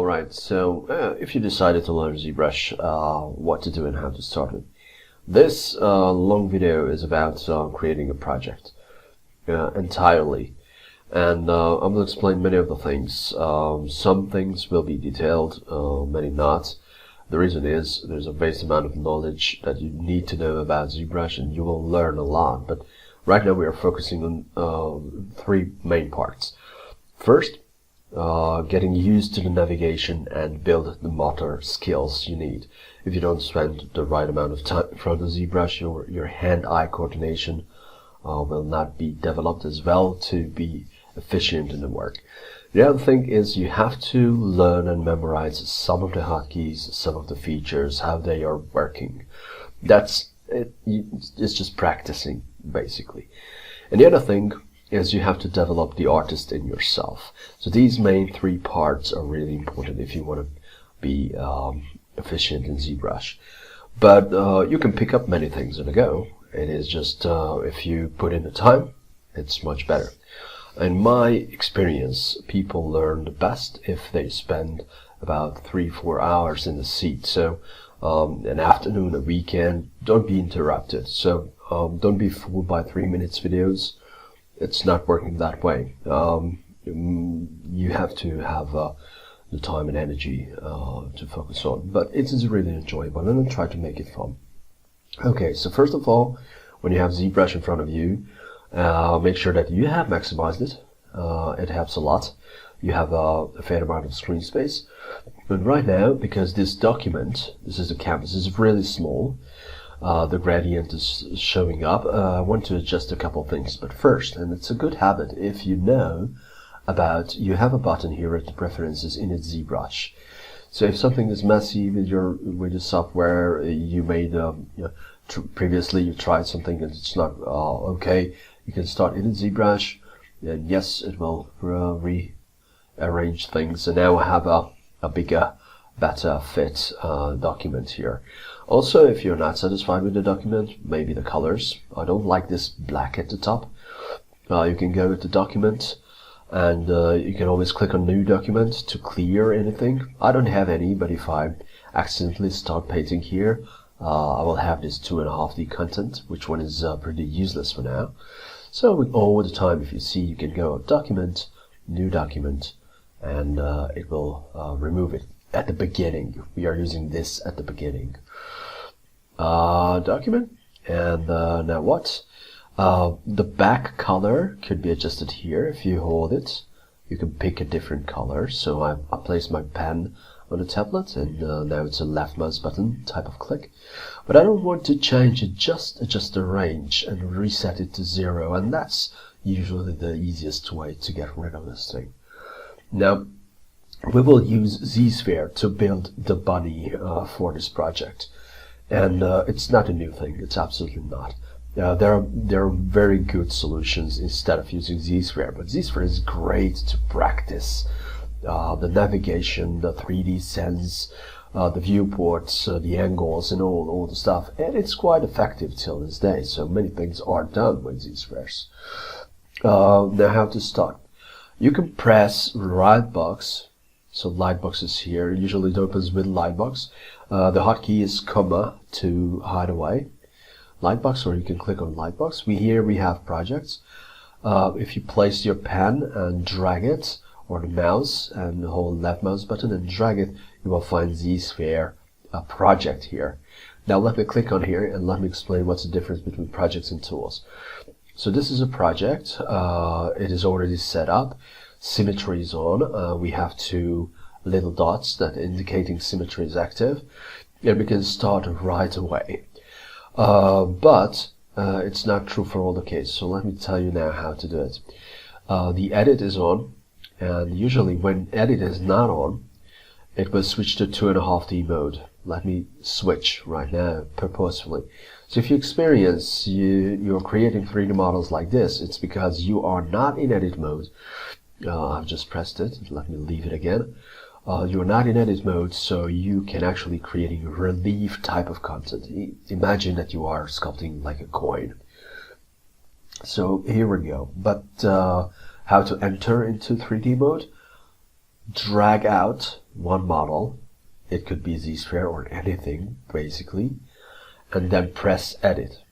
Alright, so if you decided to learn ZBrush, what to do and how to start it. This long video is about creating a project entirely. And I will explain many of the things. Some things will be detailed, many not. The reason is there's a vast amount of knowledge that you need to know about ZBrush, and you will learn a lot. But right now we are focusing on three main parts. First, getting used to the navigation and build the motor skills you need. If you don't spend the right amount of time in front of ZBrush, your hand-eye coordination will not be developed as well to be efficient in the work. The other thing is you have to learn and memorize some of the hotkeys, some of the features, how they are working. That's it. It's just practicing, basically. And the other thing is you have to develop the artist in yourself. So these main three parts are really important if you want to be efficient in ZBrush. But you can pick up many things on the go. It is just if you put in the time, it's much better. In my experience, people learn the best if they spend about 3-4 hours in the seat. So an afternoon, a weekend, don't be interrupted. So don't be fooled by 3 minutes videos. It's not working that way. You have to have the time and energy to focus on. But it is really enjoyable, and I'll try to make it fun. Okay, so first of all, when you have ZBrush in front of you, make sure that you have maximized it. It helps a lot. You have a fair amount of screen space. But right now, because this document, this is a canvas, is really small, the gradient is showing up. I want to adjust a couple things. But first, and it's a good habit, if you know about, you have a button here at the preferences in its ZBrush. So if something is messy with your software, you made previously you tried something and it's not okay, you can start in ZBrush, and yes, it will rearrange things. And now I have a bigger, better fit document here. Also, if you're not satisfied with the document, maybe the colors. I don't like this black at the top. You can go with the document, and you can always click on New Document to clear anything. I don't have any, but if I accidentally start painting here, I will have this 2.5D content, which one is pretty useless for now. So all the time, if you see, you can go Document, New Document, and it will remove it at the beginning. We are using this at the beginning. Document, and now what? The back color could be adjusted here. If you hold it, you can pick a different color. So I place my pen on the tablet, and now it's a left mouse button type of click. But I don't want to change it, just adjust the range and reset it to 0, and that's usually the easiest way to get rid of this thing. Now, we will use ZSphere to build the bunny for this project. And it's not a new thing, it's absolutely not. There are very good solutions instead of using ZSphere, but ZSphere is great to practice the navigation, the 3D sense, the viewports, the angles, and all the stuff, and it's quite effective till this day. So many things are done with ZSpheres. Now, how to start? You can press LightBox. So LightBox is here. Usually it opens with LightBox. The hotkey is comma to hide away LightBox, or you can click on LightBox. Here we have projects. If you place your pen and drag it, or the mouse and hold left mouse button and drag it, you will find ZSphere project here. Now let me click on here and let me explain what's the difference between projects and tools. So this is a project. It is already set up. Symmetry is on. We have two little dots that indicating symmetry is active, and we can start right away. But it's not true for all the cases. So let me tell you now how to do it. The edit is on. And usually when edit is not on, it will switch to 2.5D mode. Let me switch right now purposefully. So if you experience you're creating 3D models like this, it's because you are not in edit mode. I've just pressed it. Let me leave it again. You're not in edit mode, so you can actually create a relief type of content. Imagine that you are sculpting like a coin. So here we go. But how to enter into 3D mode? Drag out one model. It could be ZSphere or anything, basically. And then press edit.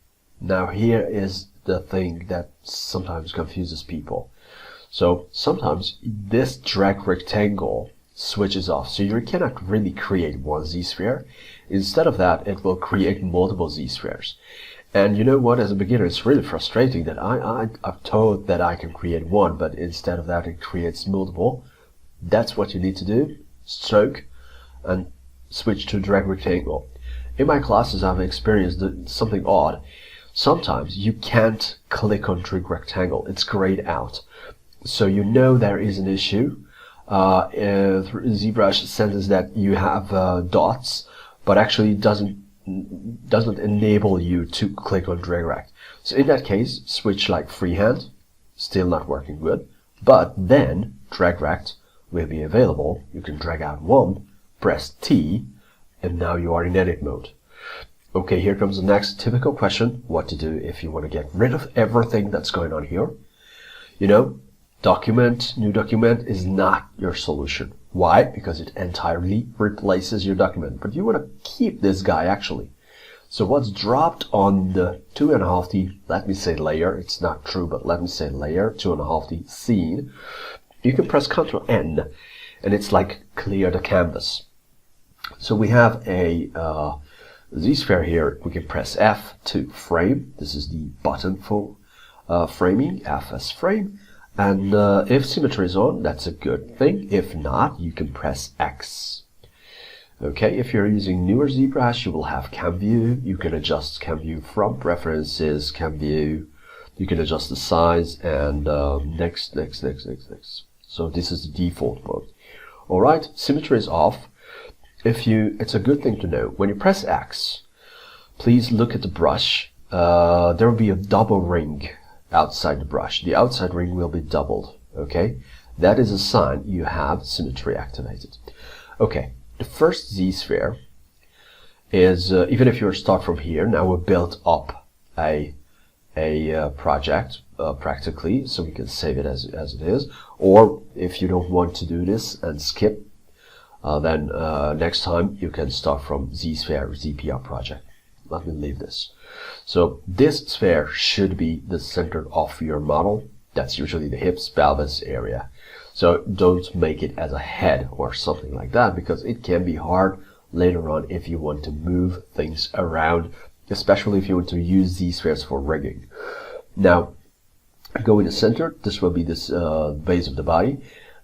Now here is the thing that sometimes confuses people. So sometimes this drag rectangle switches off, so you cannot really create one ZSphere. Instead of that, it will create multiple ZSpheres. And you know what, as a beginner, it's really frustrating that I've told that I can create one, but instead of that it creates multiple. That's what you need to do. Stroke and switch to drag rectangle. In my classes I've experienced something odd. Sometimes you can't click on drag rectangle, it's grayed out. So you know there is an issue. ZBrush senses that you have dots, but actually doesn't enable you to click on drag rect. So in that case, switch like freehand, still not working good, but then drag rect will be available. You can drag out one, press T, and now you are in edit mode. Okay, here comes the next typical question: what to do if you want to get rid of everything that's going on here. You know, new document is not your solution. Why? Because it entirely replaces your document, but you want to keep this guy actually. So what's dropped on the 2.5D, let me say layer, it's not true, but let me say layer, 2.5D scene, you can press Ctrl+N, and it's like clear the canvas. So we have a ZSphere here. We can press F to frame. This is the button for framing, F as frame. And if symmetry is on, that's a good thing. If not, you can press X. Okay, if you're using newer ZBrush, you will have cam view. You can adjust cam view from preferences, cam view. You can adjust the size, and next. So this is the default mode. All right, symmetry is off. It's a good thing to know. When you press X, please look at the brush. There will be a double ring outside the brush. The outside ring will be doubled. Okay, that is a sign you have symmetry activated. Okay, the first ZSphere is even if you start from here, now we built up a project practically, so we can save it as it is. Or if you don't want to do this and skip, then next time you can start from ZSphere ZPR project. Let me leave this. So this sphere should be the center of your model. That's usually the hips, pelvis area. So don't make it as a head or something like that, because it can be hard later on if you want to move things around, especially if you want to use these spheres for rigging. Now, go in the center. This will be this base of the body.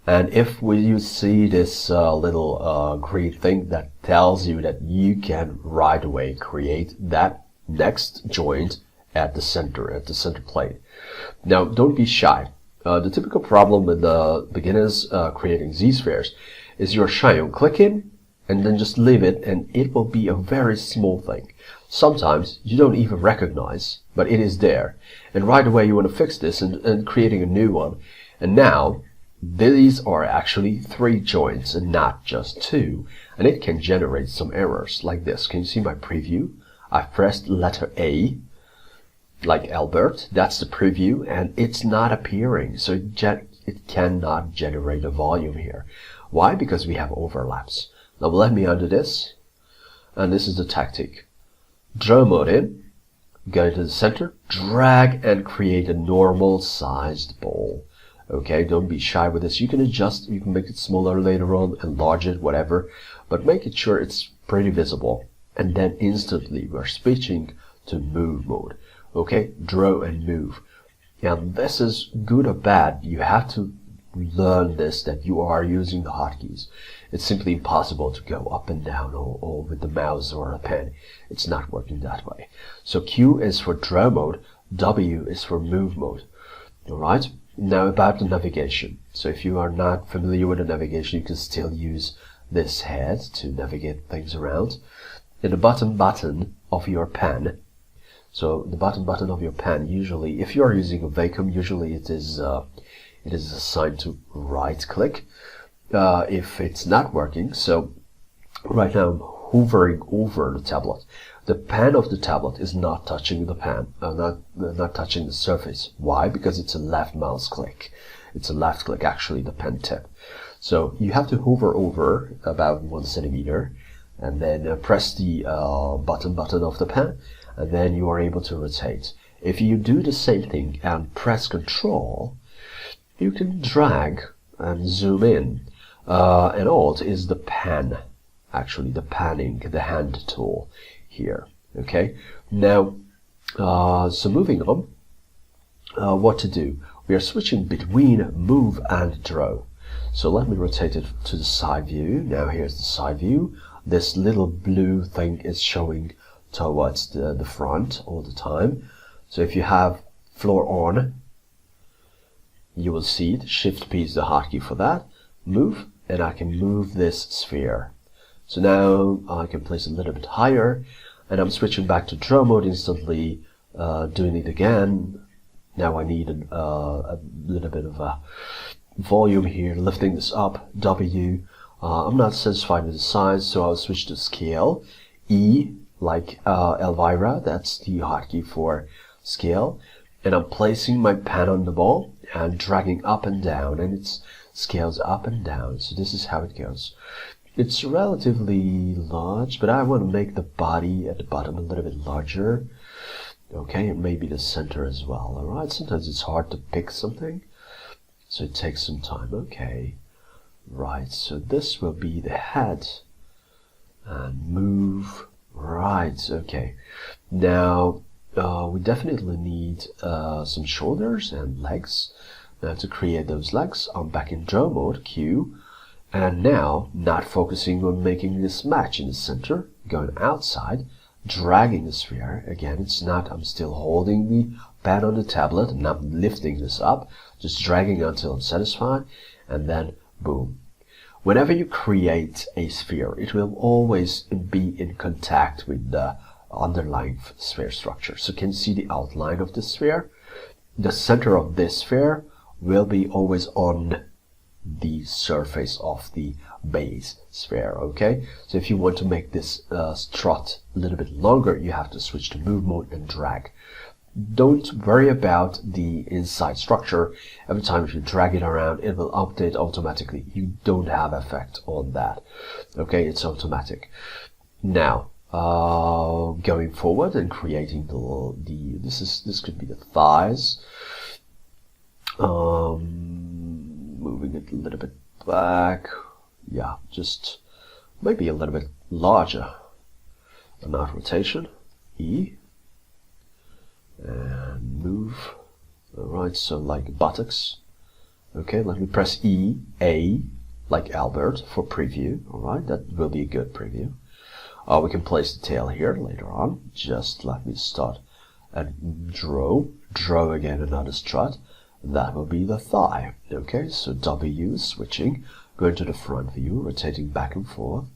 And if you see this little green thing that tells you that you can right away create that next joint at the center plane. Now, don't be shy. The typical problem with the beginners creating ZSpheres is you're shy on clicking and then just leave it, and it will be a very small thing. Sometimes you don't even recognize, but it is there. And right away you want to fix this and creating a new one. And now, these are actually 3 joints and not just 2. And it can generate some errors like this. Can you see my preview? I've pressed letter A, like Albert. That's the preview, and it's not appearing. So it cannot generate a volume here. Why? Because we have overlaps. Now let me undo this. And this is the tactic. Draw mode in. Go to the center. Drag and create a normal sized ball. Okay, don't be shy with this. You can adjust, you can make it smaller later on, enlarge it, whatever, but make it sure it's pretty visible. And then instantly we're switching to move mode. Okay, draw and move. And this is good or bad. You have to learn this, that you are using the hotkeys. It's simply impossible to go up and down or with the mouse or a pen. It's not working that way. So Q is for draw mode, W is for move mode. Alright? Now about the navigation. So if you are not familiar with the navigation, you can still use this head to navigate things around. In the button of your pen, so the button of your pen, usually, if you are using a vacuum, usually it is assigned to right click. If it's not working, so right now I'm hovering over the tablet. The pen of the tablet is not touching the pen, not touching the surface. Why? Because it's a left mouse click. It's a left click, actually, the pen tip. So you have to hover over about 1 centimeter, and then press the button of the pen, and then you are able to rotate. If you do the same thing and press Ctrl, you can drag and zoom in. And Alt is the pen, actually the panning, the hand tool here. Okay, now so moving on, what to do? We are switching between move and draw. So let me rotate it to the side view. Now here's the side view. This little blue thing is showing towards the front all the time. So if you have floor on, you will see it. Shift P is the hotkey for that. Move, and I can move this sphere. So now I can place it a little bit higher, and I'm switching back to draw mode instantly, doing it again. Now I need a little bit of a volume here, lifting this up, W. I'm not satisfied with the size, so I'll switch to scale. E, like Elvira, that's the hotkey for scale. And I'm placing my pen on the ball and dragging up and down, and it scales up and down. So this is how it goes. It's relatively large, but I want to make the body at the bottom a little bit larger. Okay, and maybe the center as well. Alright, sometimes it's hard to pick something, so it takes some time. Okay, right, so this will be the head, and move. Right, okay. Now, we definitely need some shoulders and legs. Now to create those legs, I'm back in draw mode, Q, and now not focusing on making this match in the center, going outside, dragging the sphere. Again, it's not, I'm still holding the pen on the tablet and not lifting this up, just dragging until I'm satisfied, and then boom. Whenever you create a sphere, it will always be in contact with the underlying sphere structure. So can you see the outline of the sphere? The center of this sphere will be always on the surface of the base sphere. Okay, so if you want to make this strut a little bit longer, you have to switch to move mode and drag. Don't worry about the inside structure. Every time if you drag it around, it will update automatically. You don't have effect on that. Okay, it's automatic. Now going forward and creating this could be the thighs. Moving it a little bit back. Yeah, just maybe a little bit larger. Not rotation. E. And move. Alright, so like buttocks. Okay, let me press E, A, like Albert for preview. Alright, that will be a good preview. We can place the tail here later on. Just let me start and draw again another strut. That will be the thigh. Okay, so W is switching, going to the front view, rotating back and forth.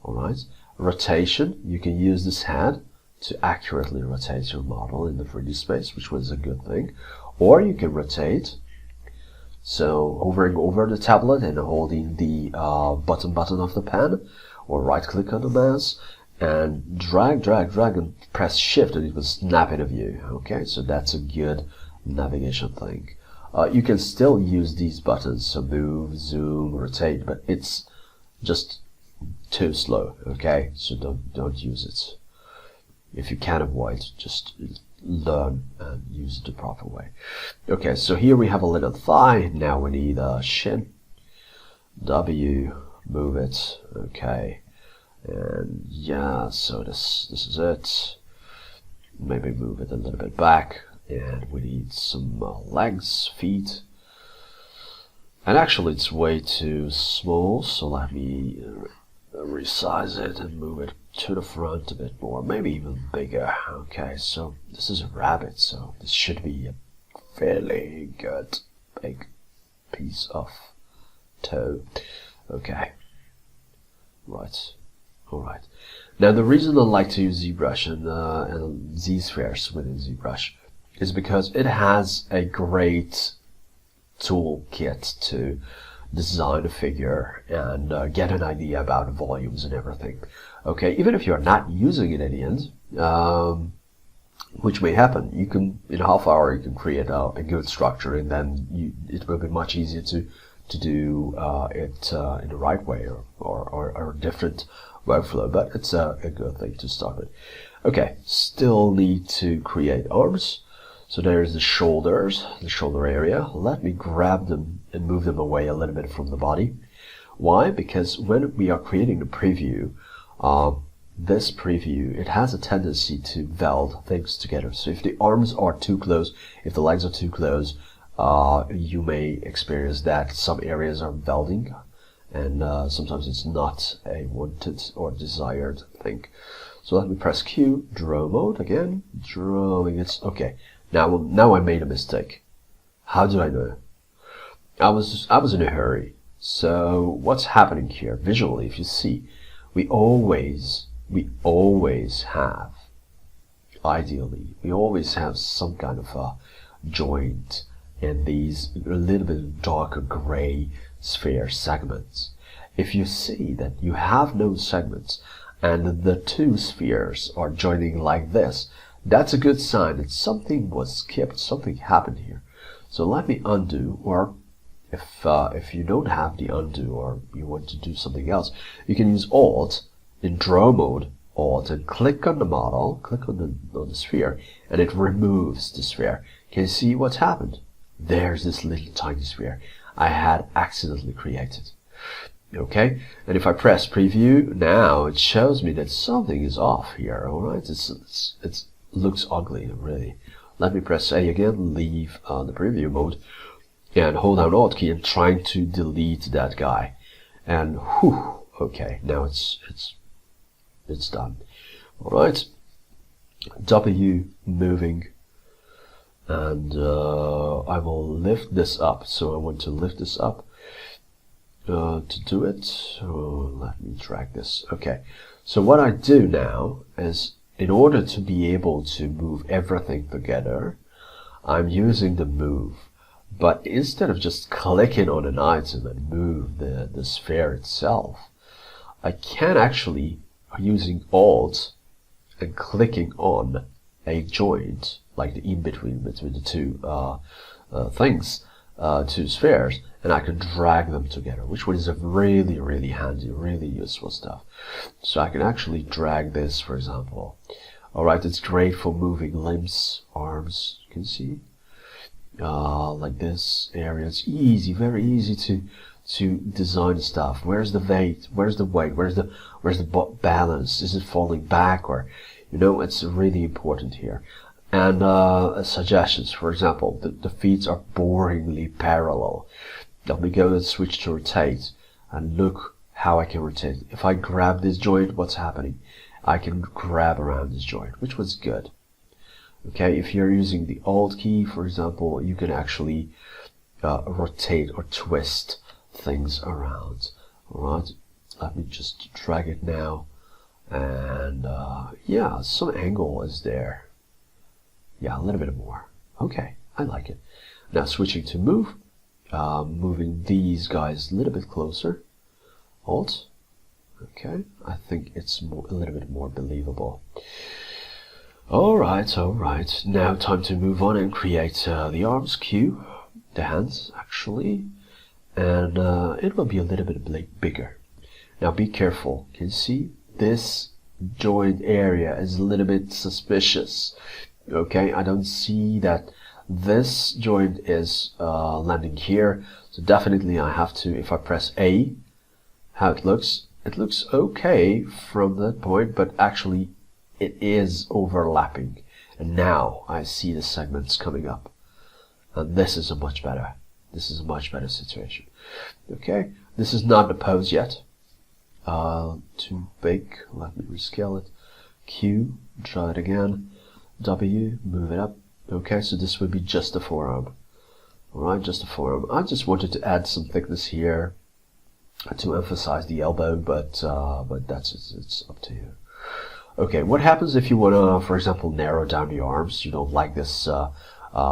Alright, rotation, you can use this head to accurately rotate your model in the 3D space, which was a good thing. Or you can rotate, so hovering over the tablet and holding the button of the pen, or right click on the mouse and drag and press shift, and it will snap in a view. Okay, so that's a good navigation thing. You can still use these buttons, so move, zoom, rotate, but it's just too slow. Okay, so don't use it. If you can avoid, just learn and use it the proper way. Okay, so here we have a little thigh. Now we need a shin. W, move it. Okay, and yeah, so this is it. Maybe move it a little bit back, and we need some legs, feet. And actually, it's way too small, so let me resize it and move it to the front a bit more, maybe even bigger. Okay, so this is a rabbit, so this should be a fairly good big piece of toe. Okay, right, alright. Now the reason I like to use ZBrush and ZSpheres within ZBrush is because it has a great toolkit to design a figure and get an idea about volumes and everything. Okay, even if you're not using it in the end, which may happen, you can, in a half hour, you can create a good structure, and then it will be much easier to to do it in the right way or a different workflow, but it's a good thing to start with. Okay, still need to create arms. So there's the shoulders, the shoulder area. Let me grab them and move them away a little bit from the body. Why? Because when we are creating the preview, this preview, it has a tendency to weld things together. So if the arms are too close, if the legs are too close, you may experience that some areas are welding, and sometimes it's not a wanted or desired thing. So let me press Q, draw mode again, drawing it. Okay, now I made a mistake. How do I know? I was in a hurry. So what's happening here visually? If you see, we always have, ideally, we always have some kind of a joint in these a little bit darker gray sphere segments. If you see that you have no segments and the two spheres are joining like this, that's a good sign that something was skipped, something happened here. So let me undo, or if you don't have the undo or you want to do something else, you can use Alt in draw mode, Alt, and click on the model, click on the sphere, and it removes the sphere. Can you see what's happened? There's this little tiny sphere I had accidentally created. Okay, and if I press preview, now it shows me that something is off here. All right, it looks ugly, really. Let me press A again, leave the preview mode, and hold down Alt key and trying to delete that guy. And whew, okay, now it's done. All right, W moving, and I will lift this up. So I want to lift this up. To do it, so let me drag this. Okay, so what I do now is, in order to be able to move everything together, I'm using the move. But instead of just clicking on an item and move the sphere itself, I can actually, using Alt and clicking on a joint, like the in-between between the two things, two spheres, and I can drag them together, which is a really, really handy, really useful stuff. So I can actually drag this, for example. Alright, it's great for moving limbs, arms, you can see. Like this area, it's easy, very easy to design stuff. Where's the weight? Where's the weight? Where's the balance? Is it falling back? Or, you know, it's really important here. And suggestions, for example, the feet are boringly parallel. Let me go and switch to rotate, and look how I can rotate. If I grab this joint, what's happening? I can grab around this joint, which was good. Okay, if you're using the Alt key, for example, you can actually rotate or twist things around. Alright, let me just drag it now, and yeah, some angle is there. Yeah, a little bit more. Okay, I like it. Now switching to move, moving these guys a little bit closer. Alt. Okay, I think it's a little bit more believable. Alright, now time to move on and create the arms, Q, the hands actually, and it will be a little bit bigger. Now be careful, you can see this joint area is a little bit suspicious. Okay, I don't see that this joint is landing here, so definitely I have to, if I press A, how it looks okay from that point, but actually it is overlapping, and now I see the segments coming up, and this is a much better situation. Okay, this is not the pose yet, too big. Let me rescale it. Q, try it again. W, move it up. Okay, so this would be just a forearm. Alright, just a forearm. I just wanted to add some thickness here to emphasize the elbow, but it's up to you. Okay, what happens if you want to, for example, narrow down the arms? You don't like this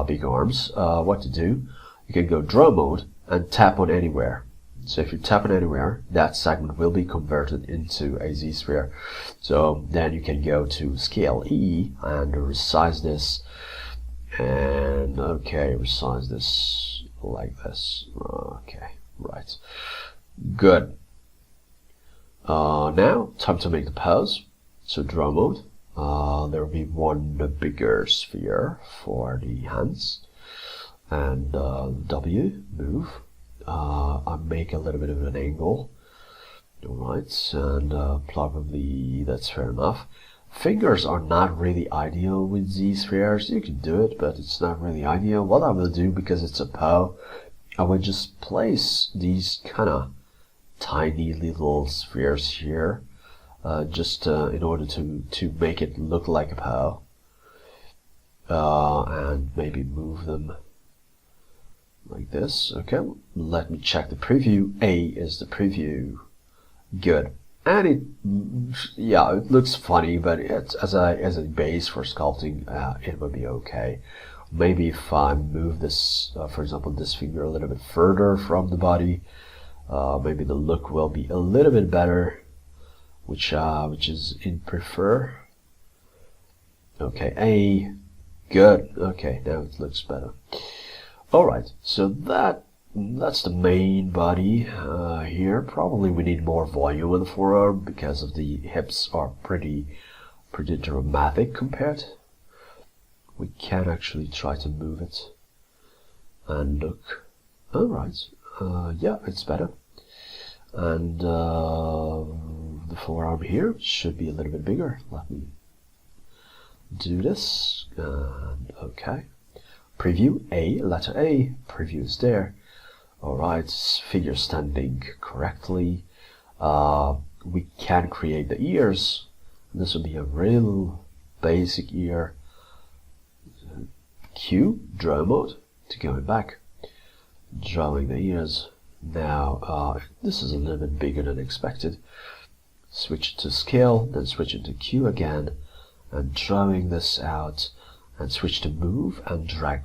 big arms. What to do? You can go draw mode and tap on anywhere. So if you tap on anywhere, that segment will be converted into a ZSphere. So then you can go to scale E and resize this, and okay, resize this like this. Okay, Right. Good. Now, time to make the pose. So draw mode. There will be one bigger sphere for the hands. And W, move. I make a little bit of an angle. Alright, and probably that's fair enough. Fingers are not really ideal with ZSpheres. You can do it, but it's not really ideal. What I will do, because it's a PO, I will just place these kind of tiny little spheres here, just in order to make it look like a PO, and maybe move them like this. Okay, let me check the preview. A is the preview. Good. And it, yeah, it looks funny, but it's as a base for sculpting, it would be okay. Maybe if I move this, for example, this finger a little bit further from the body, maybe the look will be a little bit better, which is in prefer. Okay, A, good. Okay, now it looks better. All right, so that's the main body here. Probably we need more volume in the forearm because of the hips are pretty dramatic compared. We can actually try to move it and look. All right, yeah, it's better. And the forearm here should be a little bit bigger. Let me do this. And okay, preview A, letter A, preview is there. Alright, figure standing correctly. We can create the ears. This will be a real basic ear. Q, draw mode, to going back. Drawing the ears. Now, this is a little bit bigger than expected. Switch to scale, then switch into Q again, and drawing this out, and switch to move and drag.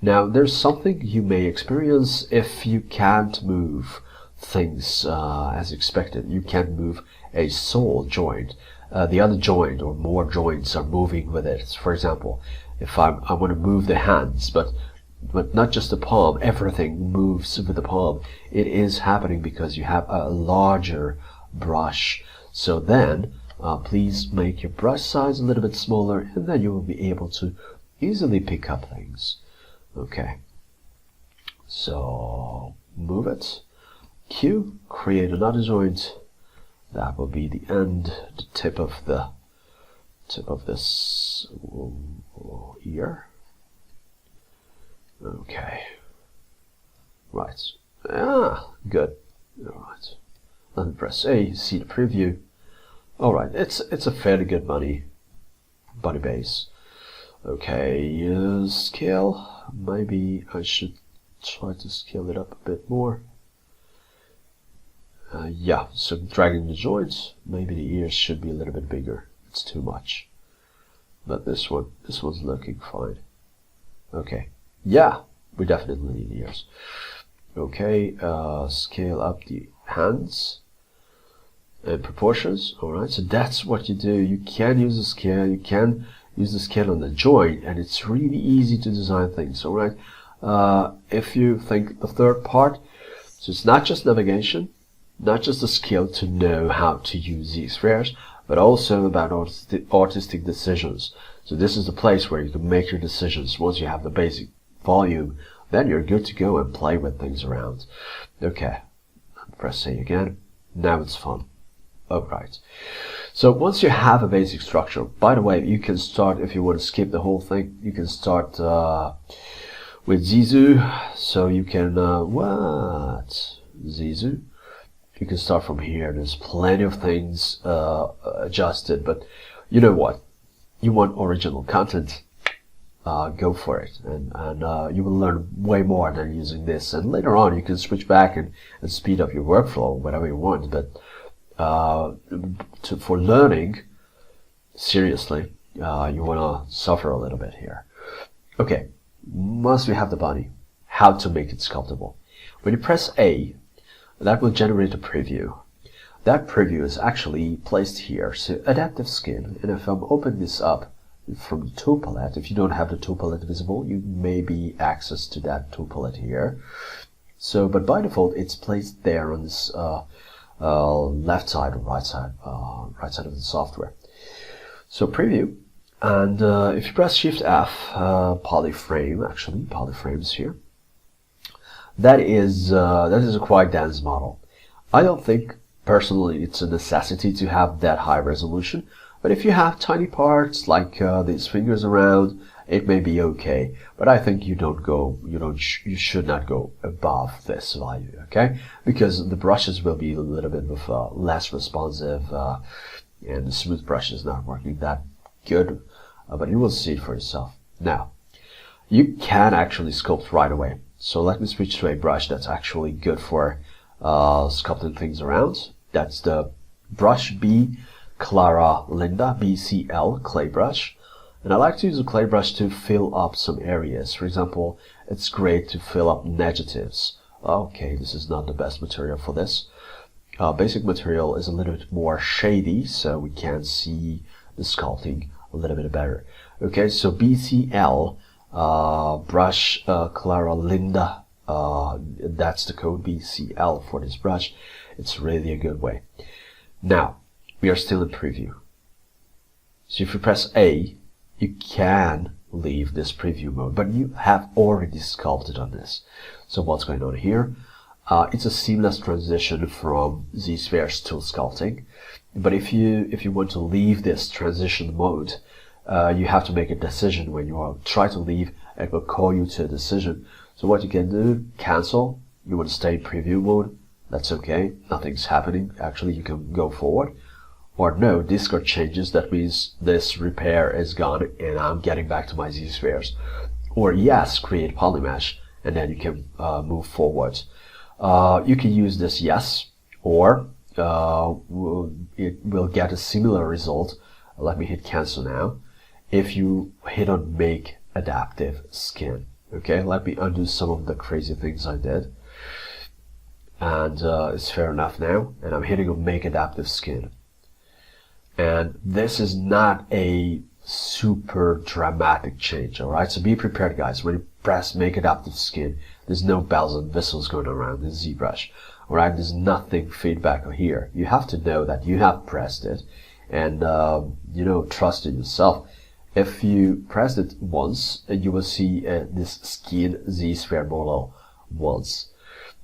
Now, there's something you may experience if you can't move things as expected. You can't move a sole joint. The other joint or more joints are moving with it. For example, if I want to move the hands, but not just the palm, everything moves with the palm. It is happening because you have a larger brush. So then, please make your brush size a little bit smaller, and then you will be able to easily pick up things. Okay, so move it. Q, create another joint. That will be the end, the tip of this ear. Okay, right. Good. All right. Then press A. See the preview. All right. It's a fairly good body base. Okay, scale. Maybe I should try to scale it up a bit more. Yeah, so dragging the joints, maybe the ears should be a little bit bigger. It's too much. But this one's looking fine. Okay, yeah, we definitely need ears. Okay, scale up the hands and proportions. All right, so that's what you do. You can use a scale. You can use the scale on the joint, and it's really easy to design things. All right, if you think the third part, so it's not just navigation, not just the skill to know how to use ZSpheres, but also about artistic decisions. So this is the place where you can make your decisions. Once you have the basic volume, then you're good to go and play with things around. Okay, press A again. Now it's fun. Alright. So once you have a basic structure, by the way, you can start, if you want to skip the whole thing, you can start with Zizu. So you can, Zizu. You can start from here. There's plenty of things adjusted, but you know what? You want original content, go for it, and you will learn way more than using this. And later on, you can switch back and speed up your workflow, whatever you want. But for learning, seriously, you want to suffer a little bit here. Okay, once we have the body, how to make it sculptable. When you press A, that will generate a preview. That preview is actually placed here. So adaptive skin, and if I'm opening this up from the tool palette, if you don't have the tool palette visible, you may be access to that tool palette here. So, but by default, it's placed there on this left side or right side of the software. So preview, and if you press Shift F, polyframes here. That is a quite dense model. I don't think personally it's a necessity to have that high resolution, but if you have tiny parts like these fingers around, it may be okay. But I think you should not go above this value, okay? Because the brushes will be a little bit of less responsive, and the smooth brush is not working that good, but you will see it for yourself. Now, you can actually sculpt right away. So let me switch to a brush that's actually good for sculpting things around. That's the brush B Clara Linda BCL clay brush. And I like to use a clay brush to fill up some areas. For example, it's great to fill up negatives. Okay, this is not the best material for this. Basic material is a little bit more shady, so we can see the sculpting a little bit better. Okay, so BCL brush Clara Linda, that's the code BCL for this brush. It's really a good way. Now, we are still in preview. So if you press A, you can leave this preview mode, but you have already sculpted on this. So what's going on here? It's a seamless transition from ZSpheres to sculpting. But if you want to leave this transition mode, you have to make a decision. When you try to leave, it will call you to a decision. So what you can do, cancel. You want to stay in preview mode, that's okay, nothing's happening. Actually, you can go forward. Or no, discard changes, that means this repair is gone and I'm getting back to my ZSpheres. Or yes, create polymesh, and then you can move forward. You can use this yes, or it will get a similar result. Let me hit cancel now. If you hit on make adaptive skin. Okay, let me undo some of the crazy things I did. And it's fair enough now. And I'm hitting on make adaptive skin. And this is not a super dramatic change, alright? So be prepared, guys. When you press make adaptive skin, there's no bells and whistles going around this ZBrush. Alright, there's nothing feedback here. You have to know that you have pressed it and trust in yourself. If you press it once, you will see this skin ZSphere model once.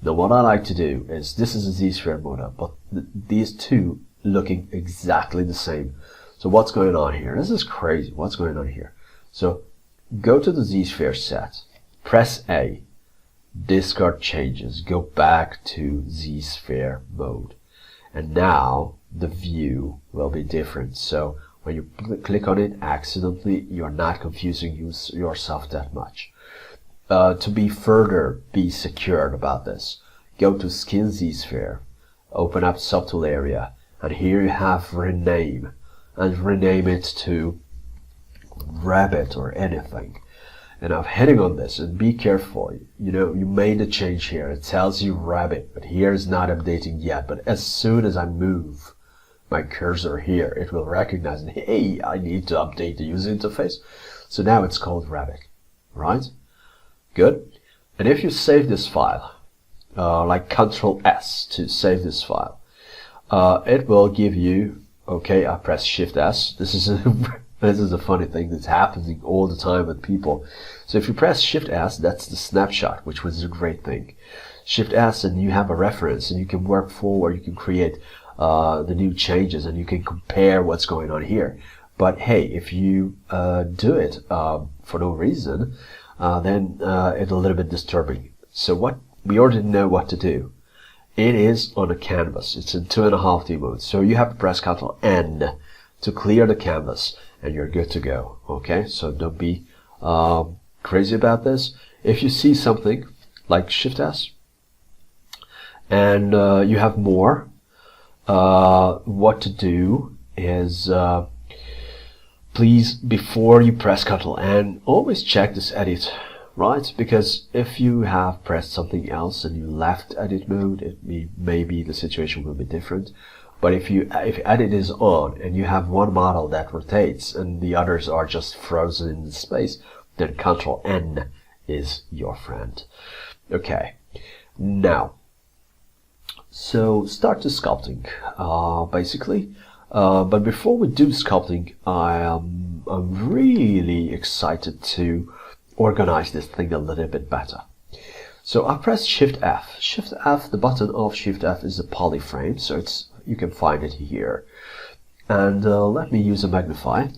Now what I like to do is, this is a ZSphere model, but these two looking exactly the same. So what's going on here? This is crazy. What's going on here? So go to the ZSphere set, press A, discard changes, go back to ZSphere mode, and now the view will be different. So when you click on it accidentally, you're not confusing yourself that much. To be secured about this, go to Skin ZSphere, open up Subtool area, and here you have rename, and rename it to rabbit or anything. And I'm hitting on this, and be careful. You made a change here. It tells you rabbit, but here is not updating yet. But as soon as I move my cursor here, it will recognize, hey, I need to update the user interface. So now it's called rabbit, right? Good. And if you save this file, like Ctrl+S to save this file, it will give you, okay, I press Shift+S. This is a funny thing that's happening all the time with people. So if you press Shift+S, that's the snapshot, which was a great thing. Shift+S, and you have a reference, and you can work forward, you can create the new changes, and you can compare what's going on here. But hey, if you do it for no reason, then it's a little bit disturbing. So what we already know what to do. It is on a canvas. It's in 2.5D mode. So you have to press Ctrl+N to clear the canvas, and you're good to go. Okay, so don't be crazy about this. If you see something like Shift+S and you have more, what to do is please, before you press Ctrl+N, always check this edit, right? Because if you have pressed something else and you left edit mode, maybe the situation will be different. But if edit is on and you have one model that rotates and the others are just frozen in space, then Ctrl+N is your friend. Okay. Now, so start the sculpting, basically. But before we do sculpting, I'm really excited to organize this thing a little bit better. So I press Shift F. Shift F, the button of Shift F is a polyframe, so you can find it here. And let me use a magnifier.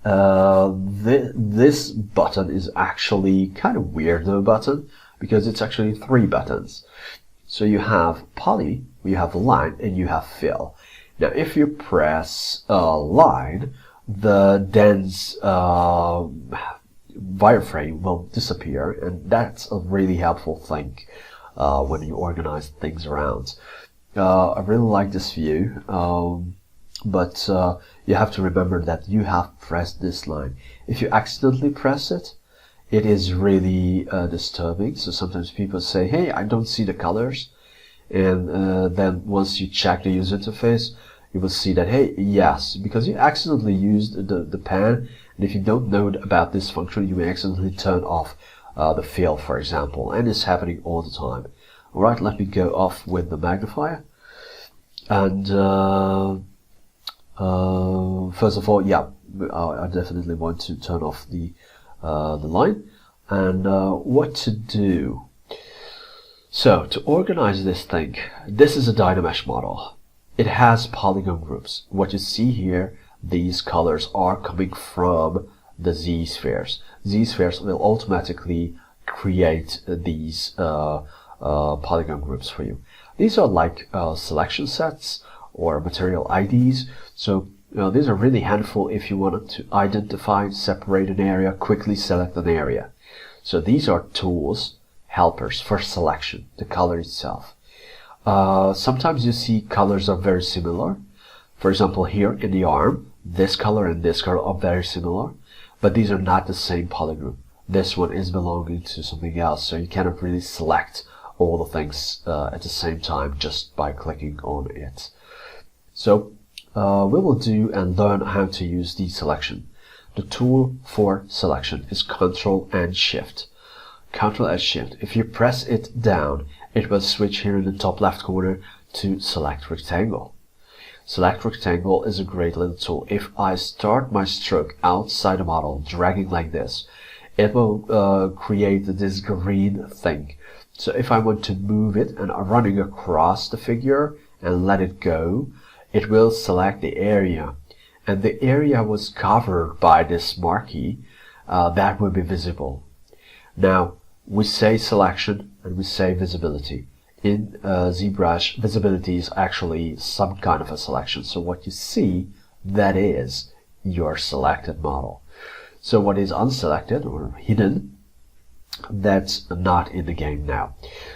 This button is actually kind of weird, the button, because it's actually 3 buttons. So you have poly, you have line, and you have fill. Now, if you press line, the dense wireframe will disappear, and that's a really helpful thing when you organize things around. I really like this view, but you have to remember that you have pressed this line. If you accidentally press it, it is really disturbing. So sometimes people say, hey, I don't see the colors. And then once you check the user interface, you will see that, hey, yes, because you accidentally used the pen. And if you don't know about this function, you may accidentally turn off the fill, for example. And it's happening all the time. All right, let me go off with the magnifier. And first of all, yeah, I definitely want to turn off the line. And what to do? So to organize this thing, this is a DynaMesh model. It has polygon groups. What you see here, these colors are coming from the ZSpheres. ZSpheres will automatically create these polygon groups for you. These are like selection sets or material IDs. So these are really handful if you want to identify, separate an area, quickly select an area. So these are tools, helpers for selection, the color itself. Sometimes you see colors are very similar. For example, here in the arm, this color and this color are very similar, but these are not the same polygroup. This one is belonging to something else, so you cannot really select all the things at the same time just by clicking on it. So we will do and learn how to use the selection. The tool for selection is Ctrl+N+Shift. Ctrl+Shift. If you press it down, it will switch here in the top left corner to select rectangle. Select rectangle is a great little tool. If I start my stroke outside the model, dragging like this, it will create this green thing. So if I want to move it and I'm running across the figure and let it go, it will select the area. And the area was covered by this marquee that will be visible. Now, we say selection and we say visibility. In ZBrush, visibility is actually some kind of a selection. So what you see, that is your selected model. So what is unselected or hidden, that's not in the game now.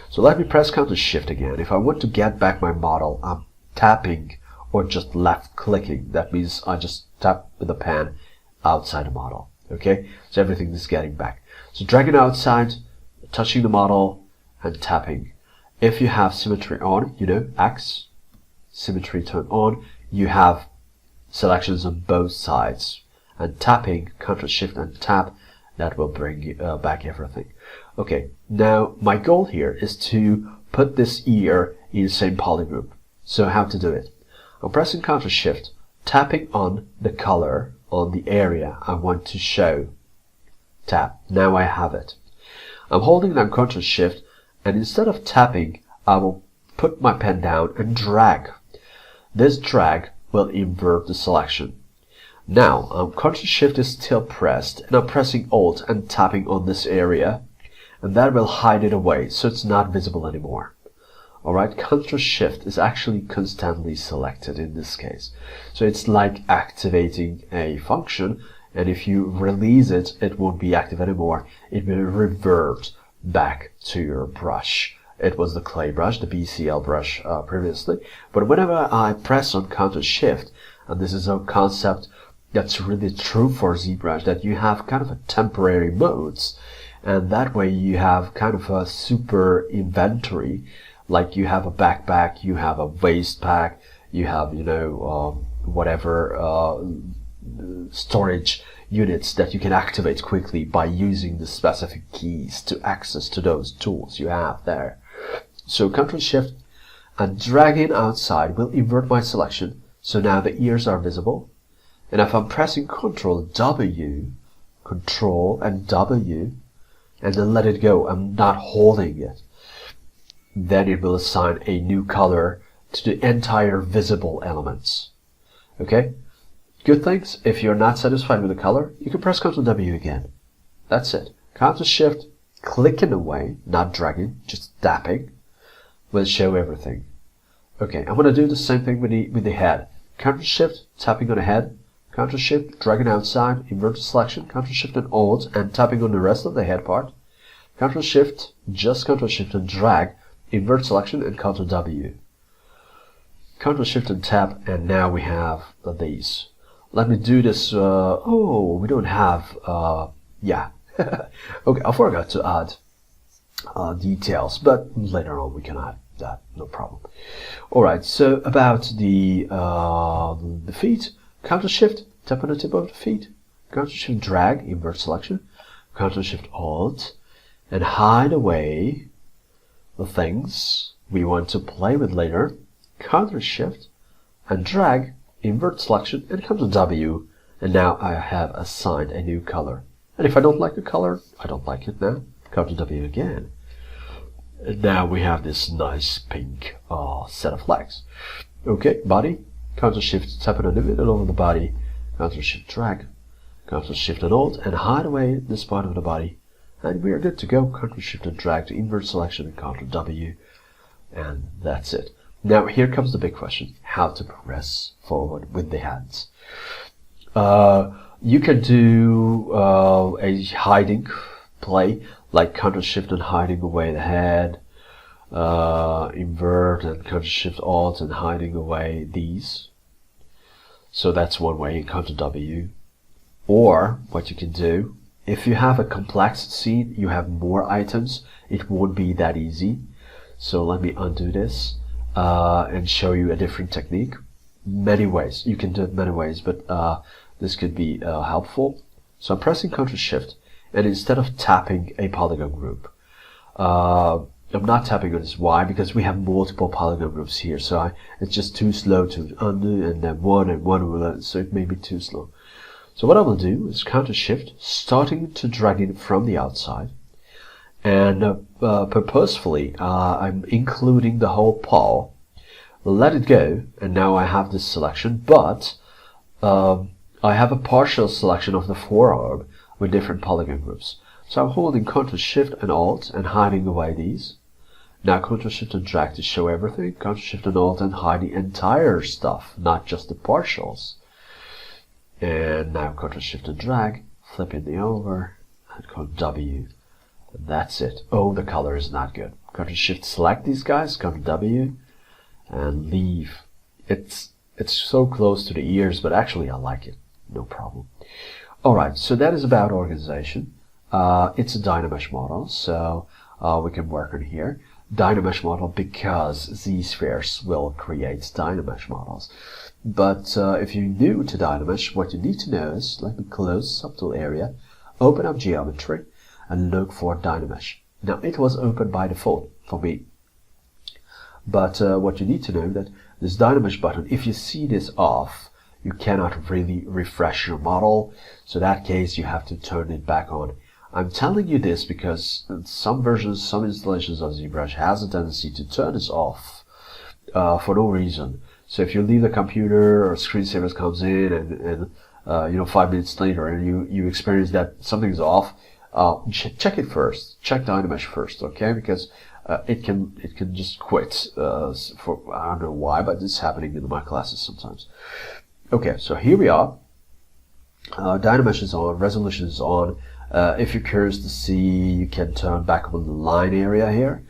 So let me press Ctrl+Shift again. If I want to get back my model, I'm tapping or just left clicking. That means I just tap with the pen outside the model. Okay, so everything is getting back. So dragging outside, touching the model, and tapping. If you have symmetry on, X, symmetry turned on, you have selections on both sides. And tapping, Ctrl+Shift and tap, that will bring back everything. Okay, now my goal here is to put this ear in the same polygroup. So how to do it? I'm pressing Ctrl+Shift, tapping on the color on the area I want to show. Tap. Now I have it. I'm holding down Ctrl+Shift, and instead of tapping, I will put my pen down and drag. This drag will invert the selection. Now, Ctrl+Shift is still pressed, and I'm pressing Alt and tapping on this area, and that will hide it away, so it's not visible anymore. Alright, Ctrl+Shift is actually constantly selected in this case. So it's like activating a function, and if you release it, it won't be active anymore. It will revert back to your brush. It was the clay brush, the BCL brush previously. But whenever I press on Ctrl+Shift, and this is a concept that's really true for ZBrush, that you have kind of a temporary modes, and that way you have kind of a super inventory. Like you have a backpack, you have a waist pack, you have, whatever storage units that you can activate quickly by using the specific keys to access to those tools you have there. So Ctrl+Shift and dragging outside will invert my selection. So now the ears are visible. And if I'm pressing Ctrl+W, Ctrl and W, and then let it go, I'm not holding it, then it will assign a new color to the entire visible elements. Okay? Good things, if you're not satisfied with the color, you can press Ctrl+W again. That's it. Ctrl+Shift, clicking away, not dragging, just tapping, will show everything. Okay, I'm going to do the same thing with the head. Ctrl+Shift, tapping on the head, Ctrl+Shift, dragging outside, invert the selection, Ctrl+Shift and Alt, and tapping on the rest of the head part. Ctrl+Shift, just Ctrl+Shift and drag, invert selection, and Ctrl+W. Ctrl+Shift and tap, and now we have these. Let me do this. Oh, we don't have. Yeah. Okay, I forgot to add details, but later on we can add that. No problem. All right. So about the feet. Ctrl+Shift, tap on the tip of the feet. Ctrl+Shift, drag, invert selection. Ctrl+Shift, Alt, and hide away the things we want to play with later. Ctrl+Shift and drag, invert selection, and Ctrl+W, and now I have assigned a new color. And if I don't like the color, I don't like it now. Ctrl+W again. And now we have this nice pink set of legs. Okay, body. Ctrl+Shift, tap in the middle of the body. Ctrl+Shift, drag. Ctrl+Shift and Alt, and hide away this part of the body. And we are good to go. Ctrl+Shift and drag to invert selection and Ctrl+W. And that's it. Now here comes the big question. How to progress forward with the hands. You can do a hiding play, like Ctrl+Shift and hiding away the head. Invert and Ctrl+Shift Alt and hiding away these. So that's one way in Ctrl+W. Or what you can do, if you have a complex scene, you have more items, it won't be that easy. So let me undo this and show you a different technique. Many ways. You can do it many ways, but this could be helpful. So I'm pressing Ctrl+Shift, and instead of tapping a polygon group, I'm not tapping on this. Why? Because we have multiple polygon groups here, so it's just too slow to undo, and then one and one, so it may be too slow. So what I will do is Ctrl+Shift, starting to drag it from the outside, and purposefully I'm including the whole paw. Let it go, and now I have this selection, but I have a partial selection of the forearm with different polygon groups. So I'm holding Ctrl+Shift and Alt and hiding away these. Now Ctrl+Shift and drag to show everything. Ctrl+Shift and Alt and hide the entire stuff, not just the partials. And now Ctrl+Shift and drag, flipping the over, and Ctrl+W. And that's it. Oh, the color is not good. Ctrl+Shift, select these guys, Ctrl+W, and leave. It's so close to the ears, but actually I like it. No problem. Alright, so that is about organization. It's a DynaMesh model, so we can work on here. DynaMesh model because ZSpheres will create DynaMesh models. But if you're new to DynaMesh, what you need to know is, let me close subtool area, open up geometry, and look for DynaMesh. Now it was open by default for me. But what you need to know that this DynaMesh button, if you see this off, you cannot really refresh your model. So in that case, you have to turn it back on. I'm telling you this because some versions, some installations of ZBrush has a tendency to turn this off for no reason. So if you leave the computer or screensaver comes in and 5 minutes later and you experience that something's off, check it first. Check DynaMesh first, okay? Because it can just quit for I don't know why, but it's happening in my classes sometimes. Okay, so here we are. DynaMesh is on, resolution is on. If you're curious to see, you can turn back on the line area here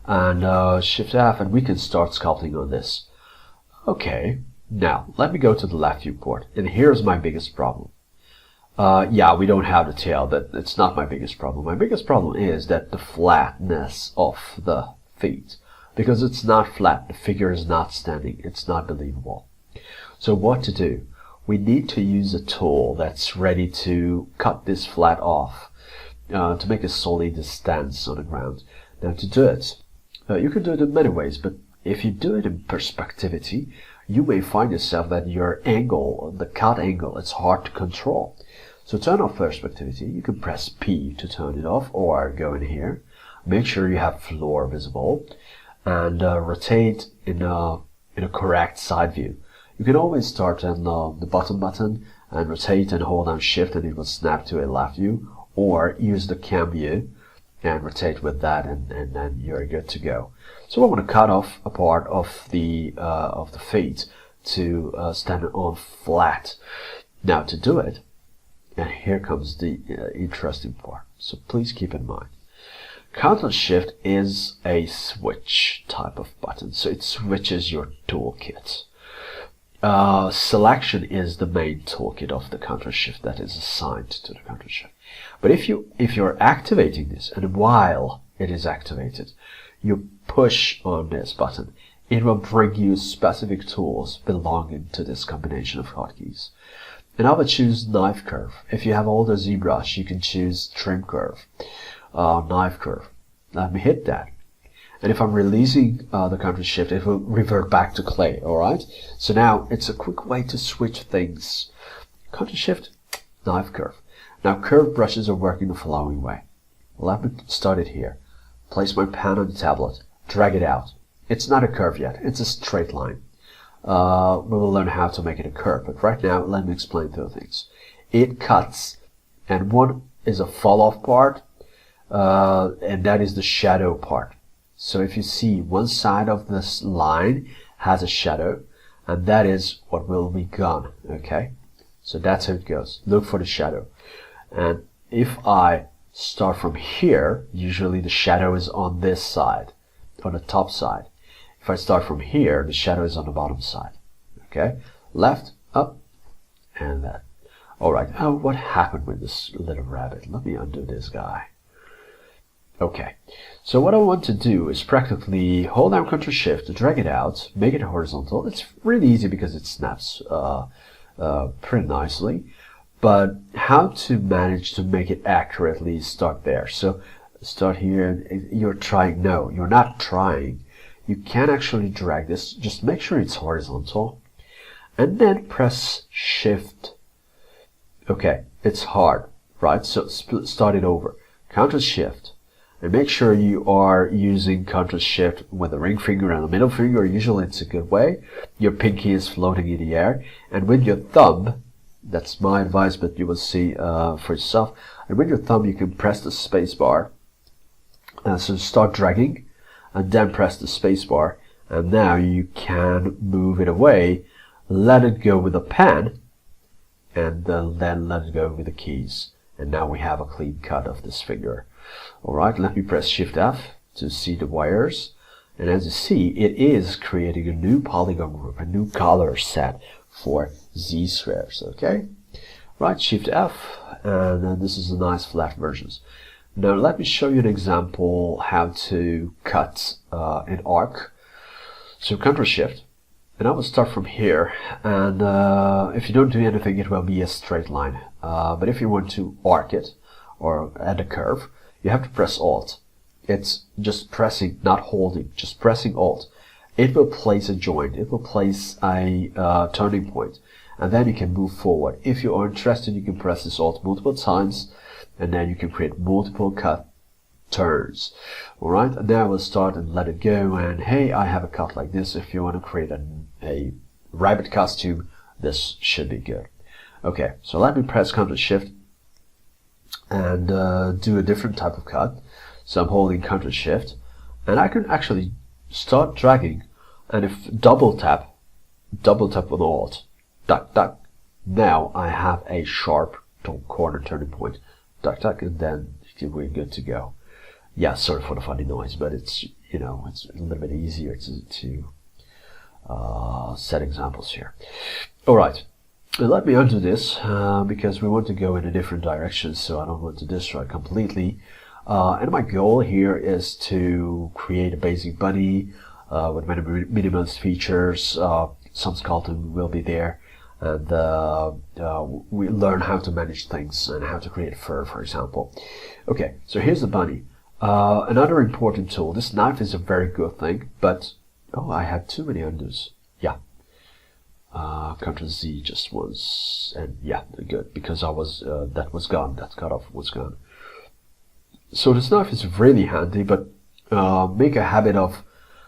and Shift F, and we can start sculpting on this. Okay, now let me go to the left viewport, and here's my biggest problem. Yeah, we don't have the tail, but it's not my biggest problem. My biggest problem is that the flatness of the feet, because it's not flat, the figure is not standing, it's not believable. So what to do? We need to use a tool that's ready to cut this flat off to make a solid stance on the ground. Now to do it, You can do it in many ways, but if you do it in perspectivity, you may find yourself that your angle, the cut angle, it's hard to control. So turn off perspectivity. You can press P to turn it off, or go in here. Make sure you have floor visible, and rotate in a correct side view. You can always start on the bottom button and rotate and hold down Shift, and it will snap to a left view, or use the cam view and rotate with that, and then you're good to go. So I want to cut off a part of the feet to stand on flat. Now to do it, and here comes the interesting part. So please keep in mind, Ctrl+Shift is a switch type of button, so it switches your toolkit. Selection is the main toolkit of the Ctrl+Shift that is assigned to the Ctrl+Shift. But if you're activating this, and while it is activated, you push on this button, it will bring you specific tools belonging to this combination of hotkeys. And I would choose knife curve. If you have older ZBrush, you can choose trim curve, knife curve. Let me hit that. And if I'm releasing the Ctrl+Shift, it will revert back to clay, alright? So now it's a quick way to switch things. Ctrl+Shift, knife curve. Now curved brushes are working the following way. Let me start it here. Place my pen on the tablet, drag it out. It's not a curve yet, it's a straight line. We will learn how to make it a curve, but right now let me explain two things. It cuts, and one is a fall off part, and that is the shadow part. So if you see one side of this line has a shadow, and that is what will be gone, okay? So that's how it goes. Look for the shadow. And if I start from here, usually the shadow is on this side, on the top side. If I start from here, the shadow is on the bottom side. Okay? Left, up, and that. Alright, oh, what happened with this little rabbit? Let me undo this guy. Okay, so what I want to do is practically hold down Ctrl+Shift, drag it out, make it horizontal. It's really easy because it snaps pretty nicely. But how to manage to make it accurately, start there. So start here, you're trying, no, you're not trying. You can actually drag this, just make sure it's horizontal, and then press Shift. Okay, it's hard, right? So start it over. Ctrl+Shift, and make sure you are using Ctrl+Shift with the ring finger and the middle finger. Usually it's a good way. Your pinky is floating in the air, and with your thumb, that's my advice, but you will see for yourself. And with your thumb, you can press the space bar. So start dragging, and then press the space bar. And now you can move it away, let it go with a pen, and then let it go with the keys. And now we have a clean cut of this figure. Alright, let me press Shift F to see the wires. And as you see, it is creating a new polygon group, a new color set for ZSpheres, okay? Right, Shift F, and then this is a nice flat versions. Now let me show you an example how to cut an arc. So Ctrl+Shift, and I will start from here, and if you don't do anything, it will be a straight line. But if you want to arc it, or add a curve, you have to press Alt. It's just pressing, not holding, just pressing Alt. It will place a joint, it will place a turning point, and then you can move forward. If you are interested, you can press this Alt multiple times, and then you can create multiple cut turns. Alright, and now we'll start and let it go, and hey, I have a cut like this. If you want to create a rabbit costume, this should be good. Okay, so let me press Ctrl+Shift and do a different type of cut. So I'm holding Ctrl+Shift, and I can actually start dragging, and if double tap with Alt, duck, duck, now I have a sharp corner turning point, duck, duck, and then we're good to go. Yeah, sorry for the funny noise, but it's, you know, it's a little bit easier to set examples here. Alright, let me undo this because we want to go in a different direction, so I don't want to destroy completely. And my goal here is to create a basic bunny with many minimalist features. Some sculpting will be there, and we learn how to manage things and how to create fur, for example. Okay, so here's the bunny. Another important tool, this knife is a very good thing, but, oh, I had too many undos. Yeah. Ctrl+Z just once, and yeah, good, because I was, that was gone, that cutoff was gone. So this knife is really handy, but make a habit of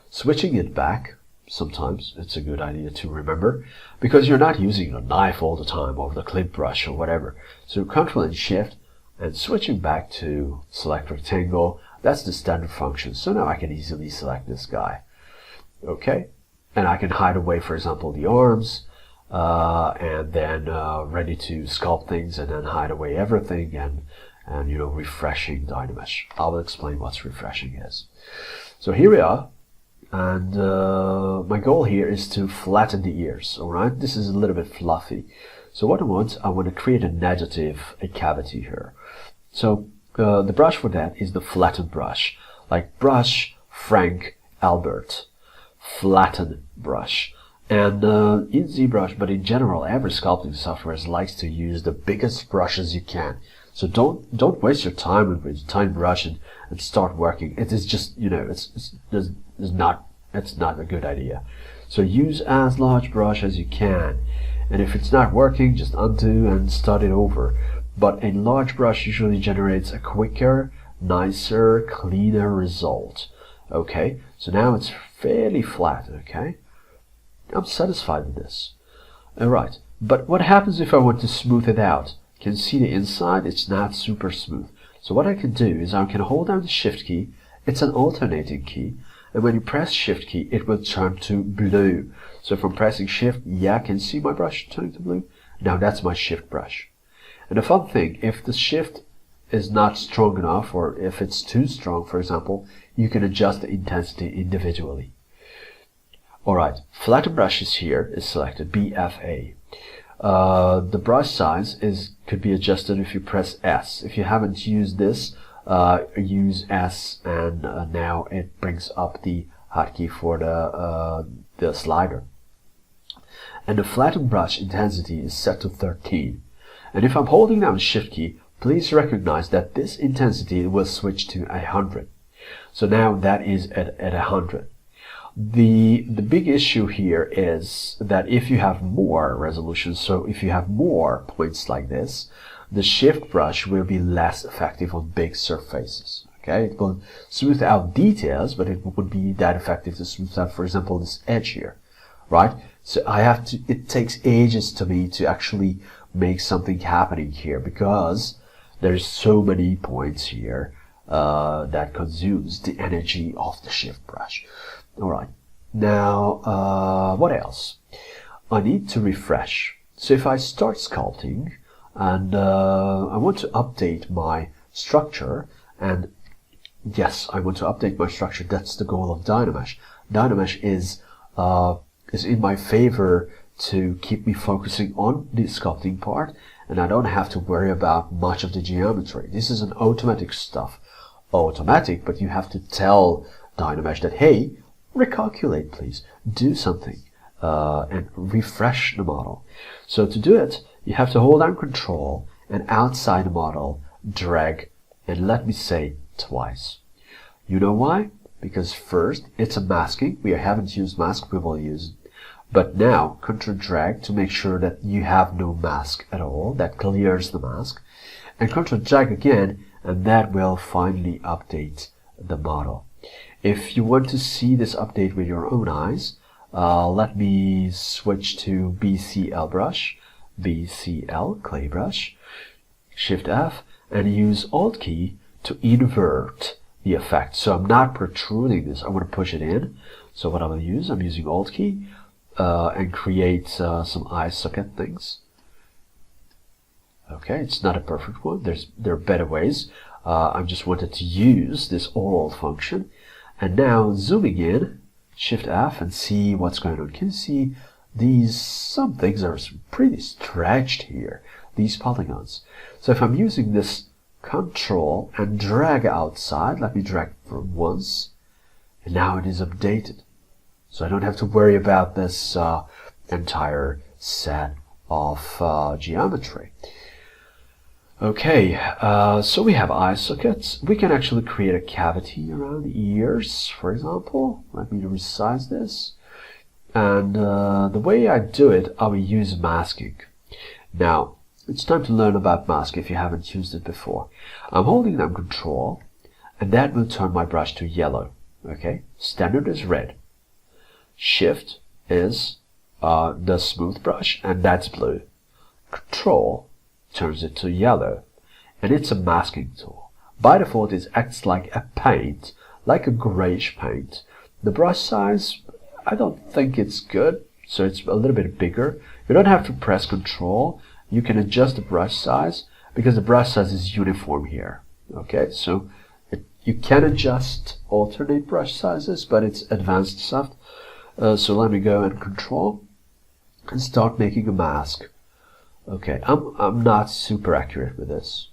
switching it back. Sometimes it's a good idea to remember, because you're not using a knife all the time, or the clip brush or whatever. So Ctrl and Shift, and switching back to select rectangle, that's the standard function. So now I can easily select this guy. Okay, and I can hide away, for example, the arms, and then ready to sculpt things, and then hide away everything, and you know, refreshing DynaMesh. I will explain what refreshing is. So here we are, and my goal here is to flatten the ears. All right, this is a little bit fluffy. So what I want to create a negative, a cavity here. So the brush for that is the flatten brush, like brush Frank Albert, flatten brush. And in ZBrush, but in general, every sculpting software likes to use the biggest brushes you can. So don't waste your time with a tiny brush and start working. It is just, you know, it's not a good idea. So use as large brush as you can. And if it's not working, just undo and start it over. But a large brush usually generates a quicker, nicer, cleaner result. Okay, so now it's fairly flat, okay? I'm satisfied with this. Alright, but what happens if I want to smooth it out? You can see the inside, it's not super smooth. So what I can do is I can hold down the Shift key. It's an alternating key. And when you press Shift key, it will turn to blue. So from pressing Shift, yeah, I can see my brush turning to blue. Now that's my Shift brush. And the fun thing, if the Shift is not strong enough, or if it's too strong, for example, you can adjust the intensity individually. Alright, flatten brushes here is selected, BFA. The brush size could be adjusted if you press S. If you haven't used this, use S, and now it brings up the hotkey for the slider. And the flatten brush intensity is set to 13. And if I'm holding down the Shift key, please recognize that this intensity will switch to 100. So now that is at 100. The big issue here is that if you have more resolution, so if you have more points like this, the Shift brush will be less effective on big surfaces. Okay, it will smooth out details, but it wouldn't be that effective to smooth out, for example, this edge here, right? So it takes ages to me to actually make something happening here, because there's so many points here that consumes the energy of the Shift brush. Alright, now what else? I need to refresh. So if I start sculpting and I want to update my structure, and yes, I want to update my structure, that's the goal of DynaMesh. DynaMesh is in my favor to keep me focusing on the sculpting part, and I don't have to worry about much of the geometry. This is an automatic stuff. Automatic, but you have to tell DynaMesh that, hey, recalculate please, do something, and refresh the model. So to do it, you have to hold down Control and outside the model, drag, and let me say twice. You know why? Because first, it's a masking. We haven't used mask, we will use it. But now, Ctrl drag to make sure that you have no mask at all. That clears the mask. And Ctrl drag again, and that will finally update the model. If you want to see this update with your own eyes, let me switch to BCL brush, BCL clay brush, Shift F, and use Alt key to invert the effect. So I'm not protruding this, I want to push it in. So what I will use, I'm using Alt key and create some eye socket things. Okay, it's not a perfect one. There are better ways. I just wanted to use this Alt function. And now zooming in, Shift F, and see what's going on. Can you see some things are pretty stretched here, these polygons. So if I'm using this Control and drag outside, let me drag for once, and now it is updated. So I don't have to worry about this entire set of geometry. Okay, so we have eye sockets. We can actually create a cavity around the ears, for example. Let me resize this. And the way I do it, I will use masking. Now, it's time to learn about mask if you haven't used it before. I'm holding down Control, and that will turn my brush to yellow. Okay, standard is red. Shift is the smooth brush, and that's blue. Control turns it to yellow, and it's a masking tool. By default, it acts like a paint, like a grayish paint. The brush size, I don't think it's good, so it's a little bit bigger. You don't have to press Control. You can adjust the brush size because the brush size is uniform here. Okay, so you can adjust alternate brush sizes, but it's advanced stuff. So let me go and Control and start making a mask. Okay, I'm not super accurate with this.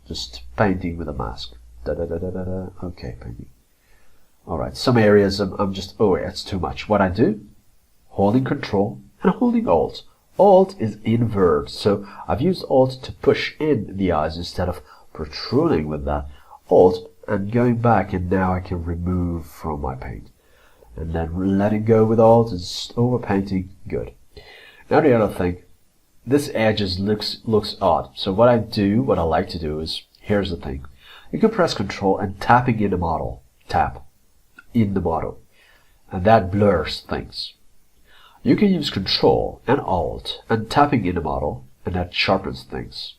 Just painting with a mask. Okay, painting. Alright, some areas I'm just, oh, it's too much. What I do, holding Control and holding Alt. Alt is invert, so I've used Alt to push in the eyes instead of protruding with that. Alt and going back, and now I can remove from my paint. And then letting go with Alt is overpainting, good. Now the other thing, this edge looks odd. So what I like to do is, here's the thing. You can press Control and tapping in the model. Tap in the model. And that blurs things. You can use Control and Alt and tapping in the model, and that sharpens things.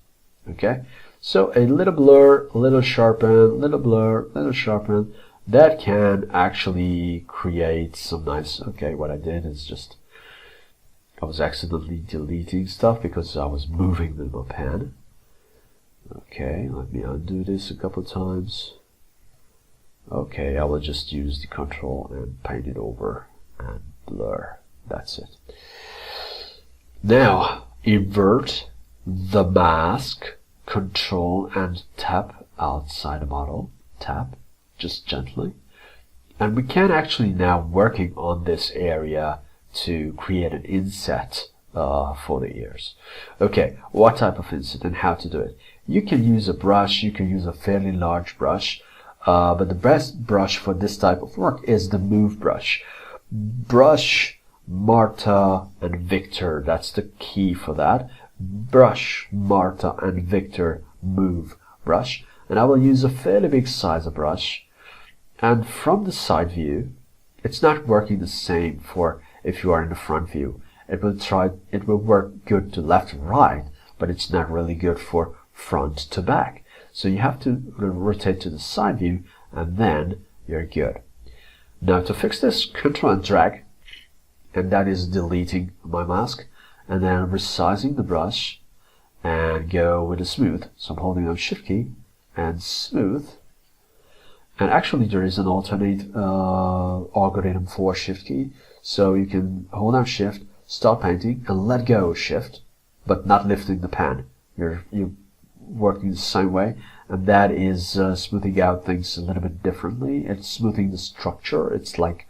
Okay? So a little blur, a little sharpen, little blur, little sharpen. That can actually create some nice, okay, what I did is just, I was accidentally deleting stuff because I was moving with my pen. Okay, let me undo this a couple times. Okay, I will just use the Control and paint it over and blur. That's it. Now, invert the mask, Control and tap outside the model. Tap, just gently. And we can actually now working on this area to create an inset for the ears. Okay, what type of inset and how to do it? You can use a brush, you can use a fairly large brush, but the best brush for this type of work is the move brush. Brush, Marta, and Victor, that's the key for that. Brush, Marta, and Victor, move brush. And I will use a fairly big size of brush. And from the side view, it's not working the same for if you are in the front view. It will work good to left and right, but it's not really good for front to back. So you have to rotate to the side view, and then you're good. Now to fix this, Ctrl and drag, and that is deleting my mask, and then resizing the brush, and go with the smooth. So I'm holding down Shift key, and smooth. And actually there is an alternate algorithm for Shift key. So you can hold down Shift, start painting, and let go of Shift, but not lifting the pen. You're working the same way, and that is smoothing out things a little bit differently. It's smoothing the structure. It's like,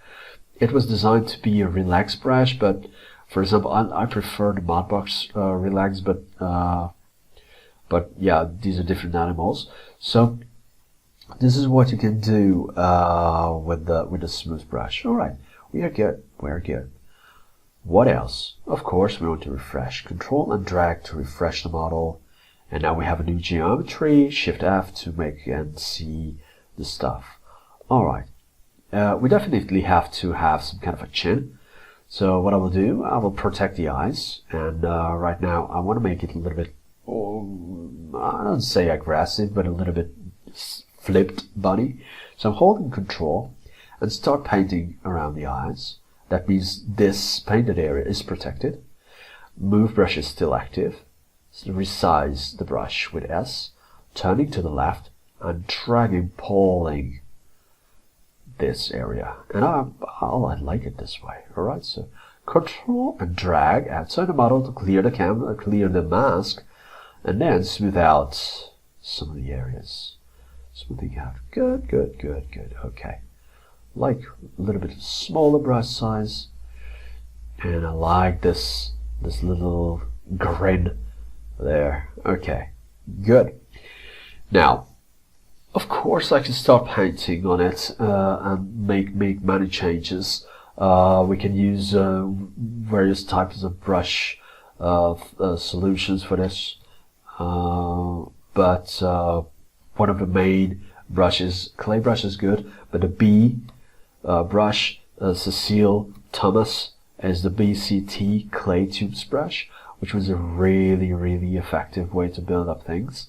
it was designed to be a relaxed brush, but for example, I prefer the LightBox relax, but yeah, these are different animals. So this is what you can do with the smooth brush. All right, we are good. We're good. What else? Of course, we want to refresh. Control and drag to refresh the model. And now we have a new geometry. Shift F to make and see the stuff. All right. We definitely have to have some kind of a chin. So what I will do, I will protect the eyes. And right now, I want to make it a little bit, I don't say aggressive, but a little bit flipped bunny. So I'm holding Control and start painting around the eyes. That means this painted area is protected. Move brush is still active. So resize the brush with S, turning to the left and dragging, pulling this area. And I like it this way. All right, so Control and drag outside the model to clear the camera, clear the mask, and then smooth out some of the areas. Smoothing out. Good, good, good, good. Okay. Like a little bit smaller brush size, and I like this little grin There. Okay. Good. Now, of course, I can start painting on it and make many changes. We can use various types of brush solutions for this. But one of the main brushes, clay brush is good, but the B brush, Cecile Thomas, is the BCT clay tubes brush, which was a really effective way to build up things.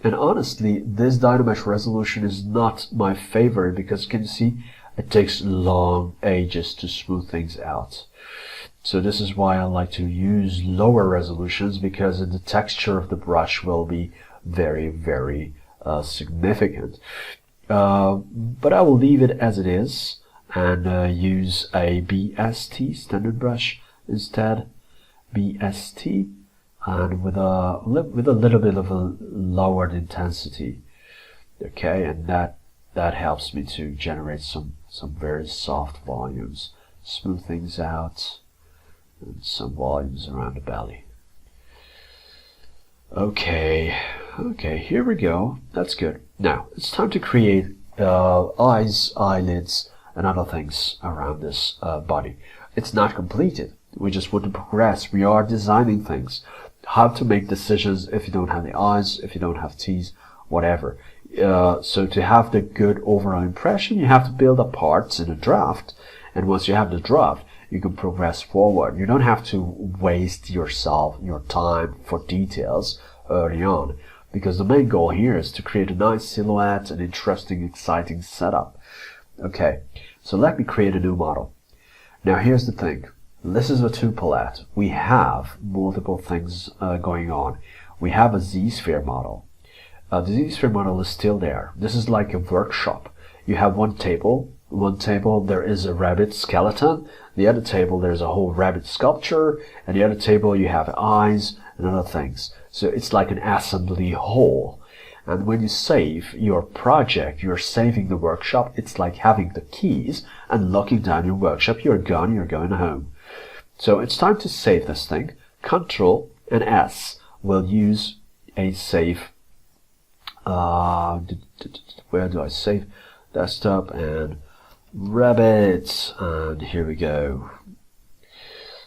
And honestly, this DynaMesh resolution is not my favorite because, can you see, it takes long ages to smooth things out. So this is why I like to use lower resolutions, because the texture of the brush will be very significant. But I will leave it as it is and use a BST standard brush instead. BST, and with a little bit of a lowered intensity. Okay, and that helps me to generate some very soft volumes, smooth things out, and some volumes around the belly. Okay, here we go. That's good. Now it's time to create eyes, eyelids, and other things around this body. It's not completed. We just want to progress. We are designing things. How to make decisions if you don't have the eyes, if you don't have teeth, whatever. So to have the good overall impression, you have to build up parts in a draft. And once you have the draft, you can progress forward. You don't have to waste your time for details early on, because the main goal here is to create a nice silhouette, an interesting, exciting setup. Okay, so let me create a new model. Now here's the thing. This is a 2 palette. We have multiple things going on. We have a ZSphere model. The ZSphere model is still there. This is like a workshop. You have one table there is a rabbit skeleton. The other table there's a whole rabbit sculpture, and the other table you have eyes and other things. So it's like an assembly whole. And when you save your project, you're saving the workshop. It's like having the keys and locking down your workshop. You're gone, you're going home. So it's time to save this thing. Ctrl and S will use a save. Where do I save? Desktop and rabbit. And here we go.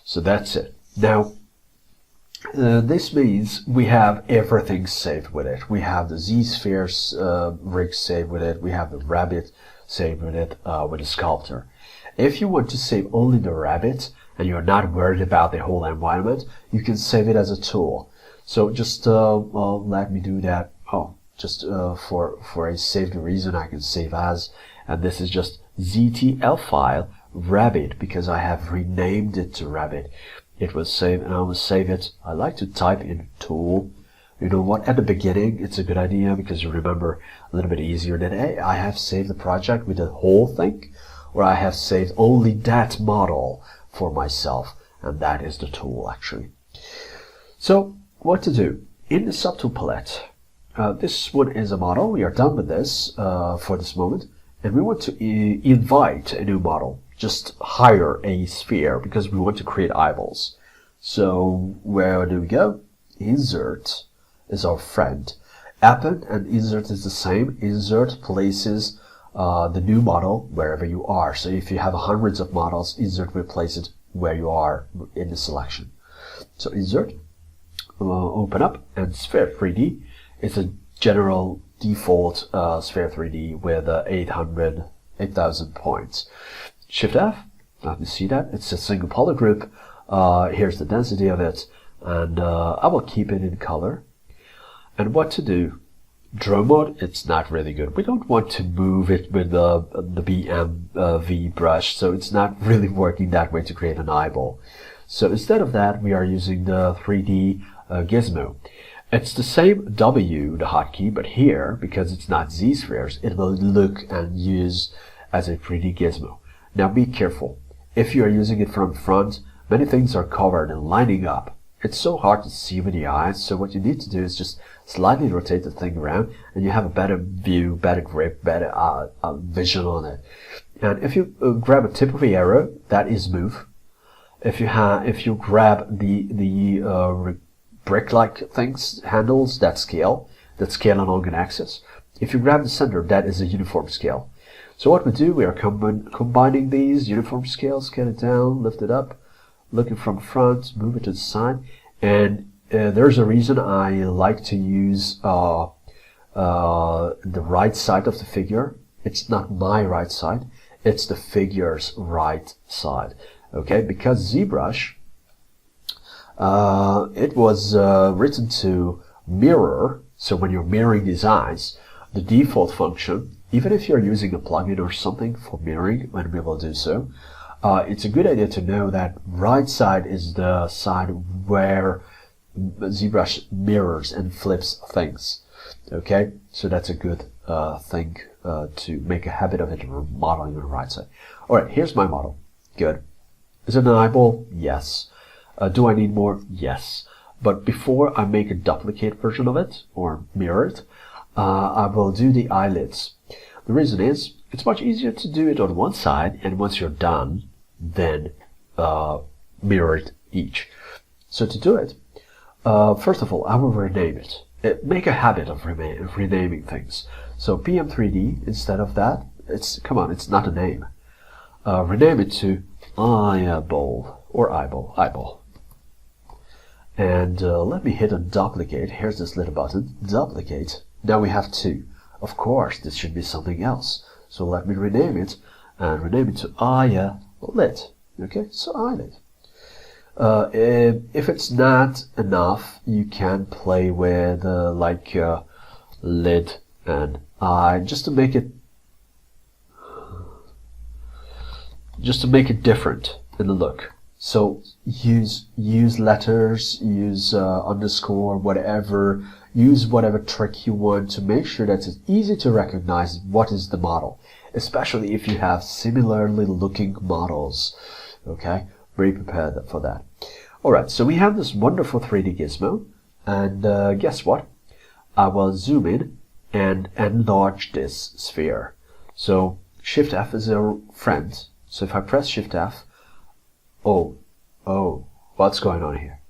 So that's it. Now, this means we have everything saved with it. We have the ZSpheres rig saved with it. We have the rabbit saved with it, with the sculptor. If you want to save only the rabbit and you're not worried about the whole environment, you can save it as a tool. So just let me do that. Just for a saved reason, I can save as, and this is just ZTL file rabbit, because I have renamed it to rabbit. It was saved, and I will save it. I like to type in tool. You know what? At the beginning, it's a good idea because you remember a little bit easier that, hey, I have saved the project with the whole thing, or I have saved only that model for myself, and that is the tool actually. So what to do? In the subtool palette, this one is a model. We are done with this for this moment, and we want to invite a new model. Just hire a sphere because we want to create eyeballs. So where do we go? Insert is our friend. Append and insert is the same. Insert places the new model wherever you are. So if you have hundreds of models, insert will place it where you are in the selection. So insert, open up, and Sphere 3D is a general default Sphere 3D with 8,000 points. Shift F, let me see that. It's a single polygroup. Here's the density of it, and I will keep it in color. And what to do? Draw mode, it's not really good. We don't want to move it with the BMV brush, so it's not really working that way to create an eyeball. So instead of that, we are using the 3D gizmo. It's the same W, the hotkey, but here, because it's not ZSpheres, it will look and use as a 3D gizmo. Now be careful. If you are using it from front, many things are covered and lining up. It's so hard to see with the eyes, so what you need to do is just slightly rotate the thing around, and you have a better view, better grip, better vision on it. And if you grab a tip of the arrow, that is move. If you grab the brick-like things, handles that scale along an axis. If you grab the center, that is a uniform scale. So what we do, we are combining these uniform scales, scale it down, lift it up, looking from front, move it to the side, and there's a reason I like to use the right side of the figure. It's not my right side, it's the figure's right side. Okay, because ZBrush, it was written to mirror. So when you're mirroring these eyes, the default function, even if you're using a plugin or something for mirroring, when we will do so, it's a good idea to know that right side is the side where ZBrush mirrors and flips things. Okay, so that's a good thing to make a habit of it, modeling on the right side. Alright, here's my model. Good. Is it an eyeball? Yes. Do I need more? Yes. But before I make a duplicate version of it, or mirror it, I will do the eyelids. The reason is, it's much easier to do it on one side, and once you're done, then mirror it each. So to do it, first of all, I will rename it. Make a habit of renaming things. So PM3D, instead of that, it's not a name. Rename it to eyeball, or eyeball. And let me hit on duplicate. Here's this little button, duplicate. Now we have two. Of course, this should be something else. So let me rename it, and rename it to eyelid. Okay, so eyelid. If it's not enough, you can play with lid and eye, just to make it different in the look. So use letters, use underscore, whatever. Use whatever trick you want to make sure that it's easy to recognize what is the model, especially if you have similarly looking models. Okay, be prepared for that. Alright, so we have this wonderful 3D gizmo, and guess what? I will zoom in and enlarge this sphere. So Shift F is a friend. So if I press Shift F, oh, what's going on here?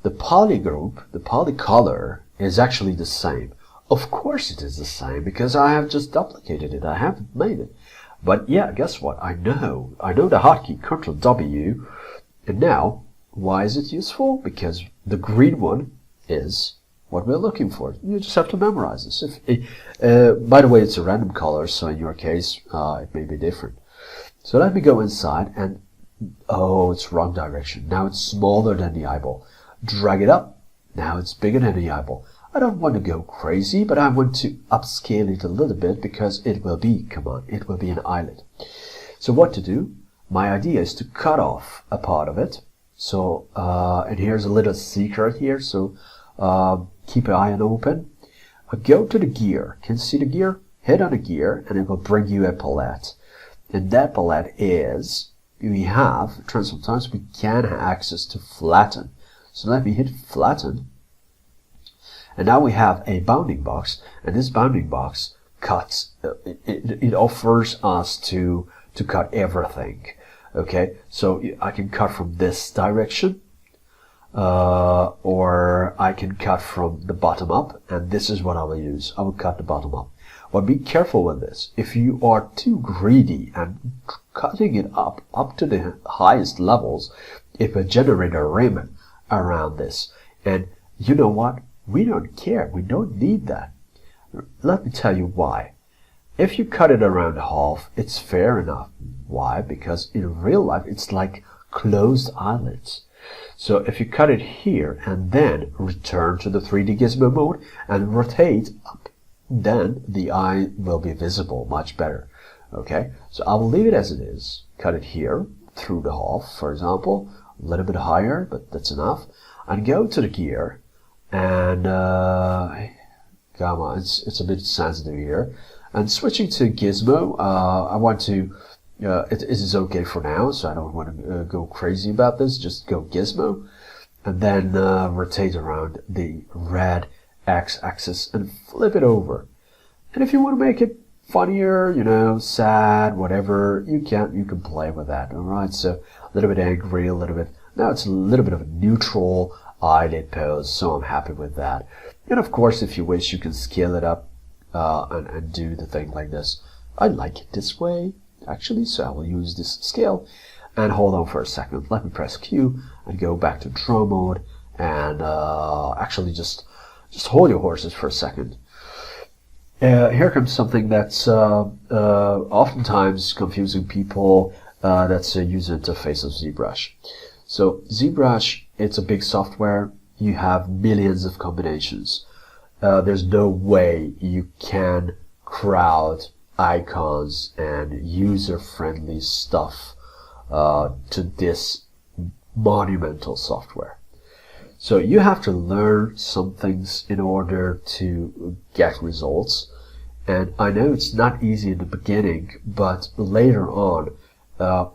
The polygroup, the polycolor, is actually the same. Of course it is the same, because I have just duplicated it. I haven't made it. But yeah, guess what? I know the hotkey Ctrl+W, and now, why is it useful? Because the green one is what we're looking for. You just have to memorize this. By the way, it's a random color, so in your case, it may be different. So let me go inside, and oh, it's wrong direction. Now it's smaller than the eyeball. Drag it up. Now it's bigger than the eyeball. I don't want to go crazy, but I want to upscale it a little bit because it will be, it will be an eyelid. So what to do? My idea is to cut off a part of it. So, and here's a little secret here. So, keep an eye open. Go to the gear. Can you see the gear? Hit on the gear and it will bring you a palette. And that palette is, sometimes we can have access to flatten. So let me hit flatten. And now we have a bounding box, and this bounding box cuts, it offers us to cut everything. Okay, so I can cut from this direction, or I can cut from the bottom up, and this is what I will use. I will cut the bottom up. But be careful with this. If you are too greedy and cutting it up to the highest levels, it will generate a rim around this. And you know what? We don't care. We don't need that. Let me tell you why. If you cut it around half, it's fair enough. Why? Because in real life, it's like closed eyelids. So if you cut it here and then return to the 3D gizmo mode and rotate up, then the eye will be visible much better. Okay, so I will leave it as it is. Cut it here through the half, for example, a little bit higher, but that's enough. And go to the gear, and come on, it's a bit sensitive here. And switching to gizmo, I want to. It is okay for now, so I don't want to go crazy about this. Just go gizmo, and then rotate around the red x-axis and flip it over. And if you want to make it funnier, you know, sad, whatever, you can play with that. All right, so a little bit angry, a little bit. Now it's a little bit of a neutral eyelid pose, so I'm happy with that. And of course, if you wish, you can scale it up and do the thing like this. I like it this way, actually, so I will use this scale. And hold on for a second. Let me press Q and go back to draw mode, and actually just hold your horses for a second. Here comes something that's oftentimes confusing people. That's a user interface of ZBrush. So ZBrush, it's a big software. You have millions of combinations. There's no way you can crowd icons and user-friendly stuff to this monumental software. So you have to learn some things in order to get results. And I know it's not easy in the beginning, but later on,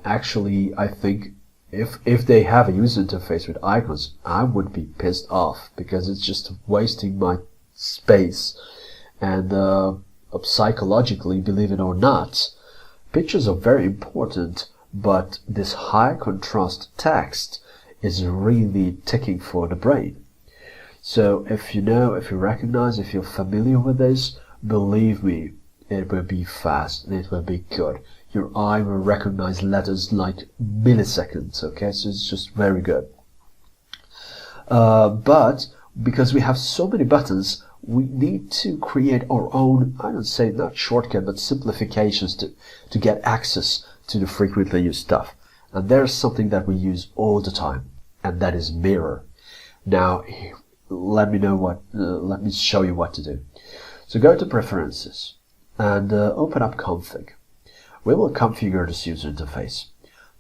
actually, I think if they have a user interface with icons, I would be pissed off because it's just wasting my space. And psychologically, believe it or not, pictures are very important, but this high contrast text is really ticking for the brain. So if you know, if you recognize, if you're familiar with this, believe me, it will be fast and it will be good. Your eye will recognize letters like milliseconds, okay? So it's just very good. But because we have so many buttons, we need to create our own, I don't say not shortcut, but simplifications to get access to the frequently used stuff. And there's something that we use all the time, and that is mirror. Now, let me show you what to do. So go to Preferences and open up Config. We will configure this user interface.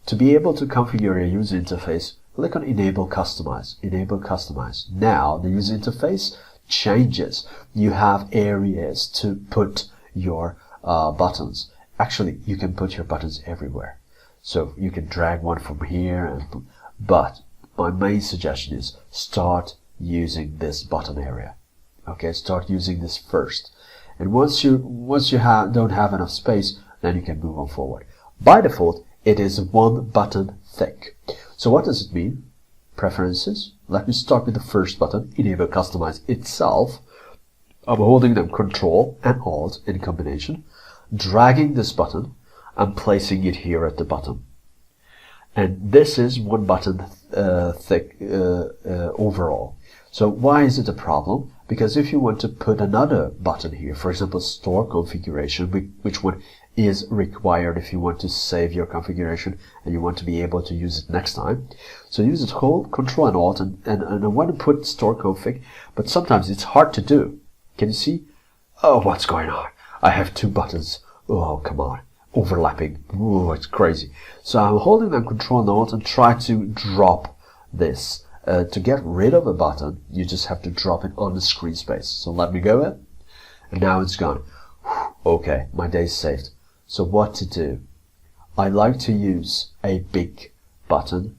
To be able to configure a user interface, click on Enable Customize. Enable Customize. Now, the user interface changes. You have areas to put your buttons. Actually, you can put your buttons everywhere. So you can drag one from here, but my main suggestion is start using this button area. Okay, start using this first. And once you don't have enough space, then you can move on forward. By default, it is one button thick. So what does it mean? Preferences. Let me start with the first button, Enable Customize itself. I'm holding them Ctrl and Alt in combination, dragging this button and placing it here at the bottom. And this is one button thick overall. So why is it a problem? Because if you want to put another button here, for example, store configuration, which one is required if you want to save your configuration and you want to be able to use it next time. So use it, hold Ctrl and Alt, and I want to put store config, but sometimes it's hard to do. Can you see? Oh, what's going on? I have two buttons. Oh, come on. Overlapping. Oh, it's crazy. So I'm holding them Ctrl and Alt and try to drop this. To get rid of a button, you just have to drop it on the screen space. So let me go in, and now it's gone. Okay, my day's saved. So what to do? I like to use a big button,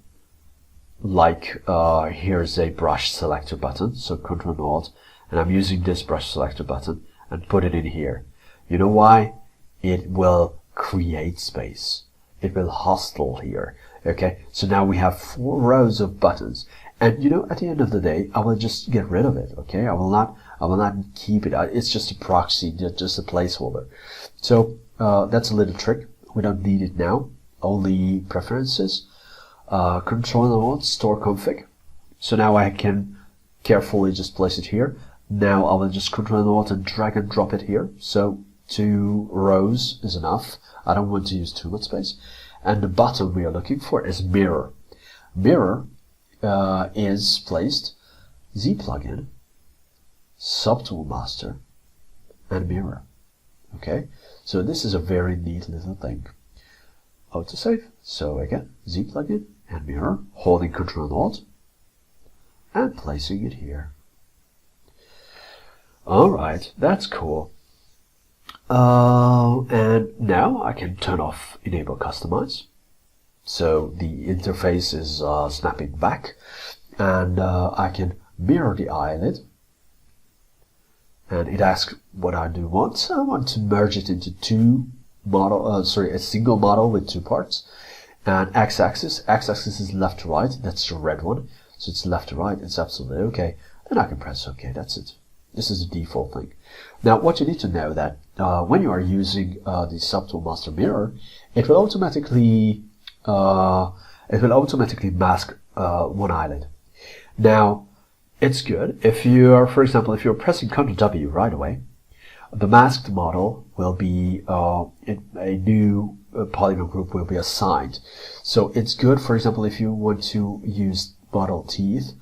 like here's a brush selector button, so Ctrl and Alt, and I'm using this brush selector button and put it in here. You know why? It will create space. It will hustle here. Okay, so now we have 4 rows of buttons. And you know, at the end of the day, I will just get rid of it. Okay, I will not keep it. It's just a proxy, just a placeholder. So that's a little trick. We don't need it now. Only Preferences, Ctrl and Alt, store config. So now I can carefully just place it here. Now I will just Ctrl and Alt and drag and drop it here. So 2 rows is enough. I don't want to use too much space. And the button we are looking for is mirror. Mirror is placed Z plugin, Subtool Master, and mirror. Okay, so this is a very neat little thing. Autosave. So again, Z plugin and mirror, holding Ctrl and Alt, and placing it here. All right, that's cool. And now I can turn off Enable Customize. So the interface is snapping back, and I can mirror the eyelid. And it asks what I do want. I want to merge it into a single model with 2 parts. And x-axis is left to right. That's the red one. So it's left to right, it's absolutely okay. And I can press OK, that's it. This is the default thing. Now, what you need to know that when you are using the Subtool Master Mirror, it will automatically mask one eyelid. Now, it's good if you are, for example, if you're pressing Ctrl+W right away, the masked model will be a new polygon group will be assigned. So it's good, for example, if you want to use model teeth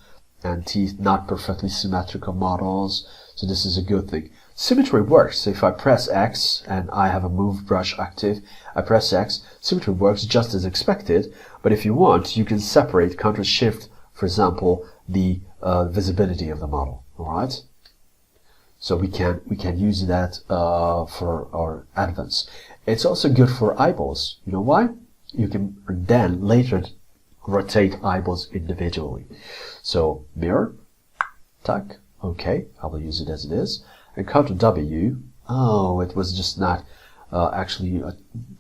and teeth not perfectly symmetrical models. So this is a good thing. Symmetry works. So if I press X and I have a move brush active, I press X, symmetry works just as expected. But if you want, you can separate Ctrl+Shift, for example, the visibility of the model. All right. So we can use that for our advance. It's also good for eyeballs. You know why? You can then later rotate eyeballs individually. So mirror, tack, okay, I will use it as it is. And Ctrl+W, oh, it was just not, actually,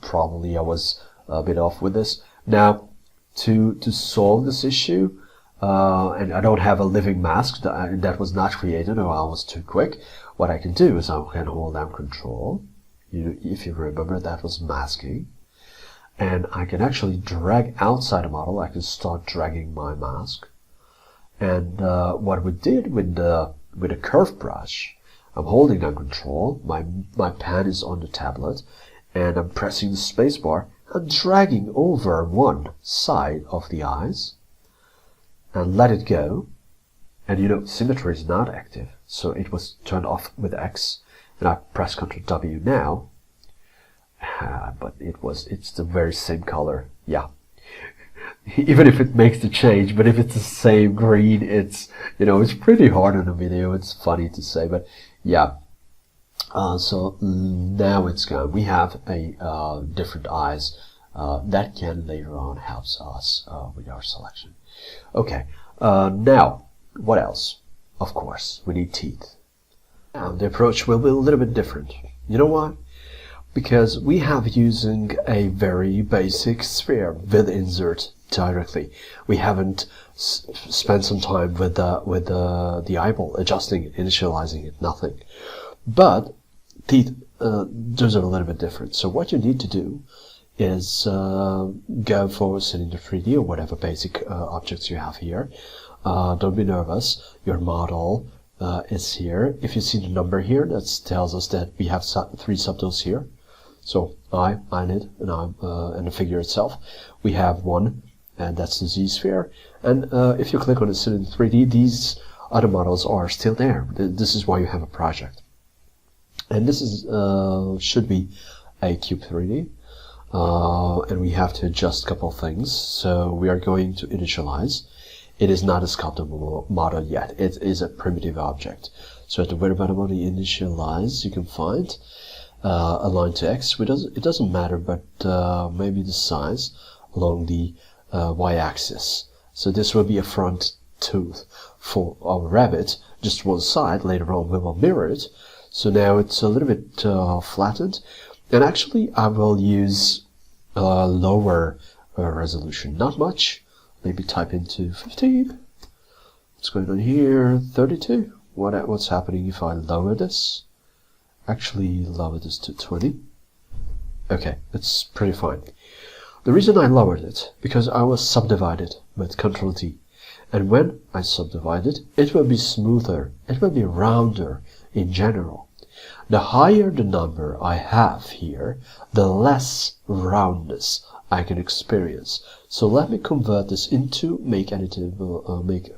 probably I was a bit off with this. Now, to solve this issue, and I don't have a living mask that was not created, or I was too quick, what I can do is I can hold down Control. If you remember, that was masking. And I can actually drag outside a model. I can start dragging my mask. And what we did with the curve brush, I'm holding down Control, my pen is on the tablet, and I'm pressing the spacebar and dragging over one side of the eyes and let it go. And you know, symmetry is not active, so it was turned off with X, and I press Ctrl+W now, but it's the very same color, yeah. Even if it makes the change, but if it's the same green, it's, you know, it's pretty hard on the video. It's funny to say, but yeah. So now it's gone. We have a different eyes that can later on helps us with our selection. Okay, now what else? Of course, we need teeth. Now the approach will be a little bit different. You know why? Because we have using a very basic sphere with insert directly. We haven't spent some time with the eyeball, adjusting it, initializing it, nothing. But teeth, those are a little bit different. So what you need to do is go for Cylinder 3D or whatever basic objects you have here. Don't be nervous. Your model is here. If you see the number here, that tells us that we have 3 subtools here. So eye, eyelid, and the figure itself. We have 1, and that's the ZSphere. And if you click on the Cylinder 3D, these other models are still there. This is why you have a project. And this is should be a Cube 3D. And we have to adjust a couple of things. So we are going to initialize. It is not a sculptable model yet. It is a primitive object. So at the very bottom of the initialize, you can find align to X. It doesn't matter, but maybe the size along the y-axis. So this will be a front tooth for our rabbit, just one side. Later on we will mirror it. So now it's a little bit flattened. And actually I will use lower resolution, not much. Maybe type into 15. What's going on here? 32. What's happening if I lower this? Actually lower this to 20. Okay, it's pretty fine. The reason I lowered it, because I was subdivided with Ctrl+T. And when I subdivide it, it will be smoother, it will be rounder in general. The higher the number I have here, the less roundness I can experience. So let me convert this into make Polymesh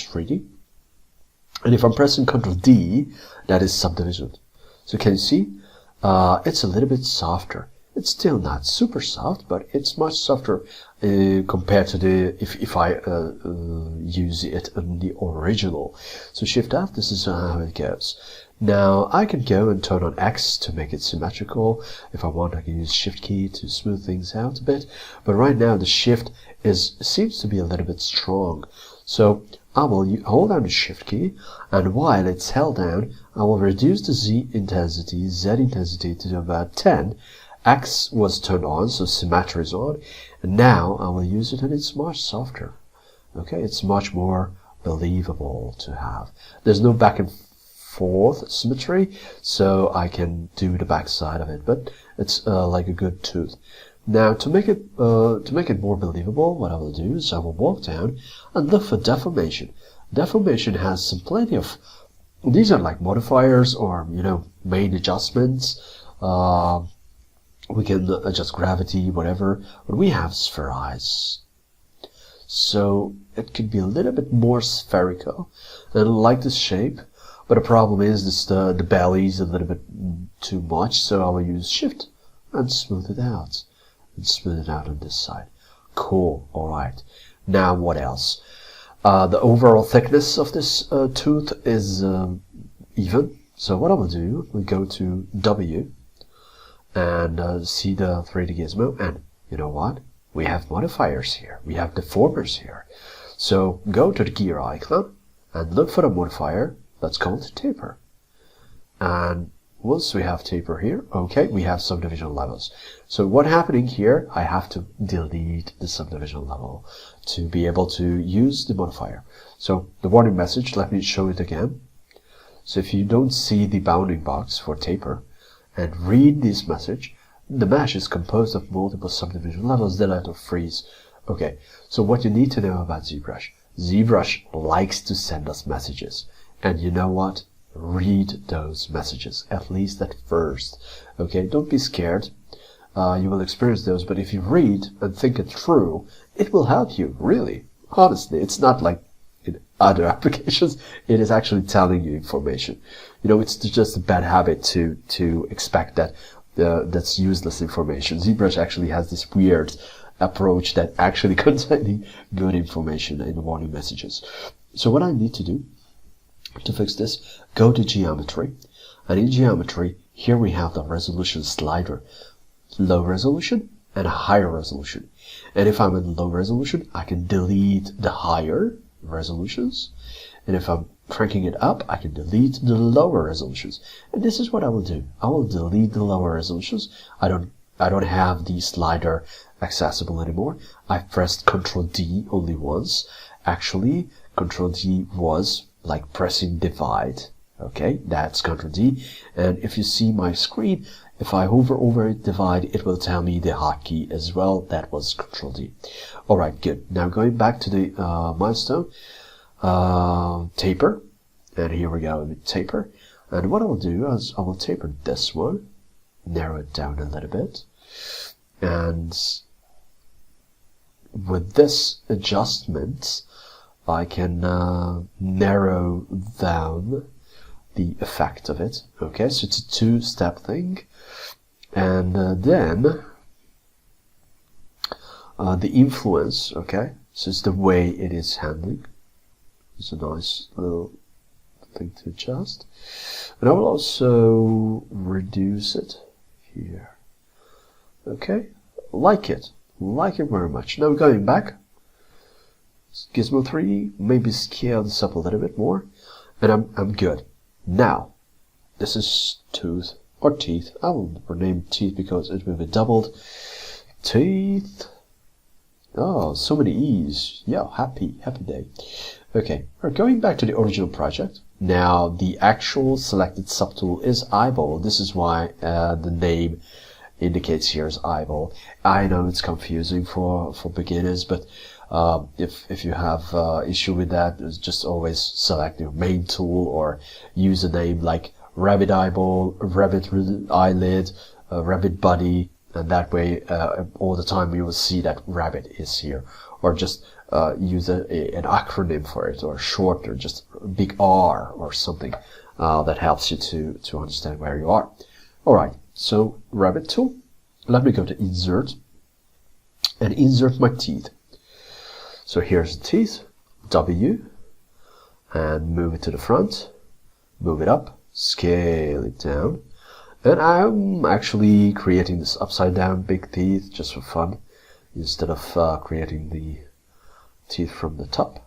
3D. And if I'm pressing Ctrl+D, that is subdivision. So can you see? It's a little bit softer. It's still not super soft, but it's much softer compared to the if I use it in the original. So Shift F, this is how it goes. Now I can go and turn on X to make it symmetrical. If I want, I can use Shift key to smooth things out a bit. But right now the Shift seems to be a little bit strong. So I will hold down the Shift key, and while it's held down, I will reduce the Z intensity to about 10. X was turned on, so symmetry is on, and now I will use it, and it's much softer. Okay, it's much more believable to have. There's no back and forth symmetry, so I can do the back side of it, but it's like a good tooth. Now, to make it more believable, what I will do is I will walk down and look for deformation. Deformation has some plenty of, these are like modifiers or, you know, main adjustments. We can adjust gravity, whatever, but we have spherize. So it could be a little bit more spherical, and I like this shape, but the problem is this, the belly is a little bit too much, so I will use Shift and smooth it out. And smooth it out on this side. Cool, alright. Now what else? The overall thickness of this tooth is even. So what I will do, we go to W and see the 3D gizmo, and you know what? We have modifiers here. We have deformers here. So go to the gear icon and look for the modifier that's called taper. And once we have taper here, okay, we have subdivision levels. So what's happening here, I have to delete the subdivision level to be able to use the modifier. So the warning message, let me show it again. So if you don't see the bounding box for taper and read this message, the mesh is composed of multiple subdivision levels that have to freeze. Okay, so what you need to know about ZBrush. ZBrush likes to send us messages. And you know what? Read those messages, at least at first. Okay, don't be scared. You will experience those, but if you read and think it through, it will help you, really. Honestly, it's not like in other applications. It is actually telling you information. You know, it's just a bad habit to expect that that's useless information. ZBrush actually has this weird approach that actually containing good information in the warning messages. So what I need to do to fix this, go to geometry, and in geometry, here we have the resolution slider, low resolution and a higher resolution. And if I'm in low resolution, I can delete the higher resolutions, and if I'm cranking it up, I can delete the lower resolutions. And this is what I will do. I will delete the lower resolutions. I don't have the slider accessible anymore. I've pressed Ctrl+D only once. Actually, Ctrl+D was like pressing divide. Okay, that's Ctrl+D. And if you see my screen, if I hover over it, divide, it will tell me the hotkey as well. That was Ctrl+D. Alright, good. Now going back to the milestone, taper. And here we go with taper. And what I will do is I will taper this one, narrow it down a little bit. And with this adjustment, I can narrow down the effect of it. Okay, so it's a two-step thing. And then the influence, okay, so it's the way it is handling. It's a nice little thing to adjust. And I will also reduce it here. Okay, like it very much. Now going back, Gizmo 3, maybe scale this up a little bit more, and I'm good. Now, this is tooth or teeth. I will rename teeth because it will be doubled. Teeth. Oh, so many E's. Yeah, happy day. Okay, we're going back to the original project. Now, the actual selected subtool is eyeball. This is why the name indicates here as eyeball. I know it's confusing for beginners, but if you have issue with that, just always select your main tool or use a name like rabbit eyeball, rabbit eyelid, rabbit body, and that way all the time you will see that rabbit is here. Or just use an acronym for it, or short, or just big R or something that helps you to understand where you are. Alright, so rabbit tool. Let me go to insert and insert my teeth. So here's the teeth, W, and move it to the front, move it up, scale it down, and I'm actually creating this upside down big teeth just for fun, instead of creating the teeth from the top.